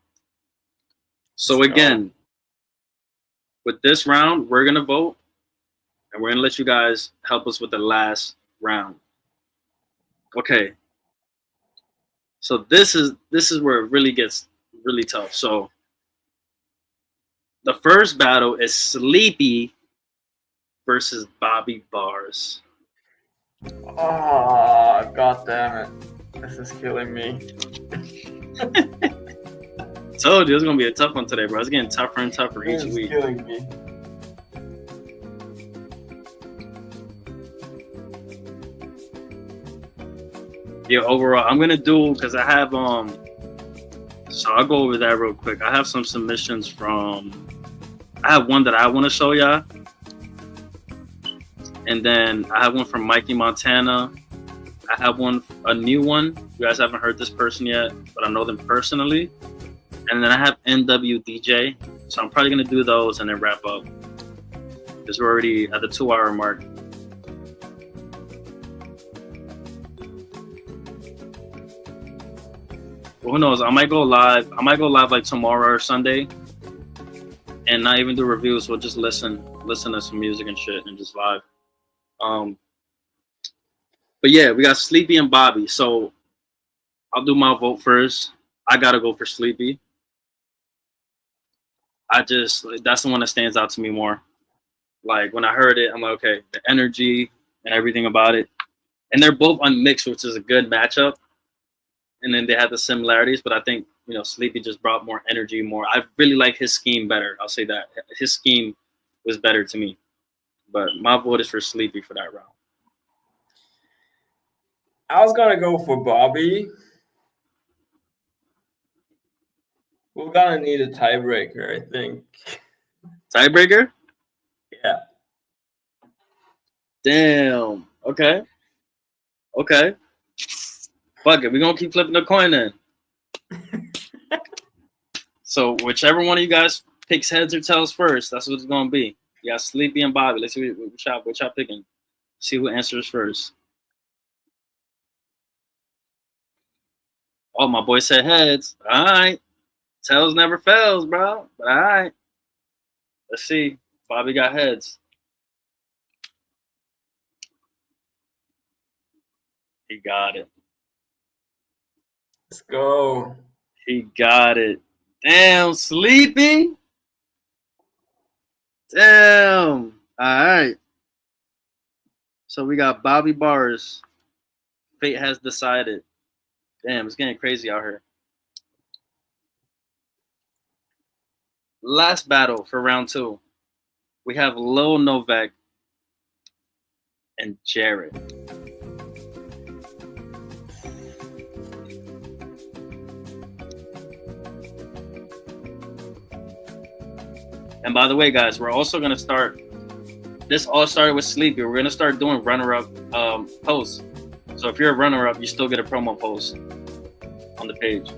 So again, with this round, we're gonna vote, and we're gonna let you guys help us with the last round. Okay. So this is where it really gets really tough. So the first battle is Sleepy versus Bobby Bars. Oh, god damn it. This is killing me. Told you it's gonna be a tough one today, bro. It's getting tougher and tougher each week. It's killing me. Yeah, overall, I'm gonna do because I have so I'll go over that real quick. I have some submissions from. I have one that I want to show y'all, and then I have one from Mikey Montana. I have a new one. You guys haven't heard this person yet, but I know them personally. And then I have NWDJ. So I'm probably gonna do those and then wrap up because we're already at the 2-hour mark. Well, who knows? I might go live like tomorrow or Sunday, and not even do reviews. We'll just listen to some music and shit, and just live. But yeah, we got Sleepy and Bobby. So I'll do my vote first. I gotta go for Sleepy. That's the one that stands out to me more. Like when I heard it, I'm like, okay, the energy and everything about it, and they're both unmixed, which is a good matchup. And then they had the similarities, but I think, Sleepy just brought more energy, more. I really like his scheme better. I'll say that. His scheme was better to me. But my vote is for Sleepy for that round. I was going to go for Bobby. We're going to need a tiebreaker, I think. Tiebreaker? Yeah. Damn. Okay. Okay. Fuck it. We're going to keep flipping the coin then. So whichever one of you guys picks heads or tails first, that's what it's going to be. You got Sleepy and Bobby. Let's see what y'all picking. See who answers first. Oh, my boy said heads. All right. Tails never fails, bro. But all right. Let's see. Bobby got heads. He got it. Let's go. He got it. Damn, Sleepy. Damn. All right. So we got Bobby Bars. Fate has decided. Damn, it's getting crazy out here. Last battle for round 2. We have Lil Novak and Jared. And by the way, guys, we're also going to start. This all started with Sleepy. We're going to start doing runner-up posts. So if you're a runner-up, you still get a promo post on the page.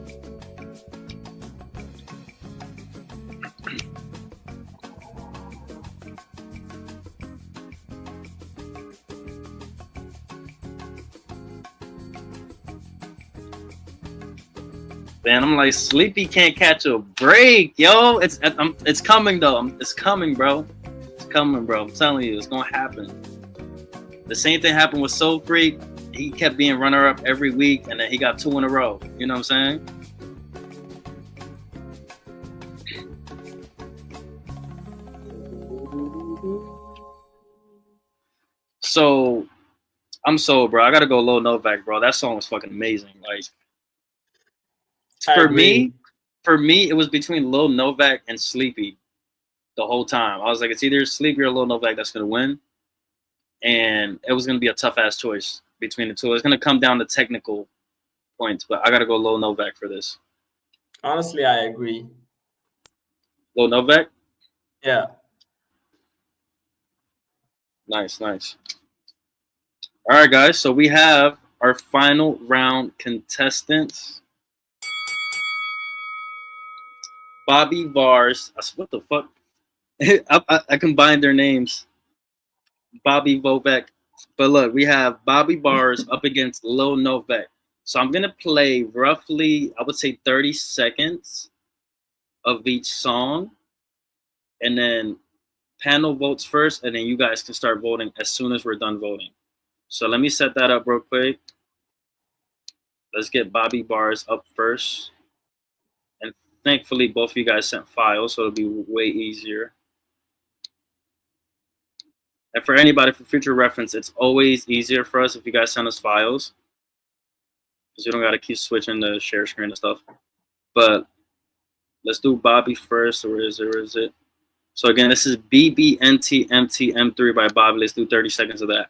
Man, I'm like, Sleepy can't catch a break, yo. It's coming though. It's coming, bro. It's coming, bro. I'm telling you, it's gonna happen. The same thing happened with Soul Freak. He kept being runner-up every week, and then he got 2 in a row. You know what I'm saying? So, I'm sold, bro. I gotta go Lil Novak, bro. That song was fucking amazing. Like, for me, it was between Lil Novak and Sleepy the whole time. I was like, it's either Sleepy or Lil Novak that's gonna win, and it was gonna be a tough ass choice between the two. It's gonna come down to technical points, but I gotta go Lil Novak for this. Honestly, I agree. Lil Novak? Yeah. Nice. All right, guys. So we have our final round contestants. Bobby Vars. What the fuck? I combined their names. Bobby Vovek. But look, we have Bobby Vars up against Lil Novak. So I'm going to play roughly, I would say 30 seconds of each song. And then panel votes first, and then you guys can start voting as soon as we're done voting. So let me set that up real quick. Let's get Bobby Vars up first. And thankfully, both of you guys sent files, so it'll be way easier. And for anybody, for future reference, it's always easier for us if you guys send us files, because you don't got to keep switching the share screen and stuff. But let's do Bobby first. Where is it? So again, this is BBNTMTM3 by Bobby. Let's do 30 seconds of that.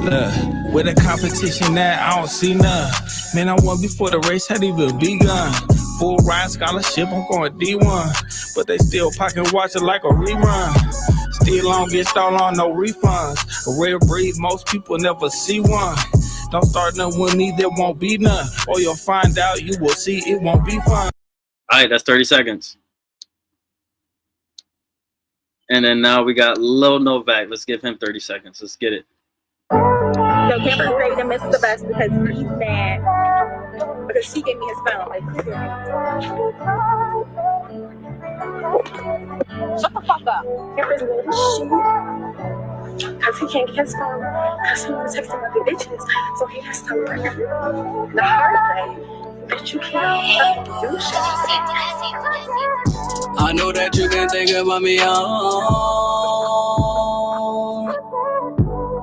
Look, with the competition that I don't see none. Man, I won before the race had even begun. Full ride scholarship, I'm going D1. But they still pocket watching like a rerun. Still on get stalled on no refunds. A rare breed, most people never see one. Don't start nothing with me, there won't be none. Or you'll find out, you will see it won't be fun. All right, that's 30 seconds. And then now we got Lil Novak. Let's give him 30 seconds. Let's get it. So Cameron rated him as the best because he's mad. Because she gave me his phone. Like, shut the fuck up. Cameron's mad as shit. Because he can't get his phone. Because he was texting other bitches. So he has to learn the hard way. Bitch, you can't fucking do shit. I know that you can think about me on,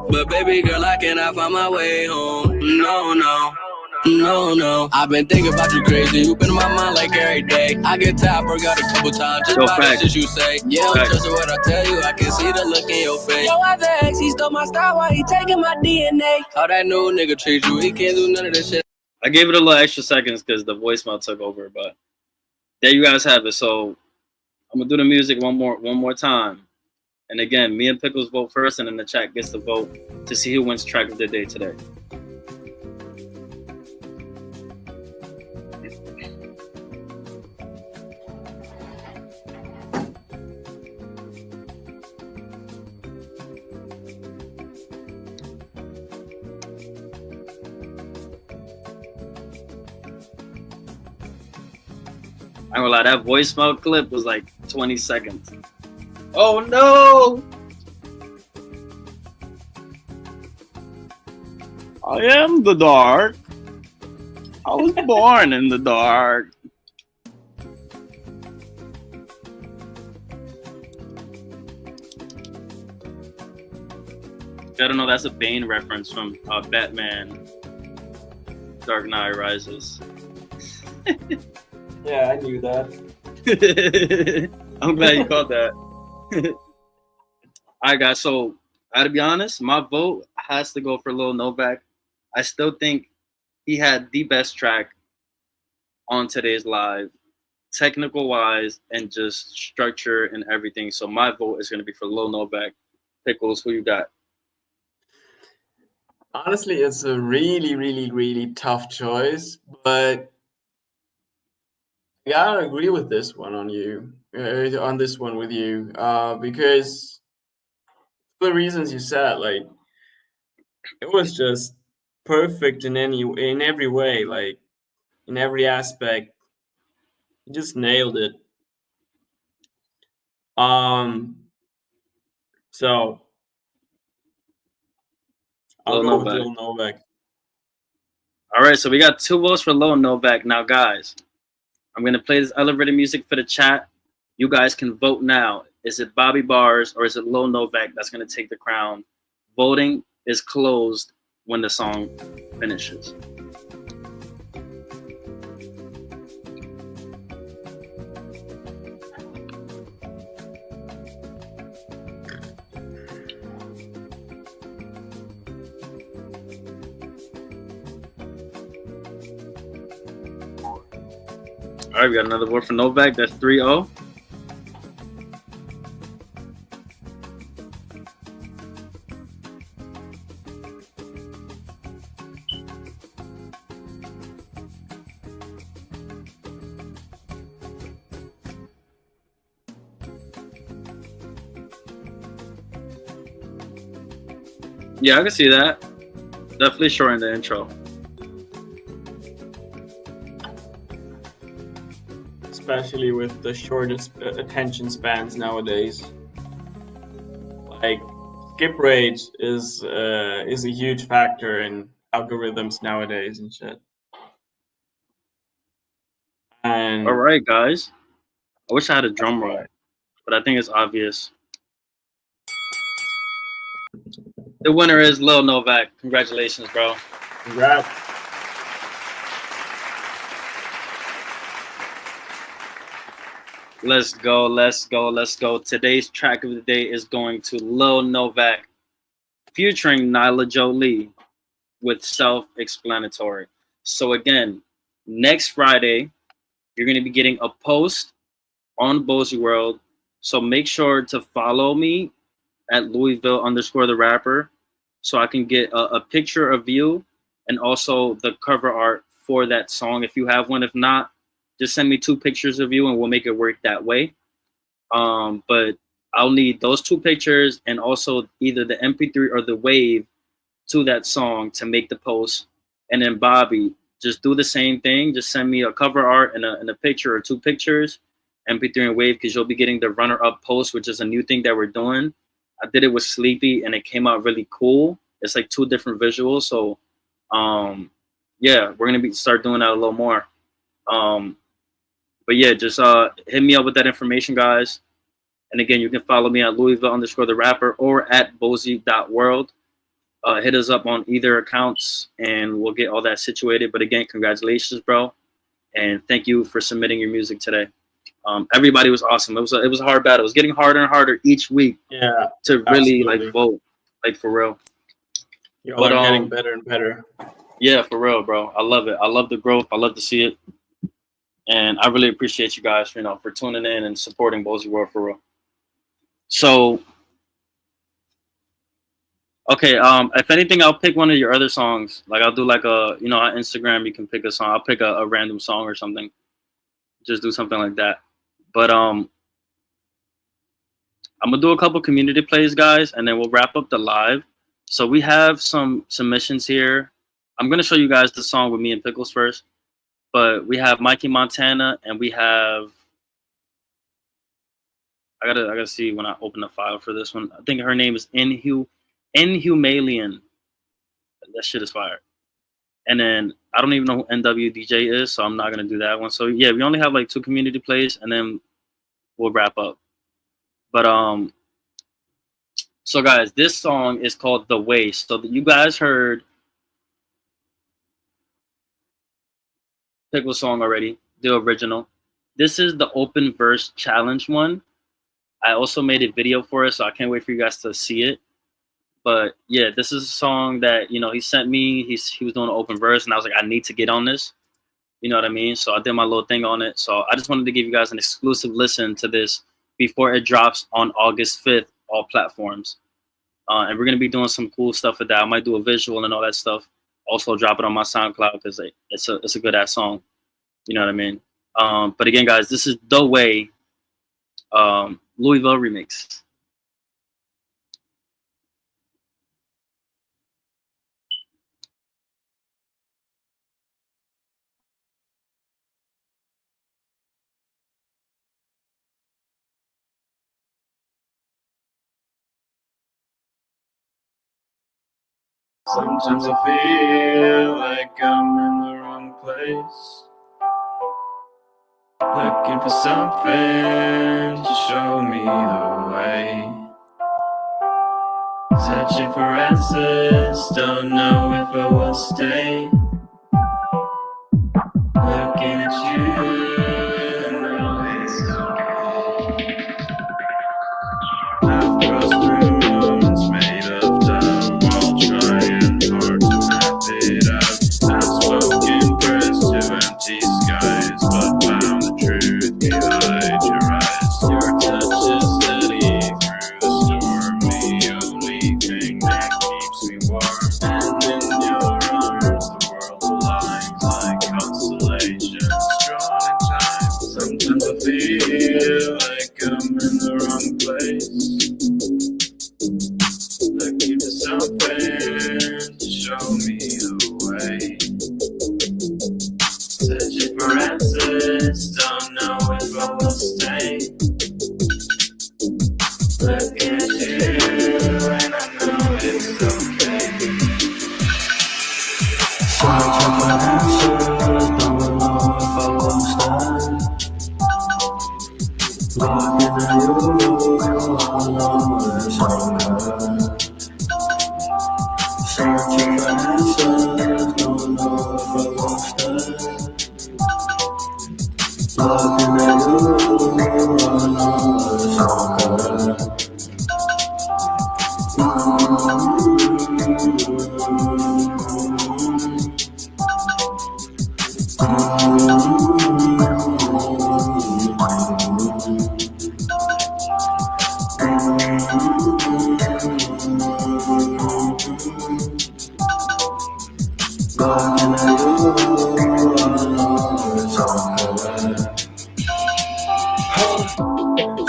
but baby girl, I cannot find my way home. No. I've been thinking about you crazy. You been in my mind like every day. I get tired, broke out a couple times. Just about the shit you say. Yeah, I'm trusting what I tell you. I can see the look in your face. Yo, I vex. He stole my style while he taking my DNA. How that new nigga treat you? He can't do none of this shit. I gave it a little extra seconds because the voicemail took over, but there you guys have it. So I'm gonna do the music one more time. And again, me and Pickles vote first, and then the chat gets the vote to see who wins track of the day today. I ain't gonna lie, that voicemail clip was like 20 seconds. Oh no! I am the dark. I was born in the dark. I don't know, that's a Bane reference from Batman Dark Knight Rises. Yeah, I knew that. I'm glad you caught that. All right, guys. So, I gotta be honest, my vote has to go for Lil Novak. I still think he had the best track on today's live, technical wise, and just structure and everything. So, my vote is gonna be for Lil Novak. Pickles, who you got? Honestly, it's a really, really, really tough choice, but I gotta agree with this one on you, on this one with you, because for the reasons you said, like it was just perfect in every way, like in every aspect. You just nailed it. So I'll Lil go with Novak. Lil Novak. All right, so we got 2 votes for Lil Novak. Now, guys, I'm gonna play this elevator music for the chat. You guys can vote now. Is it Bobby Bars or is it Lil Novak that's gonna take the crown? Voting is closed when the song finishes. All right, we got another vote for Novak. That's 3-0. Yeah, I can see that. Definitely shorten the intro. Especially with the shortest attention spans nowadays. Like skip rate is a huge factor in algorithms nowadays and shit. And All right, guys. I wish I had a drum roll, but I think it's obvious. The winner is Lil Novak. Congratulations, bro. Congrats. Let's go, let's go, let's go. Today's track of the day is going to Lil Novak, featuring Nyla Jolie with Self-Explanatory. So again, next Friday, you're going to be getting a post on Bozy World. So make sure to follow me at Louisville_ the rapper so I can get a picture of you and also the cover art for that song if you have one. If not, just send me 2 pictures of you and we'll make it work that way. But I'll need those 2 pictures and also either the MP3 or the wave to that song to make the post. And then Bobby, just do the same thing. Just send me a cover art and a picture or 2 pictures, MP3 and wave, because you'll be getting the runner-up post, which is a new thing that we're doing. I did it with Sleepy and it came out really cool. It's like 2 different visuals. So yeah, we're gonna start doing that a little more. But yeah, just hit me up with that information, guys. And again, you can follow me at Louisville_ the rapper or at bozy.world. Hit us up on either accounts and we'll get all that situated. But again, congratulations, bro. And thank you for submitting your music today. Everybody was awesome. It was a hard battle. It was getting harder and harder each week. Yeah, to really absolutely. like vote, like for real. Y'all are getting better and better. Yeah, for real, bro. I love it. I love the growth. I love to see it. And I really appreciate you guys, for tuning in and supporting Bozy World for real. So, okay, if anything, I'll pick one of your other songs. Like I'll do like on Instagram, you can pick a song. I'll pick a random song or something. Just do something like that. But I'm gonna do a couple community plays, guys, and then we'll wrap up the live. So we have some submissions here. I'm gonna show you guys the song with me and Pickles first. But we have Mikey Montana, and we have. I gotta see when I open the file for this one. I think her name is Inhumalian. That shit is fire. And then I don't even know who NWDJ is, so I'm not gonna do that one. So yeah, we only have like 2 community plays, and then we'll wrap up. But so guys, this song is called "The Way." So you guys heard Pickle song already, the original. This is the open verse challenge one. I also made a video for it, so I can't wait for you guys to see it. But yeah, this is a song that he sent me. He was doing an open verse, and I was like, I need to get on this. You know what I mean? So I did my little thing on it. So I just wanted to give you guys an exclusive listen to this before it drops on August 5th, all platforms. And we're gonna be doing some cool stuff with that. I might do a visual and all that stuff. Also drop it on my SoundCloud because it's a good ass song. You know what I mean? But again, guys, this is "The Way," Louisville remix. Sometimes I feel like I'm in the wrong place, looking for something to show me the way. Searching for answers, don't know if I will stay. Looking at you, and know it's okay. I've crossed through moments made of time while trying hard to map it out. I've spoken prayers to empty skies, but found the truth behind your eyes. Your touch is steady through the storm, the only thing that keeps me warm. And in your arms, the world aligns like constellations drawn in time. Sometimes I feel like I'm in the wrong place, looking for something to show me the way. Searching for answers, don't know if I will stay. Looking at you, and I know it's okay. Searching for answers, don't know if I will stay. Looking at you, I know it's okay. Searching for answers, don't know if I will stay. Looking at you, I know it's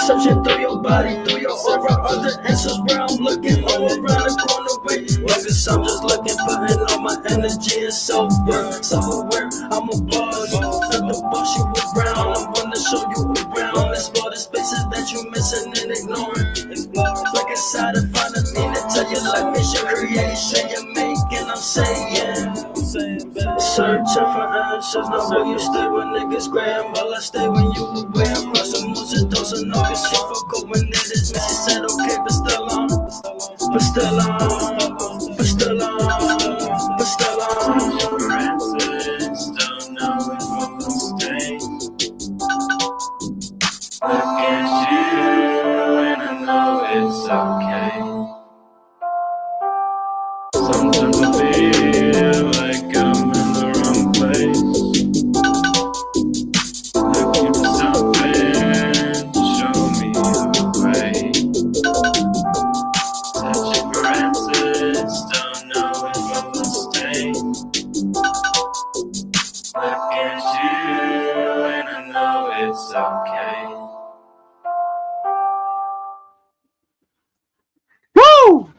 searching through your body, through your aura, are the answers where I'm looking all around the corner. Wait, guess I'm just looking, putting all my energy and self-worth. Self-aware, I'm a boss, not the boss you around. I wanna show you around, explore the spaces that you missing and ignoring. Look inside and find a meaning to your life, it's your creation you're making. I'm saying, searching for answers, not where you stay when niggas scramble. I stay when you away. I'm crossing moons and doesn't know cause she fuck up when it is me. She said okay, but still on, but still on, but still on, but still on. For answers, don't know if I will stay. Look at you, and I know it's okay. Sometimes I feel like I'm in the wrong place, Okay. Woo!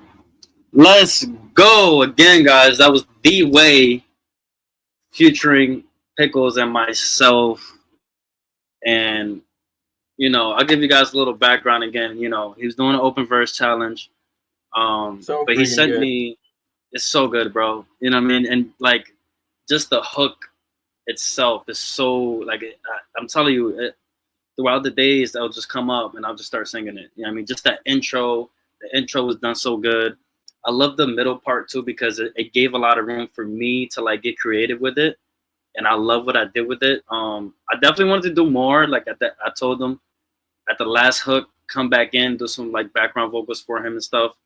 Let's go again, guys. That was The Way featuring Pickles and myself. And, I'll give you guys a little background again. He was doing an open verse challenge. So But he freaking sent good. me, it's so good, bro. You know what I mean? And like, just the hook itself is so, like, I'm telling you, throughout the days, I'll just come up and I'll just start singing it. You know what I mean? Just that intro, the intro was done so good. I love the middle part too, because it gave a lot of room for me to like get creative with it. And I love what I did with it. I definitely wanted to do more. Like I told them at the last hook, come back in, do some like background vocals for him and stuff.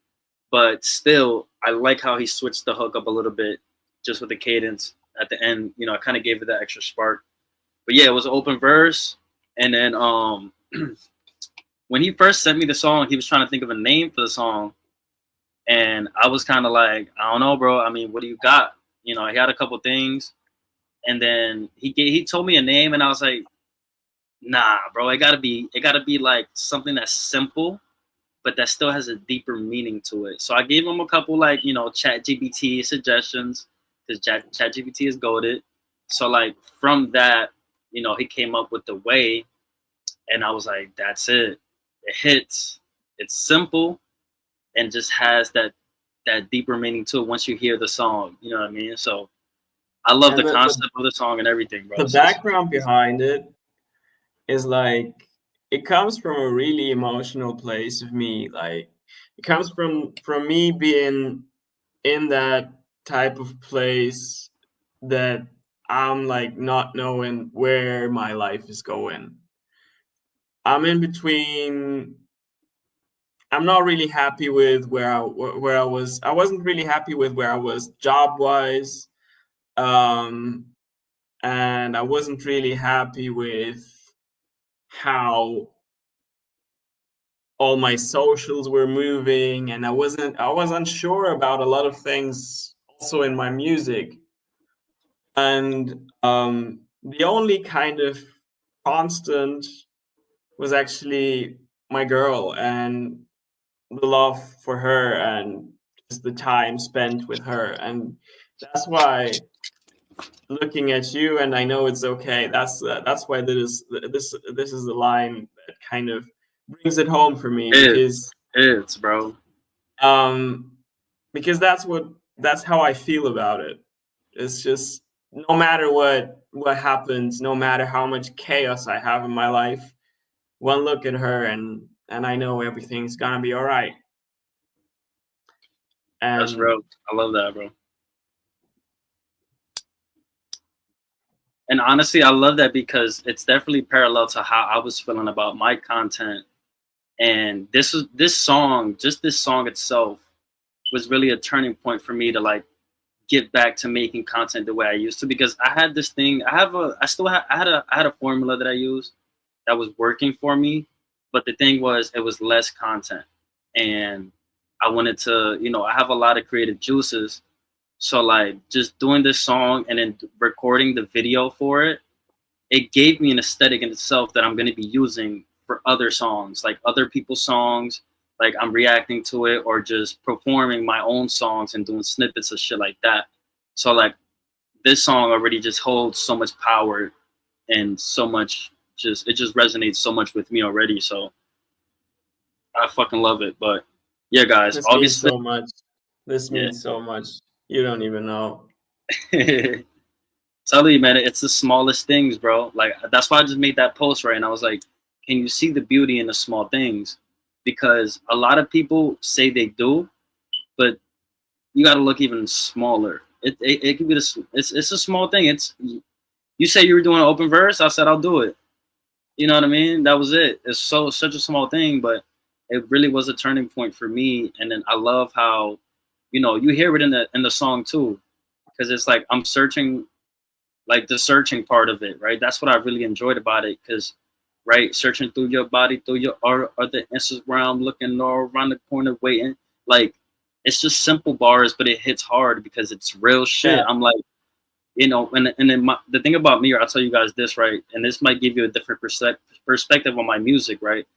But still, I like how he switched the hook up a little bit, just with the cadence at the end. I kind of gave it that extra spark. But yeah, it was an open verse. And then when he first sent me the song, he was trying to think of a name for the song. And I was kind of like, I don't know, bro. I mean, what do you got? He had a couple things. And then he told me a name, and I was like, nah, bro. It gotta be like something that's simple, but that still has a deeper meaning to it. So I gave him a couple like, Chat GPT suggestions, because Chat GPT is goated. So like from that, he came up with The Way, and I was like, that's it. It hits. It's simple, and just has that deeper meaning to it once you hear the song. You know what I mean? So I love And the concept of the song and everything, bro. the background behind it is like, it comes from a really emotional place of me. Like, it comes from me being in that type of place that I'm like not knowing where my life is going. I'm in between. I'm not really happy with where I was. I wasn't really happy with where I was job wise, and I wasn't really happy with how all my socials were moving, and I was unsure about a lot of things also in my music. And the only kind of constant was actually my girl, and the love for her, and just the time spent with her. And that's why, looking at you, and I know it's okay, that's why this is the line that kind of brings it home for me, because It's bro. Because that's how I feel about it. It's just, no matter what happens, no matter how much chaos I have in my life, one look at her and I know everything's gonna be all right. And That's real. I love that, bro. And honestly, I love that because it's definitely parallel to how I was feeling about my content. And this song itself was really a turning point for me to like get back to making content the way I used to, because I had this thing. I had a formula that I used that was working for me, but the thing was, it was less content, and I wanted to, I have a lot of creative juices. So like just doing this song and then recording the video for it, it gave me an aesthetic in itself that I'm going to be using for other songs, like other people's songs, like I'm reacting to it, or just performing my own songs and doing snippets of shit like that. So like this song already just holds so much power and so much, it just resonates so much with me already. So I fucking love it. But yeah, guys, this August means so much. This means so much. You don't even know. Tell you, man, it's the smallest things, bro. Like that's why I just made that post, right? And I was like, can you see the beauty in the small things? Because a lot of people say they do, but you got to look even smaller. It could be it's a small thing. It's, you say you were doing an open verse, I said I'll do it. You know what I mean? That was it. It's such a small thing, but it really was a turning point for me. And then I love how, you hear it in the song too, because it's like I'm searching, like the searching part of it, right? That's what I really enjoyed about it, because, right, searching through your body, through your other Instagram, looking all around the corner, waiting. Like, it's just simple bars, but it hits hard because it's real shit. Yeah. I'm like, you know, and then the thing about me, or I'll tell you guys this, right, and this might give you a different perspective on my music, right?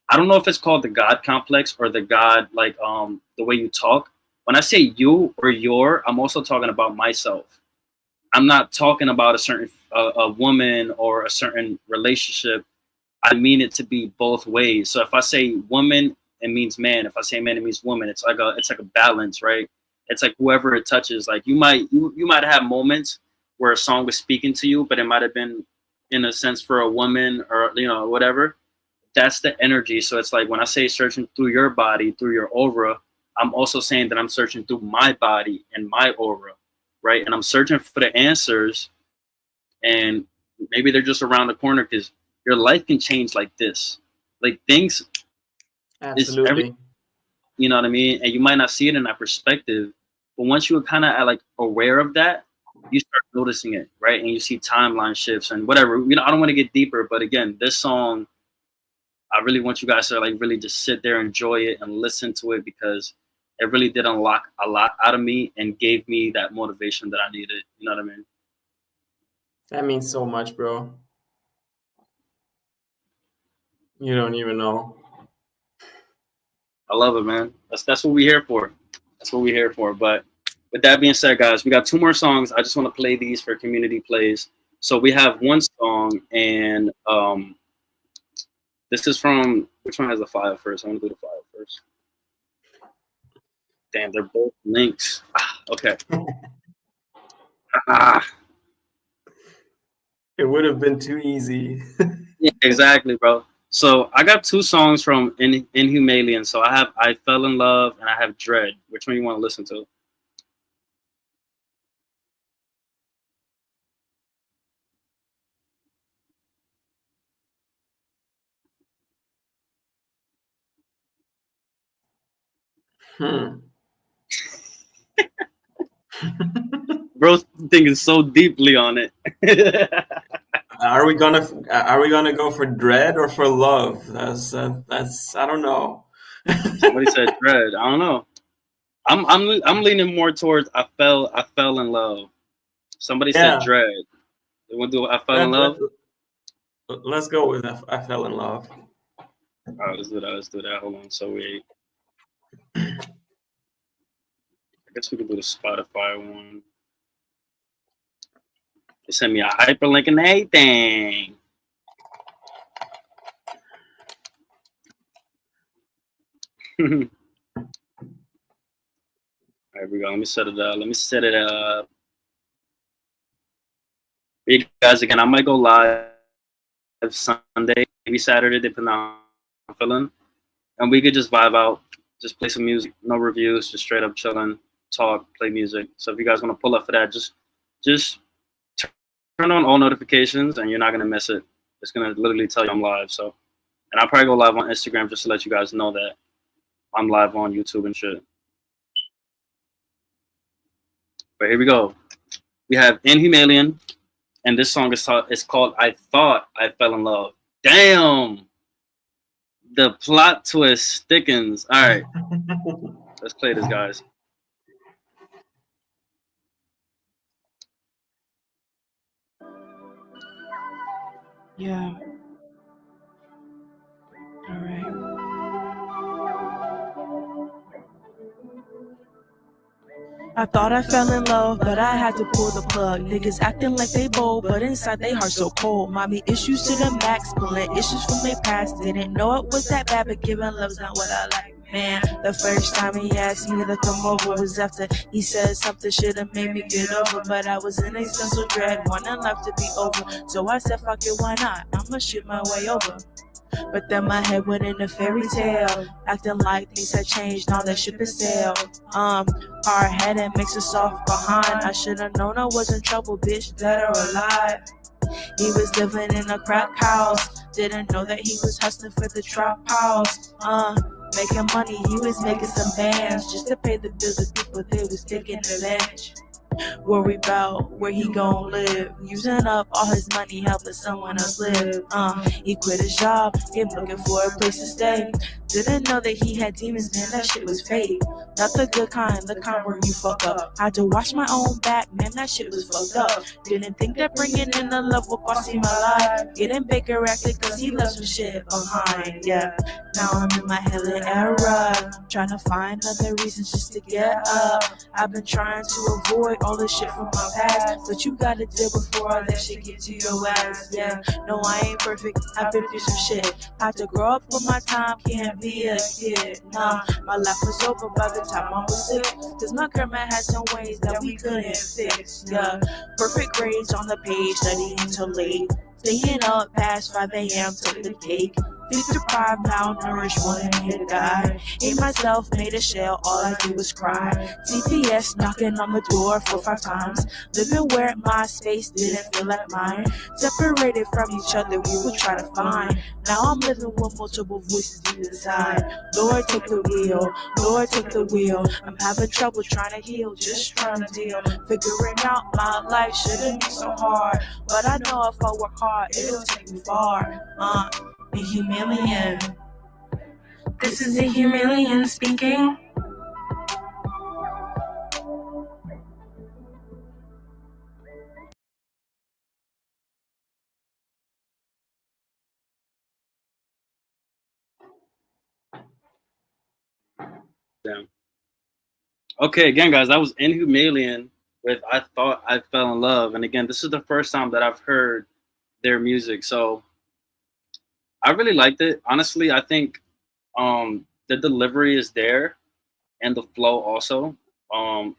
I don't know if it's called the God complex or the God, like the way you talk. When I say you or your, I'm also talking about myself. I'm not talking about a certain a woman or a certain relationship. I mean it to be both ways. So if I say woman, it means man. If I say man, it means woman. It's like a balance, right? It's like whoever it touches. Like you might have moments where a song was speaking to you, but it might have been in a sense for a woman or, you know, whatever. That's the energy. So it's like when I say searching through your body, through your aura, I'm also saying that I'm searching through my body and my aura, right? And I'm searching for the answers, and maybe they're just around the corner, because your life can change like this. Like things, Absolutely. You know what I mean? And you might not see it in that perspective, but once you're kind of like aware of that, you start noticing it, right? And you see timeline shifts and whatever. You know, I don't want to get deeper, but again, this song, I really want you guys to like really just sit there, enjoy it, and listen to it, because it really did unlock a lot out of me and gave me that motivation that I needed. You know what I mean? That means so much, bro. You don't even know. I love it, man. That's what we're here for. That's what we're here for. But with that being said, guys, we got 2 more songs. I just want to play these for community plays. So we have one song, and this is from, which one has the file first? I want to do the file first. Damn, they're both links. Okay. It would have been too easy. Yeah, exactly, bro. So I got 2 songs from Inhumalian. So I have I Fell in Love and I have Dread. Which one you want to listen to? Bro thinking so deeply on it. Are we gonna go for Dread or for Love? That's I don't know. Somebody said Dread. I don't know. I'm leaning more towards I fell in love. Somebody said Dread. They want to do I Fell in Love? Let's go with I Fell in Love. All right, let's do that. Hold on. So I guess we could do the Spotify one. They sent me a hyperlink and everything. There we go. Let me set it up. You guys, again, I might go live Sunday, maybe Saturday, depending on how I'm feeling. And we could just vibe out, just play some music, no reviews, just straight up chilling, talk, play music. So if you guys want to pull up for that, just turn on all notifications and you're not going to miss it. It's going to literally tell you I'm live. So, and I'll probably go live on Instagram just to let you guys know that I'm live on YouTube and shit. But here we go. We have Inhumalian, and this song is called I Thought I Fell in Love. Damn! The plot twist thickens. All right. Let's play this, guys. Yeah. All right. I thought I fell in love, but I had to pull the plug. Niggas acting like they bold, but inside they heart so cold. Mommy issues to the max, pulling issues from their past. Didn't know it was that bad, but giving love's not what I like. Man, the first time he asked me to come over was after he said something should've made me get over. But I was in a sense of dread, wanting life to be over. So I said, fuck it, why not? I'ma shoot my way over. But then my head went in a fairy tale, acting like things had changed, now that ship is sailed. Hard headed makes us soft behind. I should've known I was in trouble, bitch, dead or alive. He was living in a crack house, didn't know that he was hustling for the trap house. Making money, he was making some bands just to pay the bills of people they was taking advantage. Worry about where he gon' live. Using up all his money, helping someone else live. He quit his job, him looking for a place to stay. Didn't know that he had demons, man, that shit was fake. Not the good kind, the kind where you fuck up. Had to wash my own back, man, that shit was fucked up. Didn't think that bringing in the love would cost me my life. Getting bigger acted cause he left some shit behind, yeah. Now I'm in my hella era, trying to find other reasons just to get up. I've been trying to avoid all the shit from my past, but you gotta deal before all that shit get to your ass, yeah. No, I ain't perfect, I've been through some shit. Had to grow up for my time, can't be a kid, nah. My life was over by the time I was 6, cause my grandma had some ways that we couldn't fix, yeah. Perfect grades on the page, studying till late. Staying up past 5 a.m. took the cake. Sleep deprived, malnourished, wanting me to die. Ate myself, made a shell, all I did was cry. CPS knocking on the door 4 or 5 times. Living where my space didn't feel like mine. Separated from each other, we would try to find. Now I'm living with multiple voices deep inside. Lord, take the wheel, Lord, take the wheel. I'm having trouble trying to heal, just trying to deal. Figuring out my life shouldn't be so hard. But I know if I work hard, it'll take me far. The Humilian. This is the Humilian speaking. Damn. Okay, again, guys, that was Inhumalian with I Thought I Fell in Love. And again, this is the first time that I've heard their music. So I really liked it. Honestly, I think the delivery is there and the flow also. Um,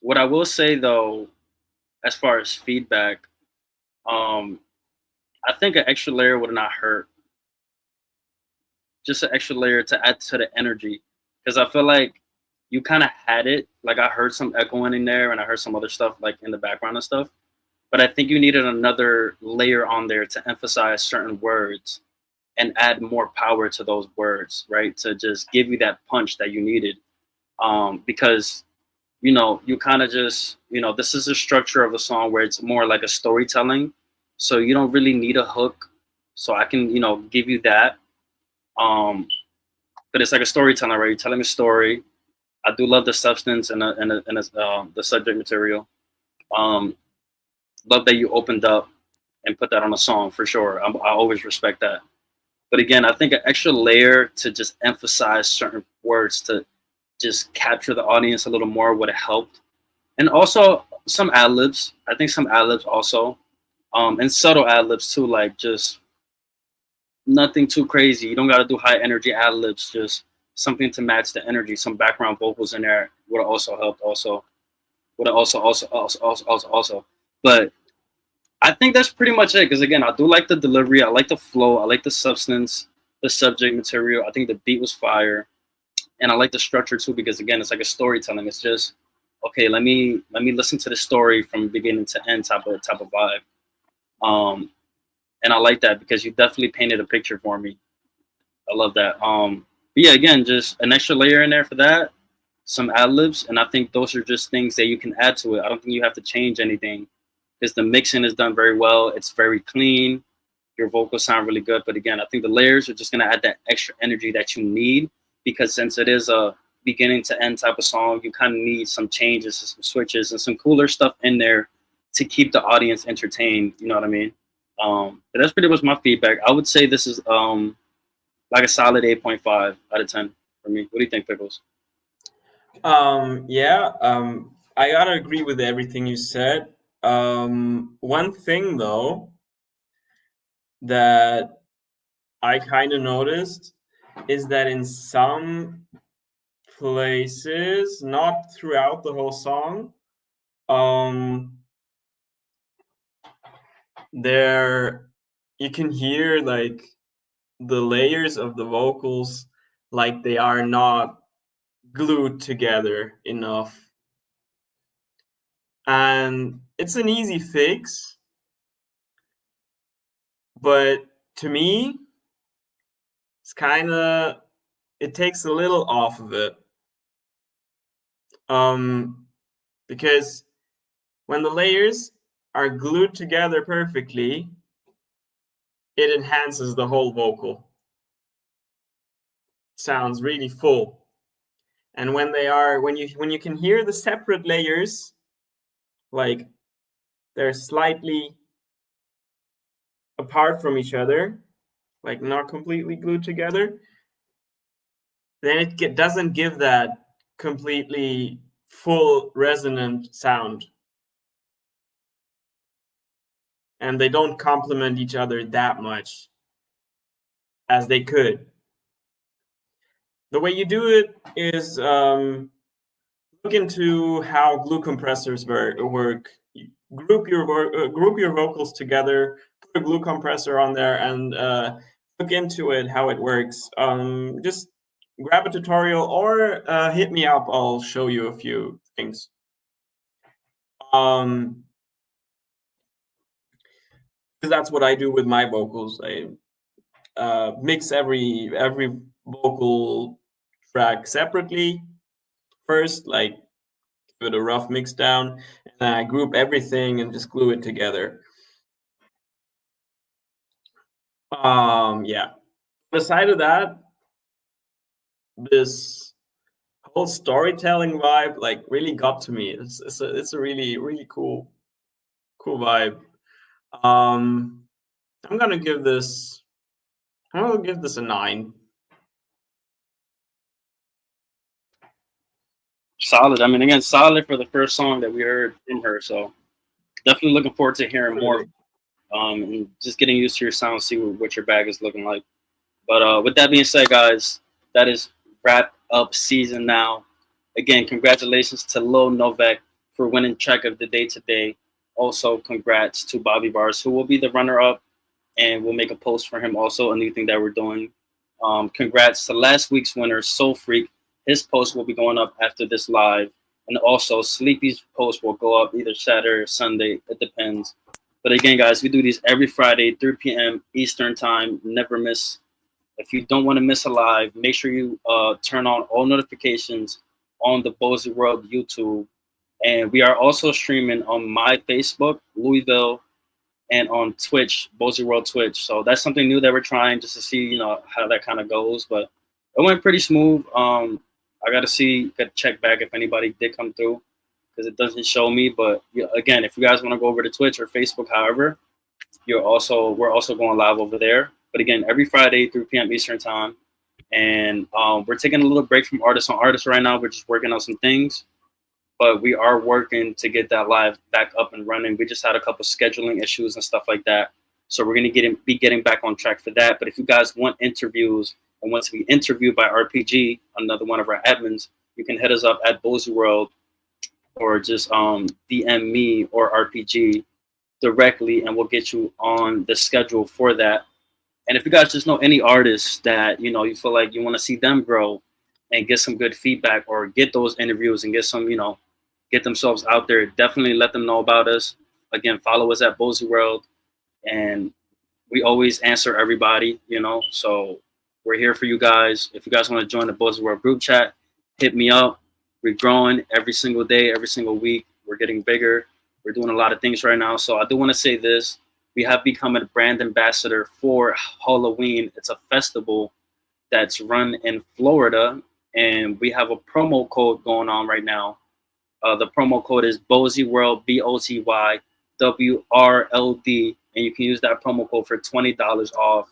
what I will say though, as far as feedback, um, I think an extra layer would not hurt. Just an extra layer to add to the energy. Because I feel like you kind of had it. Like I heard some echoing in there and I heard some other stuff like in the background and stuff. But I think you needed another layer on there to emphasize certain words and add more power to those words, right? To just give you that punch that you needed. Because, you know, you kind of just, you know, this is the structure of a song where it's more like a storytelling. So you don't really need a hook. So I can, you know, give you that. But it's like a storytelling, right? You're telling a story. I do love the substance and the subject material. Love that you opened up and put that on a song for sure. I always respect that. But again, I think an extra layer to just emphasize certain words to just capture the audience a little more would have helped. And also some ad libs. I think some ad libs also, and subtle ad libs too, like just nothing too crazy. You don't got to do high energy ad libs. Just something to match the energy. Some background vocals in there would have also helped. Would have also. But I think that's pretty much it. Because again, I do like the delivery. I like the flow. I like the substance, the subject material. I think the beat was fire, and I like the structure too. Because again, it's like a storytelling. It's just okay. Let me listen to the story from beginning to end type of vibe. And I like that because you definitely painted a picture for me. I love that. But yeah, again, just an extra layer in there for that. Some ad libs, and I think those are just things that you can add to it. I don't think you have to change anything because the mixing is done very well. It's very clean. Your vocals sound really good. But again, I think the layers are just gonna add that extra energy that you need because since it is a beginning to end type of song, you kind of need some changes and some switches and some cooler stuff in there to keep the audience entertained. You know what I mean? But that's pretty much my feedback. I would say this is like a solid 8.5 out of 10 for me. What do you think, Pickles? Yeah, I gotta agree with everything you said. One thing though that I kind of noticed is that in some places, not throughout the whole song, there you can hear like the layers of the vocals like they are not glued together enough. And it's an easy fix, but to me, it's kind of, it takes a little off of it. because when the layers are glued together perfectly, it enhances the whole vocal. It sounds really full. And when you can hear the separate layers, like they're slightly apart from each other, like not completely glued together, then it doesn't give that completely full resonant sound. And they don't complement each other that much as they could. The way you do it is look into how glue compressors work. You group your vocals together, put a glue compressor on there, and look into it, how it works. Just grab a tutorial or hit me up. I'll show you a few things. Because that's what I do with my vocals. I mix every vocal track separately first, like give it a rough mix down, and then I group everything and just glue it together. Yeah. Beside of that, this whole storytelling vibe like really got to me. It's a really cool vibe. I'm gonna give this a 9. Solid. I mean, again, solid for the first song that we heard from her. So definitely looking forward to hearing more. And just getting used to your sound, see what your bag is looking like. But with that being said, guys, that is wrap up season now. Again, congratulations to Lil Novek for winning track of the day today. Also, congrats to Bobby Bars, who will be the runner-up, and we'll make a post for him. Also, a new thing that we're doing. Congrats to last week's winner, Soul Freak. His post will be going up after this live, and also Sleepy's post will go up either Saturday or Sunday. It depends. But again, guys, we do these every Friday, 3 p.m. Eastern time. Never miss. If you don't want to miss a live, make sure you turn on all notifications on the Bozy World YouTube. And we are also streaming on my Facebook, Louisville, and on Twitch, Bozy World Twitch. So that's something new that we're trying just to see, how that kind of goes. But it went pretty smooth. I got to check back if anybody did come through because it doesn't show me. But again, if you guys want to go over to Twitch or Facebook, however, we're also going live over there. But again, every Friday, 3 p.m. Eastern time. And we're taking a little break from artist on artist right now. We're just working on some things. But we are working to get that live back up and running. We just had a couple scheduling issues and stuff like that. So we're going to be getting back on track for that. But if you guys want interviews and want to be interviewed by RPG, another one of our admins, you can hit us up at Bozy World or just DM me or RPG directly, and we'll get you on the schedule for that. And if you guys just know any artists that, you feel like you want to see them grow and get some good feedback or get those interviews and get some, get themselves out there, definitely let them know about us. Again, follow us at Bozy World, and we always answer everybody, so we're here for you guys. If you guys want to join the Bozy World group chat, hit me up. We're growing every single day, every single week. We're getting bigger. We're doing a lot of things right now. So I do want to say this. We have become a brand ambassador for Halloween. It's a festival that's run in Florida, and we have a promo code going on right now. The promo code is Bozy World, BOZYWRLD, and you can use that promo code for $20 off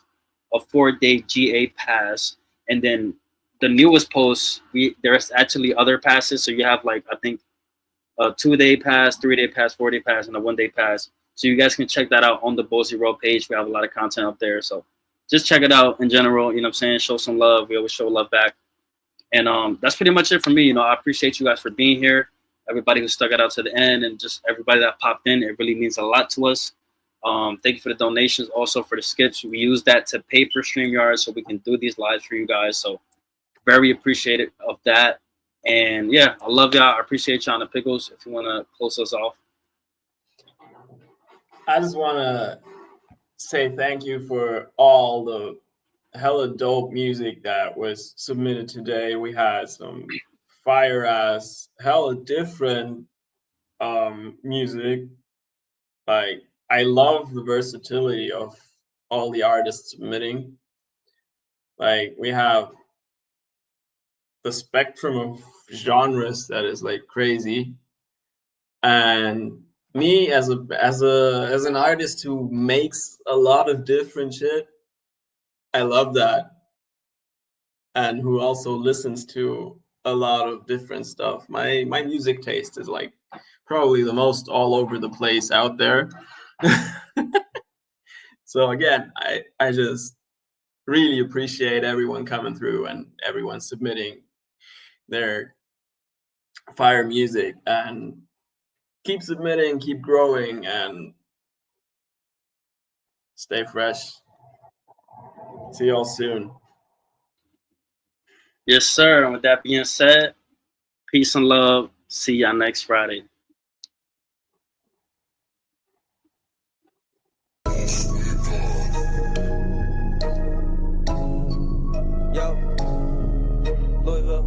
a 4-day GA pass. And then the newest post, there's actually other passes. So you have I think a 2-day pass, 3-day pass, 4-day pass, and a 1-day pass. So you guys can check that out on the Bozy World page. We have a lot of content up there. So just check it out in general. You know what I'm saying? Show some love. We always show love back. And that's pretty much it for me. I appreciate you guys for being here. Everybody who stuck it out to the end and just everybody that popped in. It really means a lot to us. Thank you for the donations. Also for the skips. We use that to pay for StreamYard so we can do these lives for you guys. So very appreciative of that. And yeah, I love y'all. I appreciate y'all on the pickles. If you want to close us off. I just want to say thank you for all the hella dope music that was submitted today. We had some fire ass, hella different music. Like, I love the versatility of all the artists submitting. Like, we have the spectrum of genres that is like crazy. And me as an artist who makes a lot of different shit, I love that. And who also listens to a lot of different stuff. My music taste is like probably the most all over the place out there. So again, I just really appreciate everyone coming through and everyone submitting their fire music, and keep submitting, keep growing, and stay fresh. See y'all soon. Yes, sir. And with that being said, peace and love. See y'all next Friday. Yo, Louisville,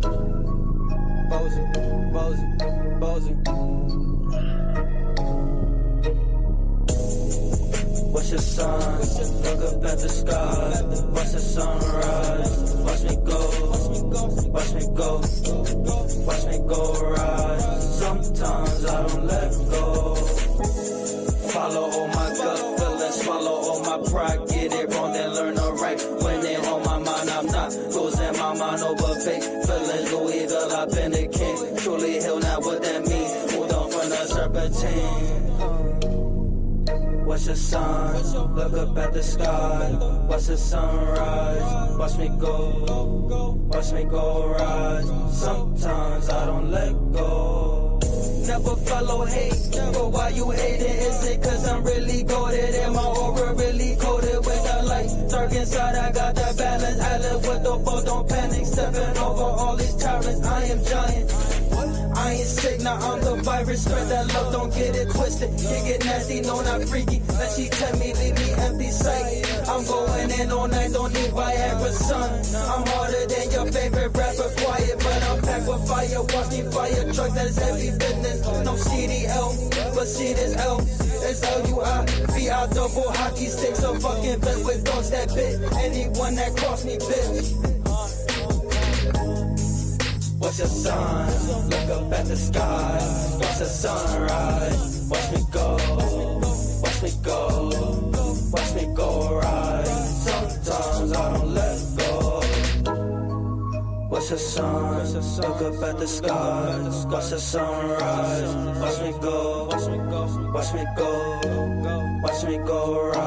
Bozy. What's your sign? Look up at the sky. Watch the sunrise. Watch me go. Watch me go. Watch me go rise. Sometimes I don't let go. Follow all my gut feelings. Swallow all my pride. Get it wrong, then learn to right. When it on my mind, I'm not losing my mind over fake feelings. Louisville, I've been the king. Truly hell, now what that mean? Moved on from the serpentine. What's your sign? Look up at the sky. Watch the sunrise. Watch me go. Watch me go rise. Sometimes I don't let go. Never follow hate, but why you hating? Is it cause I'm really goated and my aura really coated with the light? Dark inside, I got that balance. I live with the boat, don't panic. Stepping over all these tyrants, I am giant. I ain't sick, now I'm the virus. Spread that love, don't get it twisted. Kick it nasty, no, not freaky. Let she tell me, leave me empty sight. I'm going in all night, don't need Viagra, son. I'm harder than your favorite rapper, quiet, but I'm packed with fire. Watch me fire truck, that's heavy business. No CDL, but see this L. It's L-U-I-V-I, double hockey sticks. A fucking bit with dogs that bit. Anyone that cross me, bitch. What's your sign? Look up at the sky. Watch the sunrise. Watch me go. Watch me go. Watch me go rise. Sometimes I don't let go. What's your sign? Look up at the sky. Watch the sunrise. Watch me go. Watch me go. Watch me go. Watch me go rise.